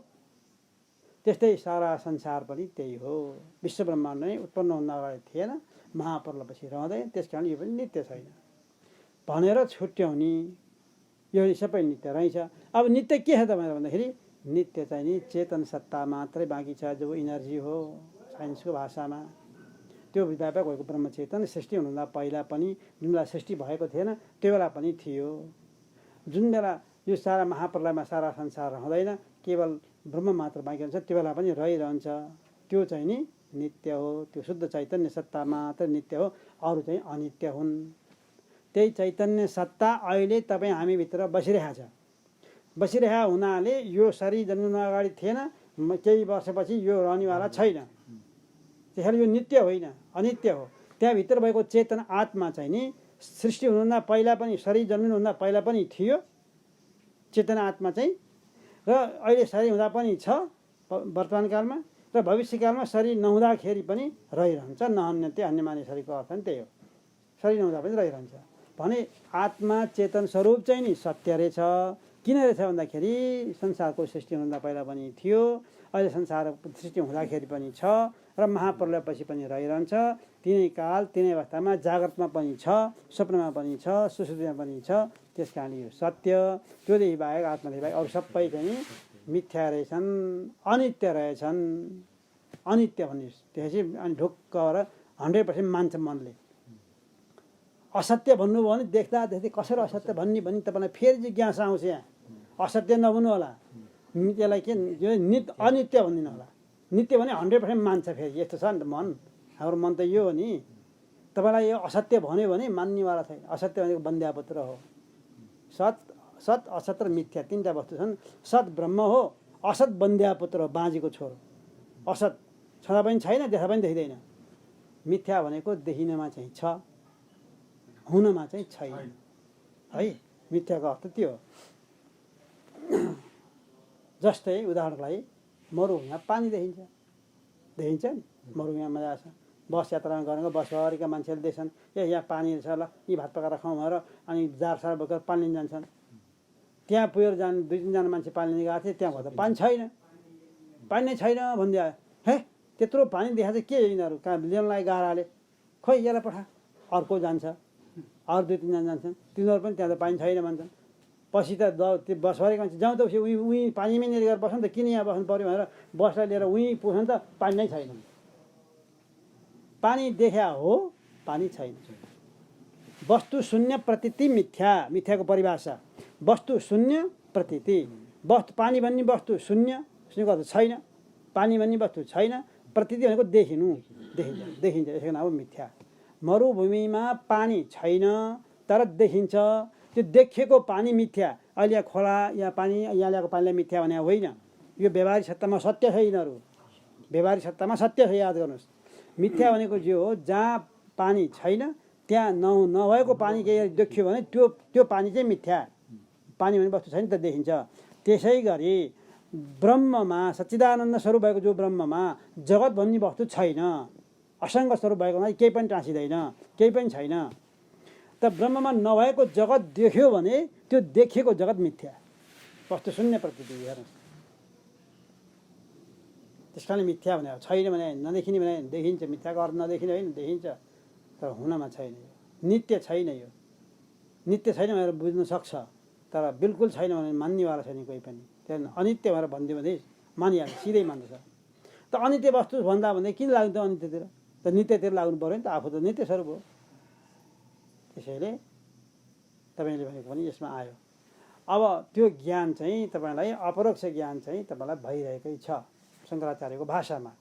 त्यस्तै सारा संसार पनि त्यही हो। विश्व ब्रह्माण्ड नै उत्पन्न हुँदा अगाडि थिएन, महाप्रलयपछि रहँदैन। त्यस कारण यो पनि नित्य छैन भनेर छुट्याउने। यो सबै नित्य रहेछ। अब नित्य के छ त भनेर भन्दाखेरि नित्य चाहिँ नि चेतन सत्ता मात्रै बाँकी छ, जो इनर्जी हो साइन्सको भाषामा। त्यो व्यापक भएको ब्रह्मचेतन सृष्टि हुनुभन्दा पहिला पनि, जुन बेला सृष्टि भएको थिएन त्यो बेला पनि थियो। जुन बेला यो सारा महाप्रलयमा सारा संसार रहँदैन, केवल ब्रह्म मात्र बाँकी हुन्छ, त्यो बेला पनि रहिरहन्छ। त्यो चाहिँ नि नित्य हो। त्यो शुद्ध चैतन्य सत्ता मात्र नित्य हो, अरू चाहिँ अनित्य हुन्। त्यही चैतन्य सत्ता अहिले तपाईँ हामीभित्र बसिरहेको छ। बसिरहेको हुनाले यो शरीर जन्मनु अगाडि थिएन, केही वर्षपछि यो रहनेवाला छैन। त्यसैले यो नित्य होइन, अनित्य हो। त्यहाँभित्र भएको चेतन आत्मा चाहिँ नि सृष्टि हुनुभन्दा पहिला पनि, शरीर जन्मिनुभन्दा पहिला पनि थियो चेतन आत्मा चाहिँ, र अहिले शरीर हुँदा पनि छ वर्तमान कालमा, र भविष्यकालमा शरीर नहुँदाखेरि पनि रहिरहन्छ। नहन्यते अन्यमाने शरीरको अर्थ पनि त्यही हो। शरीर नहुँदा पनि रहिरहन्छ भने आत्मा चेतन स्वरूप चाहिँ नि सत्य रहेछ। किन रहेछ भन्दाखेरि संसारको सृष्टि हुनुभन्दा पहिला पनि थियो, अहिले संसार सृष्टि हुँदाखेरि पनि छ, र महाप्रलयपछि पनि रहिरहन्छ। तिनै काल तिनै अवस्थामा जाग्रतमा पनि छ, स्वप्नमा पनि छ, सुषुप्तिमा पनि छ। त्यस कारण यो सत्य। त्योदेखि बाहेक आत्मादेखि बाहेक अरू सबै चाहिँ मिथ्या रहेछन्, अनित्य रहेछन्। अनित्य भन्ने त्यसपछि अनि ढुक्क भएर 100% मान्छ मनले। असत्य भन्नुभयो भने देख्दा कसरी असत्य भन्ने भने तपाईँलाई फेरि जिज्ञासा आउँछ। यहाँ असत्य नभन्नु होला, त्यसलाई के अनित्य भनिदिनु होला। नित्य भने 100% मान्छ। फेरि यस्तो छ नि त मन, हाम्रो मन त यो हो नि। तपाईँलाई यो असत्य भन्यो भने मान्नेवाला छैन। असत्य भनेको बन्द्यापुत्र हो। सत असत र मिथ्या तिनवटा वस्तु छन्। सत ब्रह्म हो, असत बन्द्यापुत्र हो, बाँझीको छोरो। असत छँदा पनि छैन, देखा पनि देखिँदैन। मिथ्या भनेको देखिनमा चाहिँ छ, हुनमा चाहिँ छैन है। मिथ्याको अर्थ त्यो हो। जस्तै उदाहरणको लागि मरुभूमिमा पानी देखिन्छ नि। मरुभूमिमा मजा छ। बस यात्रा गरेको बसभरिका मान्छेले देख्छन्, यहाँ पानी रहेछ, ल यी भात पकाएर खाउँ भनेर अनि जारसार बोकेर पानी लिन जान्छन्। त्यहाँ पुगेर 2-3 जना मान्छे पानी लिन गएको थिए। त्यहाँ भयो त पानी छैन, पानी नै छैन भनिदियो। हे त्यत्रो पानी देखाएको चाहिँ के यिनीहरू कहाँ ल्याउन लागि गाह्राले, खोइ यसलाई पठा। अर्को जान्छ, अरू 2-3 जना जान्छन्, तिनीहरू पनि त्यहाँ त पानी छैन भन्छन्। पछि त त्यो बसभरिका मान्छे जाउँ त उहीँ पानीमै लिएर बस्नु त, किन यहाँ बस्नु पऱ्यो भनेर बसलाई लिएर उहीँ पुग्छन् त पानी नै छैन। पानी देखा हो, पानी छैन। वस्तु शून्य प्रतीति मिथ्या। मिथ्याको परिभाषा वस्तु शून्य प्रतीति। पानी भन्ने वस्तु शून्य, शून्यको अर्थ छैन। पानी भन्ने वस्तु छैन। प्रतीति भनेको देखिनु, देखिन्छ। यसको नाम हो मिथ्या। मरुभूमिमा पानी छैन तर देखिन्छ। त्यो देखिएको पानी मिथ्या। अहिले यहाँ खोला, यहाँ पानी, यहाँ ल्याएको पानीलाई मिथ्या भने होइन। यो व्यवहारिक सत्तामा सत्य छ। यिनीहरू व्यवहारिक सत्तामा सत्य छ, याद गर्नुहोस्। मिथ्या भनेको जो हो, जहाँ पानी छैन त्यहाँ नभएको पानी केही देखियो भने त्यो पानी चाहिँ मिथ्या। पानी भन्ने वस्तु छैन त देखिन्छ। त्यसै गरी ब्रह्ममा, सच्चिदानन्द स्वरूप भएको जो ब्रह्ममा जगत भन्ने वस्तु छैन। असङ्ग स्वरूप भएको हुनाले केही पनि टाँसिँदैन, केही पनि छैन। त ब्रह्ममा नभएको जगत देख्यो भने त्यो देखिएको जगत मिथ्या, वस्तु शून्य प्रतीति। हेर्नुहोस्, त्यस कारण मिथ्या भने छैन भने नदेखिने भने देखिन्छ। मिथ्याको अर्थ नदेखिने होइन, देखिन्छ तर हुनमा छैन। नित्य छैन। यो नित्य छैन भनेर बुझ्न सक्छ, तर बिल्कुल छैन भने मान्नेवाला छैन कोही पनि। त्यहाँदेखि अनित्य भनेर भनिदियो भने मानिहाल्छ, सिधै मान्दछ। त अनित्य वस्तु भन्दा भन्दै किन लाग्नु त अनित्यतिर? त नित्यतिर लाग्नु पऱ्यो नि त। आफू त नित्य स्वरूप हो। त्यसैले तपाईँले भनेको पनि यसमा आयो। अब त्यो ज्ञान चाहिँ तपाईँलाई अपरोक्ष ज्ञान चाहिँ तपाईँलाई भइरहेकै छ शङ्कराचार्यको भाषामा।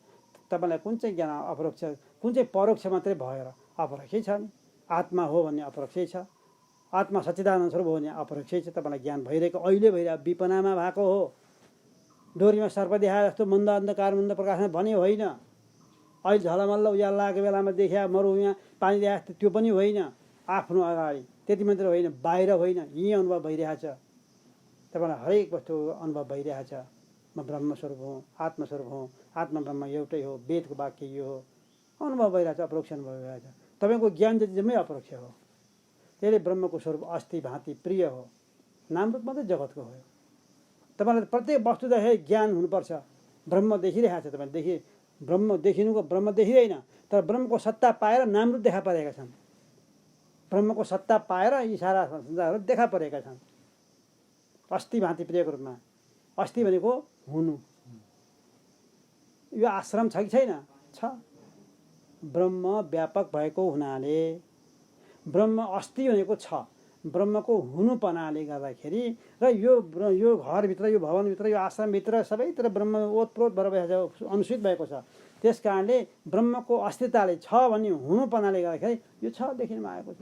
तपाईँलाई कुन चाहिँ ज्ञान अपरोक्ष, कुन चाहिँ परोक्ष मात्रै भएर अपरोक्षै छ नि। आत्मा हो भन्ने अपरोक्षै छ, आत्मा सच्चिदानन्द स्वरूप हो भने अपरोक्षै छ। तपाईँलाई ज्ञान भइरहेको अहिले भइरहेको विपनामा भएको हो। डोरीमा सर्प देखाए जस्तो मन्द अन्धकार मन्द प्रकाशमा भने होइन। अहिले झलमल्ल उज्यालो लागेको बेलामा देखिया मरुभूमिमा पानी देखाए त्यो पनि होइन। आफ्नो अगाडि त्यति मात्र होइन, बाहिर होइन, यहीँ अनुभव भइरहेछ। तपाईँलाई हरेक वस्तु अनुभव भइरहेछ। म ब्रह्मस्वरूप हुँ, आत्मस्वरूप हुँ, आत्मा ब्रह्म एउटै हो, वेदको वाक्य यो हो, अनुभव भइरहेछ, अपरोक्ष अनुभव भइरहेछ। तपाईँको ज्ञान जति जम्मै अपरोक्ष हो। त्यसले ब्रह्मको स्वरूप अस्ति भाँति प्रिय हो, नाम रूप मात्रै जगतको हो। तपाईँलाई प्रत्येक वस्तु देखे ज्ञान हुनुपर्छ। ब्रह्म देखिरहेको छ, तपाईँले ब्रह्म देखिनुको ब्रह्म देखिँदैन, तर ब्रह्मको सत्ता पाएर नाम रूप देखा परेका छन्। ब्रह्मको सत्ता पाएर यी सारा संसारहरू देखा परेका छन् अस्ति भाँति प्रियको रूपमा। अस्ति भनेको हुनु। यो आश्रम छ कि छैन? छ। ब्रह्म व्यापक भएको हुनाले ब्रह्म अस्ति भनेको छ, ब्रह्मको हुनुपनाले गर्दाखेरि र यो घरभित्र, यो भवनभित्र, यो आश्रमभित्र सबैतिर ब्रह्म ओतप्रोत भएर अनुसूचित भएको छ। त्यस कारणले ब्रह्मको अस्तित्वले छ भन्ने हुनुपनाले गर्दाखेरि यो छ देखिनमा आएको छ।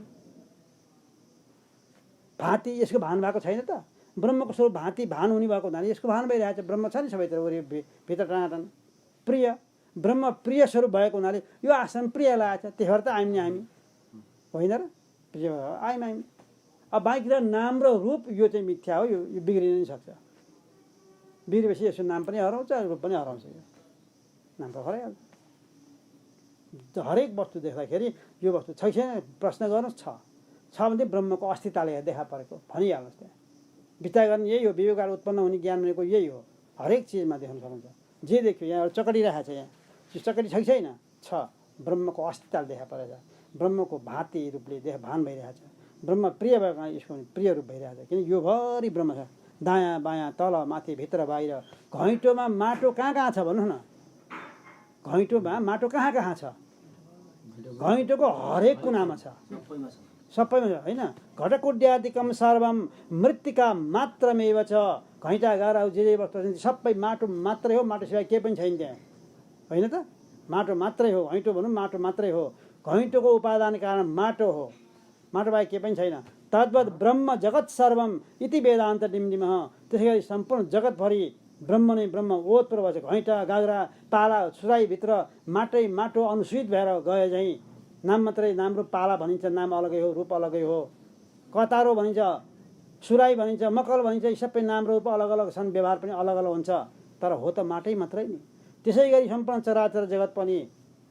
भाँति यसको भान भएको छैन त। ब्रह्मको स्वरूप भाँति भान हुने भएको हुनाले यसको भान भइरहेछ। ब्रह्म छ नि सबैतिर भित्र टनाटन प्रिय। ब्रह्म प्रिय स्वरूप भएको हुनाले यो आश्रम प्रिय लागेको छ। त्यही भएर त आयौँ नि हामी, होइन र? प्रिय आयौँ हामी। अब बाँकी नाम र रूप यो चाहिँ मिथ्या हो, यो बिग्रिन नि सक्छ। बिग्रेपछि यसको नाम पनि हराउँछ, रूप पनि हराउँछ। यो नाम त हराइहाल्छ। हरेक वस्तु देख्दाखेरि यो वस्तु छ छैन प्रश्न गर्नुहोस्। छ भने ब्रह्मको अस्तित्वले देखा परेको भनिहाल्नुहोस्। त्यहाँ विचार गर्ने यही हो। विवेकबाट उत्पन्न हुने ज्ञान भनेको यही हो। हरेक चिजमा देख्न सक्नुहुन्छ। जे देख्यो यहाँ चकडी राखेको छ, यहाँ त्यो चकडी छ कि छैन? छ। ब्रह्मको अस्तित्वले देखा परेछ। ब्रह्मको भाँति रूपले भान भइरहेछ। ब्रह्म प्रिय भएको यसको प्रिय रूप भइरहेछ। किन यो भरि ब्रह्म छ, दायाँ बायाँ तल माथि भित्र बाहिर। घैँटोमा माटो कहाँ कहाँ छ भन्नुहोस् न? घैँटोमा माटो कहाँ कहाँ छ? घैँटोको हरेक कुनामा छ, सबैमा छ, होइन? घटकुड्यादिकम सर्वम मृत्तिका मात्रमेव छ। घैँटा गाह्रो जे वस्तु सबै माटो मात्रै हो। माटो सिवाय केही पनि छैन त्यहाँ, होइन त? माटो मात्रै हो। घैँटो भनौँ माटो मात्रै हो। घैँटोको उपादान कारण माटो हो, माटो बाहेक केही पनि छैन। तद्वत् ब्रह्म जगत सर्वम इति वेदान्त डिम्डिमः। त्यसै गरी सम्पूर्ण जगतभरि ब्रह्म नै ब्रह्म ओतप्रोत भएको छ। घैँटा गाग्रा पाला सुराईभित्र माटै माटो अनुसूचित भएर गए चाहिँ नाम मात्रै, नाम रूप पाला भनिन्छ, नाम अलगै हो, रूप अलगै हो। कतारो भनिन्छ, सुराई भनिन्छ, मकल भनिन्छ, यी सबै नाम रूप अलग अलग छन्, व्यवहार पनि अलग अलग हुन्छ, तर हो त माटै मात्रै नि। त्यसै गरी सम्पूर्ण चराचर जगत पनि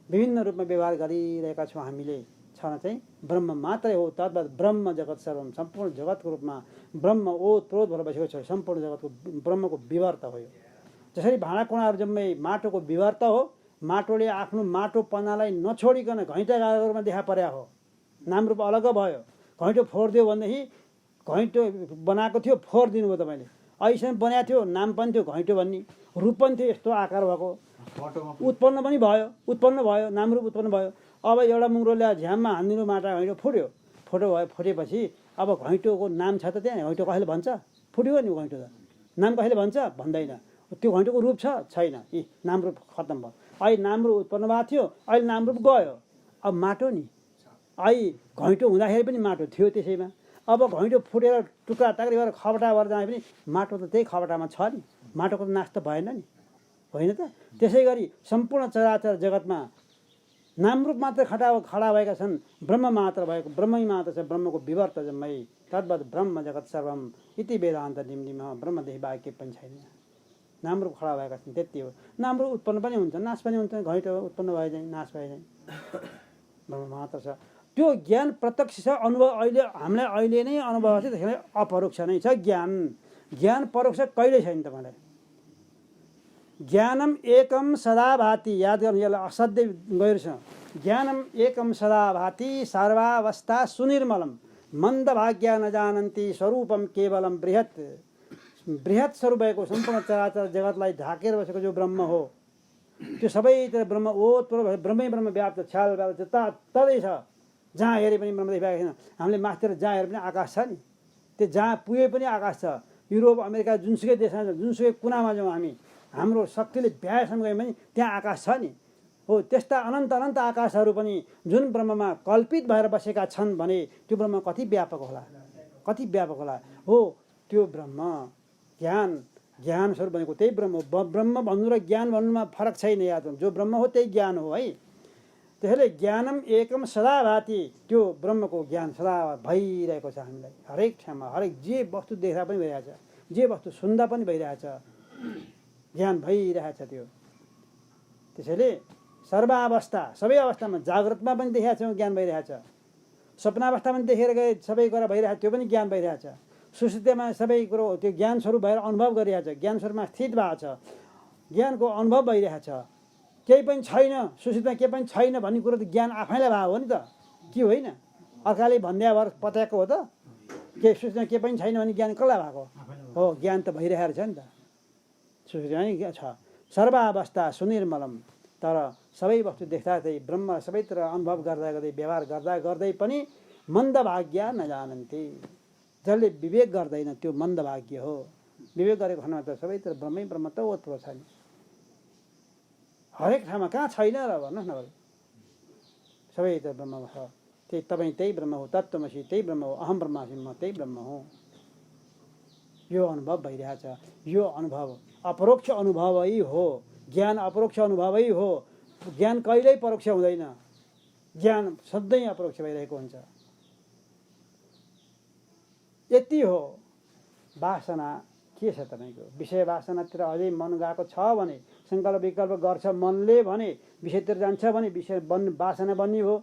विभिन्न रूपमा व्यवहार गरिरहेका छौँ हामीले। छन चाहिँ ब्रह्म मात्रै हो। तद्वत् ब्रह्म जगत सर्वम, सम्पूर्ण जगतको रूपमा ब्रह्म ओतप्रोत भएर बसेको छ। सम्पूर्ण जगतको ब्रह्मको विवर्त हो। जसरी भाँडा कुँडाहरू जम्मै माटोको विवर्त हो। माटोले आफ्नो माटोपनालाई नछोडिकन घैँटा गाग्रोमा देखा परेको हो। नाम रूप अलग भयो। घैँटो फोडिदियो भनेदेखि घैँटो बनाएको थियो, फोडिदिनु भयो तपाईँले। अहिलेसम्म बनाएको थियो, नाम पनि थियो घैँटो भन्ने, रूप पनि थियो यस्तो आकार भएको, उत्पन्न पनि भयो, नाम रूप उत्पन्न भयो। अब एउटा मुङ्रो ल्याएर झ्याममा हानिदिनु, माटा घैँटो फुट्यो भयो। फुटेपछि अब घैँटोको नाम छ त त्यहाँ? घैँटो कसैले भन्छ? फुट्यो नि घैँटो त, नाम कसैले भन्छ? भन्दैन। त्यो घैँटोको रूप छ छैन? यी नाम रूप खत्तम भयो। अहिले नाम रूप उत्पन्न भएको थियो, अहिले नाम रूप गयो। अब माटो नि, अहिले घैँटो हुँदाखेरि पनि माटो थियो त्यसैमा। अब घैँटो फुटेर टुक्रा टाक्री भएर खबटा भएर जाँदा पनि माटो त त्यही खबटामा छ नि। माटोको त नाश त भएन नि, होइन त? त्यसै गरी सम्पूर्ण चराचर जगतमा नाम रूप मात्र खडा भएका छन्, ब्रह्म मात्र भएको, ब्रह्मै मात्र छ। ब्रह्मको विवर्त जम्मै। तद्वत् ब्रह्म जगत सर्वम इति वेदान्त डिम्डिमः। ब्रह्मदेखि बाहेक केही पनि छैन। नाम रूप खडा भएका छन्, त्यति हो। नाम रूप उत्पन्न पनि हुन्छ, नाश पनि हुन्छ। घैँटो उत्पन्न भए चाहिँ नाश भए चाहिँ ब्रह्म मात्र छ। त्यो ज्ञान प्रत्यक्ष छ, अनुभव अहिले हामीलाई अहिले नै अनुभव छ। त्यसैले अपरोक्ष नै छ ज्ञान परोक्ष कहिल्यै छैन तपाईँलाई। ज्ञानम एकम सदा भाति, याद गर्नु, यसलाई असाध्यै गहिरो छ। ज्ञानम एकम सदा भाति सर्वावस्था सुनिर्मलम मन्दभाग्या न जानन्ति स्वरूपम केवलम बृहत् स्वरूप भएको सम्पूर्ण चराचर जगतलाई ढाकेर बसेको जो ब्रह्म हो, त्यो सबैतिर ब्रह्म ओतप्रोत ब्रह्मै ब्रह्म व्याप्त छ्याल व्याप्त तदै छ। जहाँ हेरे पनि ब्रह्म देखिरहेको छैन। हामीले माथितिर जहाँ हेरे पनि आकाश छ नि, त्यो जहाँ पुगे पनि आकाश छ। युरोप अमेरिका जुनसुकै देशमा जुनसुकै कुनामा जाउँ हामी, हाम्रो शक्तिले भ्याएसम्म गयौँ भने त्यहाँ आकाश छ नि। हो त्यस्ता अनन्त अनन्त आकाशहरू पनि जुन ब्रह्ममा कल्पित भएर बसेका छन् भने त्यो ब्रह्म कति व्यापक होला, कति व्यापक होला। हो त्यो ब्रह्म ज्ञान स्वरूप भनेको त्यही ब्रह्म हो। ब्रह्म भन्नु र ज्ञान भन्नुमा फरक छैन याद। जो ब्रह्म हो त्यही ज्ञान हो है। त्यसैले ज्ञानम एकम सदाभाति, त्यो ब्रह्मको ज्ञान सदा भइरहेको छ हामीलाई हरेक ठाउँमा। हरेक जे वस्तु देख्दा पनि भइरहेछ, जे वस्तु सुन्दा पनि भइरहेछ, ज्ञान भइरहेछ त्यो। त्यसैले सर्वावस्था सबै अवस्थामा, जागृतमा पनि देखेका छौँ ज्ञान भइरहेछ, सपनावस्थामा पनि देखेर गए सबै कुरा भइरहेछ त्यो पनि ज्ञान भइरहेछ, सुषुप्तिमा सबै कुरो त्यो ज्ञान स्वरूप भएर अनुभव गरिरहेछ, ज्ञान स्वरूपमा स्थित भएको छ, ज्ञानको अनुभव भइरहेछ। केही पनि छैन सुषुप्तिमा, केही पनि छैन भन्ने कुरो त ज्ञान आफैलाई भएको हो नि त, के होइन? अर्काले भन्दा भएर पत्याएको हो त? के सुषुप्तिमा केही पनि छैन भने ज्ञान कसलाई भएको हो? ज्ञान त भइरहेको छ नि त, सुषुप्तिमा नि छ। सर्वावस्था सुनिर्मलम, तर सबै वस्तु देख्दा चाहिँ ब्रह्म सबैतिर अनुभव गर्दा गर्दै व्यवहार गर्दा गर्दै पनि मन्दभाग्य नजानन्ति, जसले विवेक गर्दैन त्यो मन्दभाग्य हो। विवेक गरेको खण्डमा त सबैतिर ब्रह्मै ब्रह्म त ओतप्रो छ नि, हरेक ठाउँमा कहाँ छैन र भन्नुहोस् न। सबैतिर ब्रह्म छ। त्यही तपाईँ त्यही ब्रह्म हो, तत्त्वमसि त्यही ब्रह्म हो, अहम ब्रह्मास्मि म त्यही ब्रह्म हो। यो अनुभव भइरहेछ। यो अनुभव अपरोक्ष अनुभवै हो, ज्ञान अपरोक्ष अनुभवै हो। ज्ञान कहिल्यै परोक्ष हुँदैन, ज्ञान सधैँ अपरोक्ष भइरहेको हुन्छ। यति हो। वासना के छ तपाईँको? विषय वासनातिर अझै मन गएको छ भने, सङ्कल्प विकल्प गर्छ मनले भने, विषयतिर जान्छ भने विषय वासना बन्ने हो।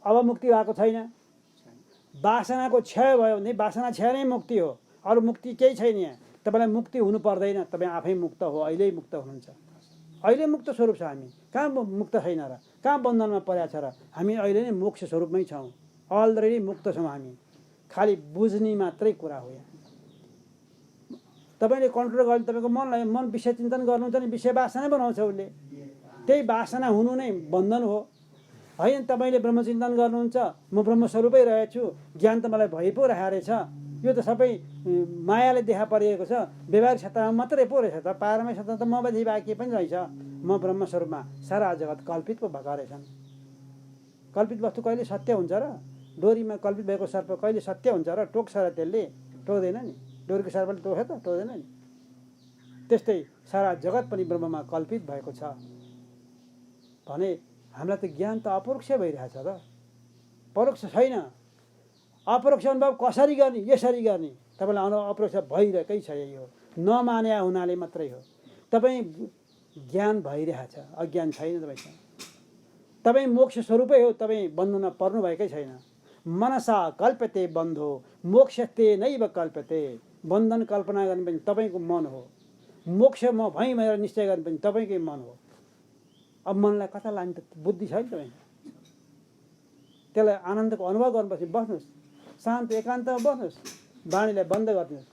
अब मुक्ति भएको छैन। वासनाको क्षय भयो भने वासना क्षय नै मुक्ति हो, अरू मुक्ति केही छैन यहाँ। तपाईँलाई मुक्ति हुनु पर्दैन, तपाईँ आफै मुक्त हो, अहिले मुक्त हुनुहुन्छ। अहिले मुक्त स्वरूप छ हामी। कहाँ मुक्त छैन र? कहाँ बन्धनमा परेको छ र? हामी अहिले नै मोक्ष स्वरूपमै छौँ, अलरेडी मुक्त छौँ हामी। खालि बुझ्ने मात्रै कुरा हो यहाँ। तपाईँले कन्ट्रोल गर्नु तपाईँको मनलाई, मन विषय चिन्तन गर्नुहुन्छ नि विषय वासना बनाउँछ उसले। त्यही वासना हुनु नै बन्धन हो होइन? तपाईँले ब्रह्मचिन्तन गर्नुहुन्छ, म ब्रह्मस्वरूपै रहेछु, ज्ञान त मलाई भइ पो रहेको रहेछ, यो त सबै मायाले देखा परिएको छ, व्यवहारिक सत्तामा मात्रै पो रहेछ त, पारमार्थिक सत्ता त मदेखि बाँकी पनि रहेछ। म ब्रह्मस्वरूपमा, सारा जगत कल्पित पो भएका रहेछन्। कल्पित वस्तु कहिले सत्य हुन्छ र? डोरीमा कल्पित भएको सर्प कहिले सत्य हुन्छ र? टोक्छ र त्यसले? टोक्दैन नि। डोरीको सर्पले टोक्छ त? टोक्दैन नि। त्यस्तै सारा जगत पनि ब्रह्ममा कल्पित भएको छ भने हामीलाई त ज्ञान त अपरोक्ष भइरहेछ र, परोक्ष छैन। अपरोक्ष अनुभव कसरी गर्ने? यसरी गर्ने। तपाईँलाई अनुभव अपरोक्ष भइरहेकै छ, यही हो। नमाने हुनाले मात्रै हो। तपाईँ ज्ञान भइरहेछ, अज्ञान छैन तपाईँसँग। तपाईँ मोक्ष स्वरूपै हो, तपाईँ बन्धनमा पर्नुभएकै छैन। मनसा कल्प्यते बन्धो मोक्षते नैव कल्प्यते। बन्धन कल्पना गर्ने पनि तपाईँको मन हो, मोक्ष म भएँ भनेर निश्चय गर्ने पनि तपाईँकै मन हो। अब मनलाई कता लाने त? बुद्धि छ नि तपाईँ। त्यसलाई आनन्दको अनुभव गर्नुपर्छ। बस्नुहोस्, शान्त एकान्तमा बस्नुहोस्, वाणीलाई बन्द गरिदिनुहोस्,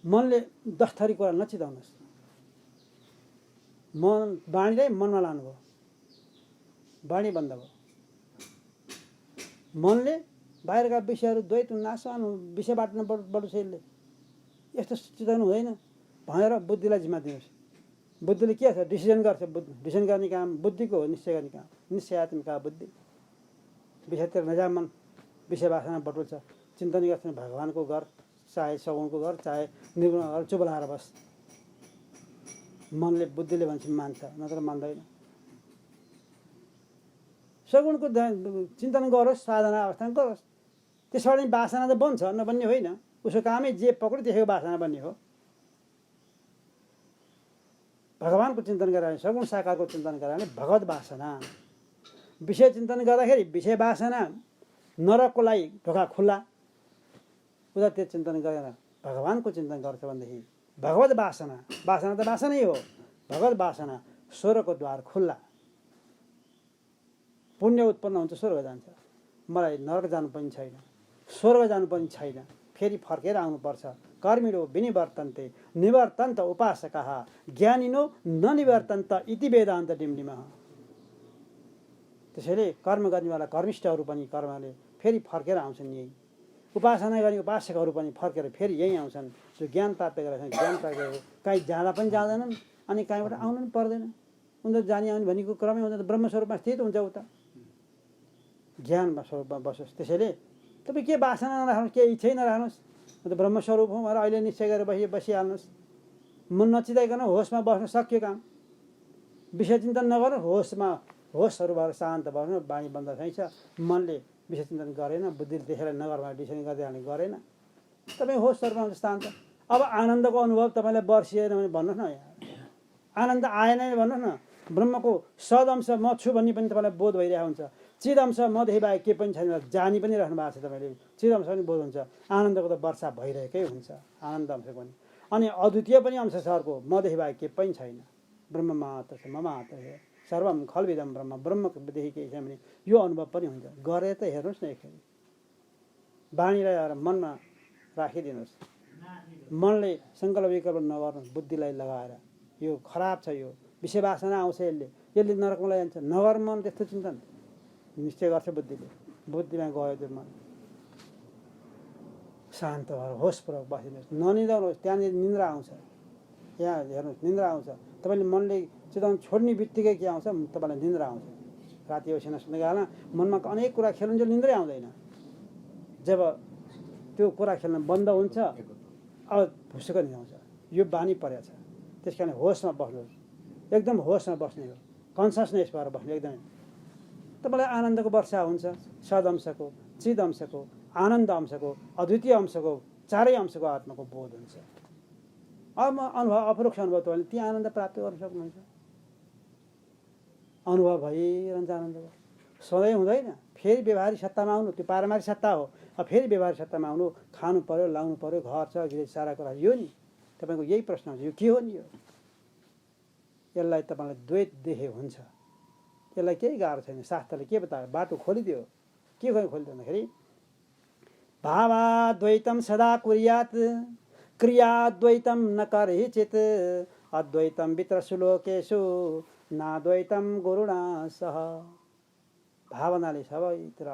मनले 10 थरी कुरा नचिताउनुहोस्। मन वाणीलाई मनमा लानुभयो, वाणी बन्द भयो। मनले बाहिरका विषयहरू द्वैत नाशानु विषय बाट्न बढ्छ, यसले यस्तो चिताउनु हुँदैन भनेर बुद्धिलाई जिम्मा दिनुहोस्। बुद्धिले के छ? डिसिजन गर्छ। डिसिजन गर्ने काम बुद्धिको हो, निश्चय गर्ने काम निश्चयात्मिका बुद्धि। विषयतिर नजा मन विषय वासना बटुल्छ। चिन्तन गर्छ भगवानको घर, चाहे सगुणको घर, चाहे निर्गुण घर, चुप लाएर बस। मनले बुद्धिले भन्छ मान्छ, नत्र मान्दैन। सगुणको चिन्तन गरोस्, साधना अवस्था गरोस्, त्यसबाट नि वासना त बन्छ, नबन्ने होइन। उसको कामै जे पक्रियो त्यसको वासना बन्ने हो। भगवानको चिन्तन गरायो, सगुण साकारको चिन्तन गरायो भने भगवत वासना। विषय चिन्तन गर्दाखेरि विषय वासना नरकको लागि ढोका खुल्ला। उता त्यो चिन्तन गरेर भगवानको चिन्तन गर्छ भनेदेखि भगवत वासना, वासना त वासनै हो, भगवत वासना स्वर्गको द्वार खुल्ला। पुण्य उत्पन्न हुन्छ, स्वर्ग जान्छ। मलाई नरक जानु पनि छैन, स्वर्ग जानु पनि छैन, फेरि फर्केर आउनुपर्छ। कर्मिणो विनिवर्तन्ते निवर्तन्त उपासकाः ज्ञानिनो ननिवर्तन्त इति वेदान्त डिम्डिमः। त्यसैले कर्म गर्नेवाला कर्मिष्ठहरू पनि कर्मले फेरि फर्केर आउँछन् यही उपासना गर्ने उपासकहरू पनि फर्केर फेरि यहीँ आउँछन् जो ज्ञान प्राप्त गरेका छन् ज्ञान प्राप्त गरेको कहीँ जाँदा पनि जाँदैनन् अनि कहीँबाट आउनु पनि पर्दैन उनीहरू जाने आउने भनेको क्रमै उनीहरू ब्रह्मस्वरूपमा स्थित हुन्छ उता ज्ञानमा स्वरूपमा बसोस् त्यसैले तपाईँ के वासना नराख्नुहोस् के इच्छै नराख्नुहोस् अन्त ब्रह्मस्वरूप हौँ भनेर अहिले निश्चय गरेर बसिहाल्नुहोस् मन नचिताइकन होसमा बस्नु सक्यो काम विषय चिन्तन नगर्नु होसहरू भएर शान्त बस्नु बानी बन्द छैछ मनले विषय चिन्तन गरेन बुद्धिले देखेर नगर भनेर डिसिसन गर्दै हाल्ने गरेन तपाईँ होसहरूमा हुन्छ शान्त अब आनन्दको अनुभव तपाईँलाई बर्सिएन भने भन्नुहोस् न आनन्द आएन भने भन्नुहोस् न ब्रह्मको सदअंश म छु भन्ने पनि तपाईँलाई बोध भइरहेको हुन्छ चिद अंश मदेखि बाहेक के पनि छैन जानी पनि रहनु भएको छ तपाईँले चिद अंश पनि बोध हुन्छ आनन्दको त वर्षा भइरहेकै हुन्छ आनन्द अंश पनि अनि अद्वितीय पनि अंश छ अर्को मदेखि बाहेक के पनि छैन ब्रह्म मात्र छ मम मात्र है सर्वम खलविदम ब्रह्म ब्रह्मदेखि केही छैन भने यो अनुभव पनि हुन्छ गरेर त हेर्नुहोस् न एकखेर बानीलाई मनमा राखिदिनुहोस् मनले सङ्कल्प विकल्प नगर्नुहोस् बुद्धिलाई लगाएर यो खराब छ यो विषय वासना आउँछ यसले नरकमा जान्छ नगर मन त्यस्तो चिन्तन निश्चय गर्छ बुद्धिमा गयो त्यो मन शान्त भएर होसपूर्वक बसिदिनुहोस् ननिदाउनुहोस् त्यहाँनिर निन्द्रा आउँछ यहाँ हेर्नुहोस् निन्द्रा आउँछ तपाईँले मनले चिताउनु छोड्ने बित्तिकै के आउँछ तपाईँलाई निन्द्रा आउँछ राति औसिना सुन्दै हाल्न मनमा अनेक कुरा खेल्नुहुन्छ निन्द्रै आउँदैन जब त्यो कुरा खेल्न बन्द हुन्छ अब भुसुक नि आउँछ यो बानी परेको छ त्यस कारण होसमा बस्नुहोस् एकदम होसमा बस्ने हो कन्सियसनेस भएर बस्ने एकदमै तपाईँलाई आनन्दको वर्षा हुन्छ सद अंशको चिद अंशको आनन्द अंशको अद्वितीय अंशको चारै अंशको आत्माको बोध हुन्छ अब अनुभव अपरोक्ष अनुभव तपाईँले ती आनन्द प्राप्त गर्न सक्नुहुन्छ अनुभव भइरहन्छ आनन्द सधैँ हुँदैन फेरि व्यवहारिक सत्तामा आउनु त्यो पारमार्थिक सत्ता हो अब फेरि व्यवहारिक सत्तामा आउनु खानु पर्यो लाउनु पर्यो घर छ गिरे सारा कुरा यो नि तपाईँको यही प्रश्न हुन्छ यो के हो नि यो यसलाई तपाईँलाई द्वैत देखे हुन्छ यसलाई केही गाह्रो छैन शास्त्रले के बतायो बाटो खोलिदियो के खोलिदियो भन्दाखेरि भावाद्वैतम सदा कुर्यात् क्रियाद्वैतम न करहिचित् अद्वैतम वित्रसु लोकेषु नाद्वैतम गुरुणा सह भावनाले सबैतिर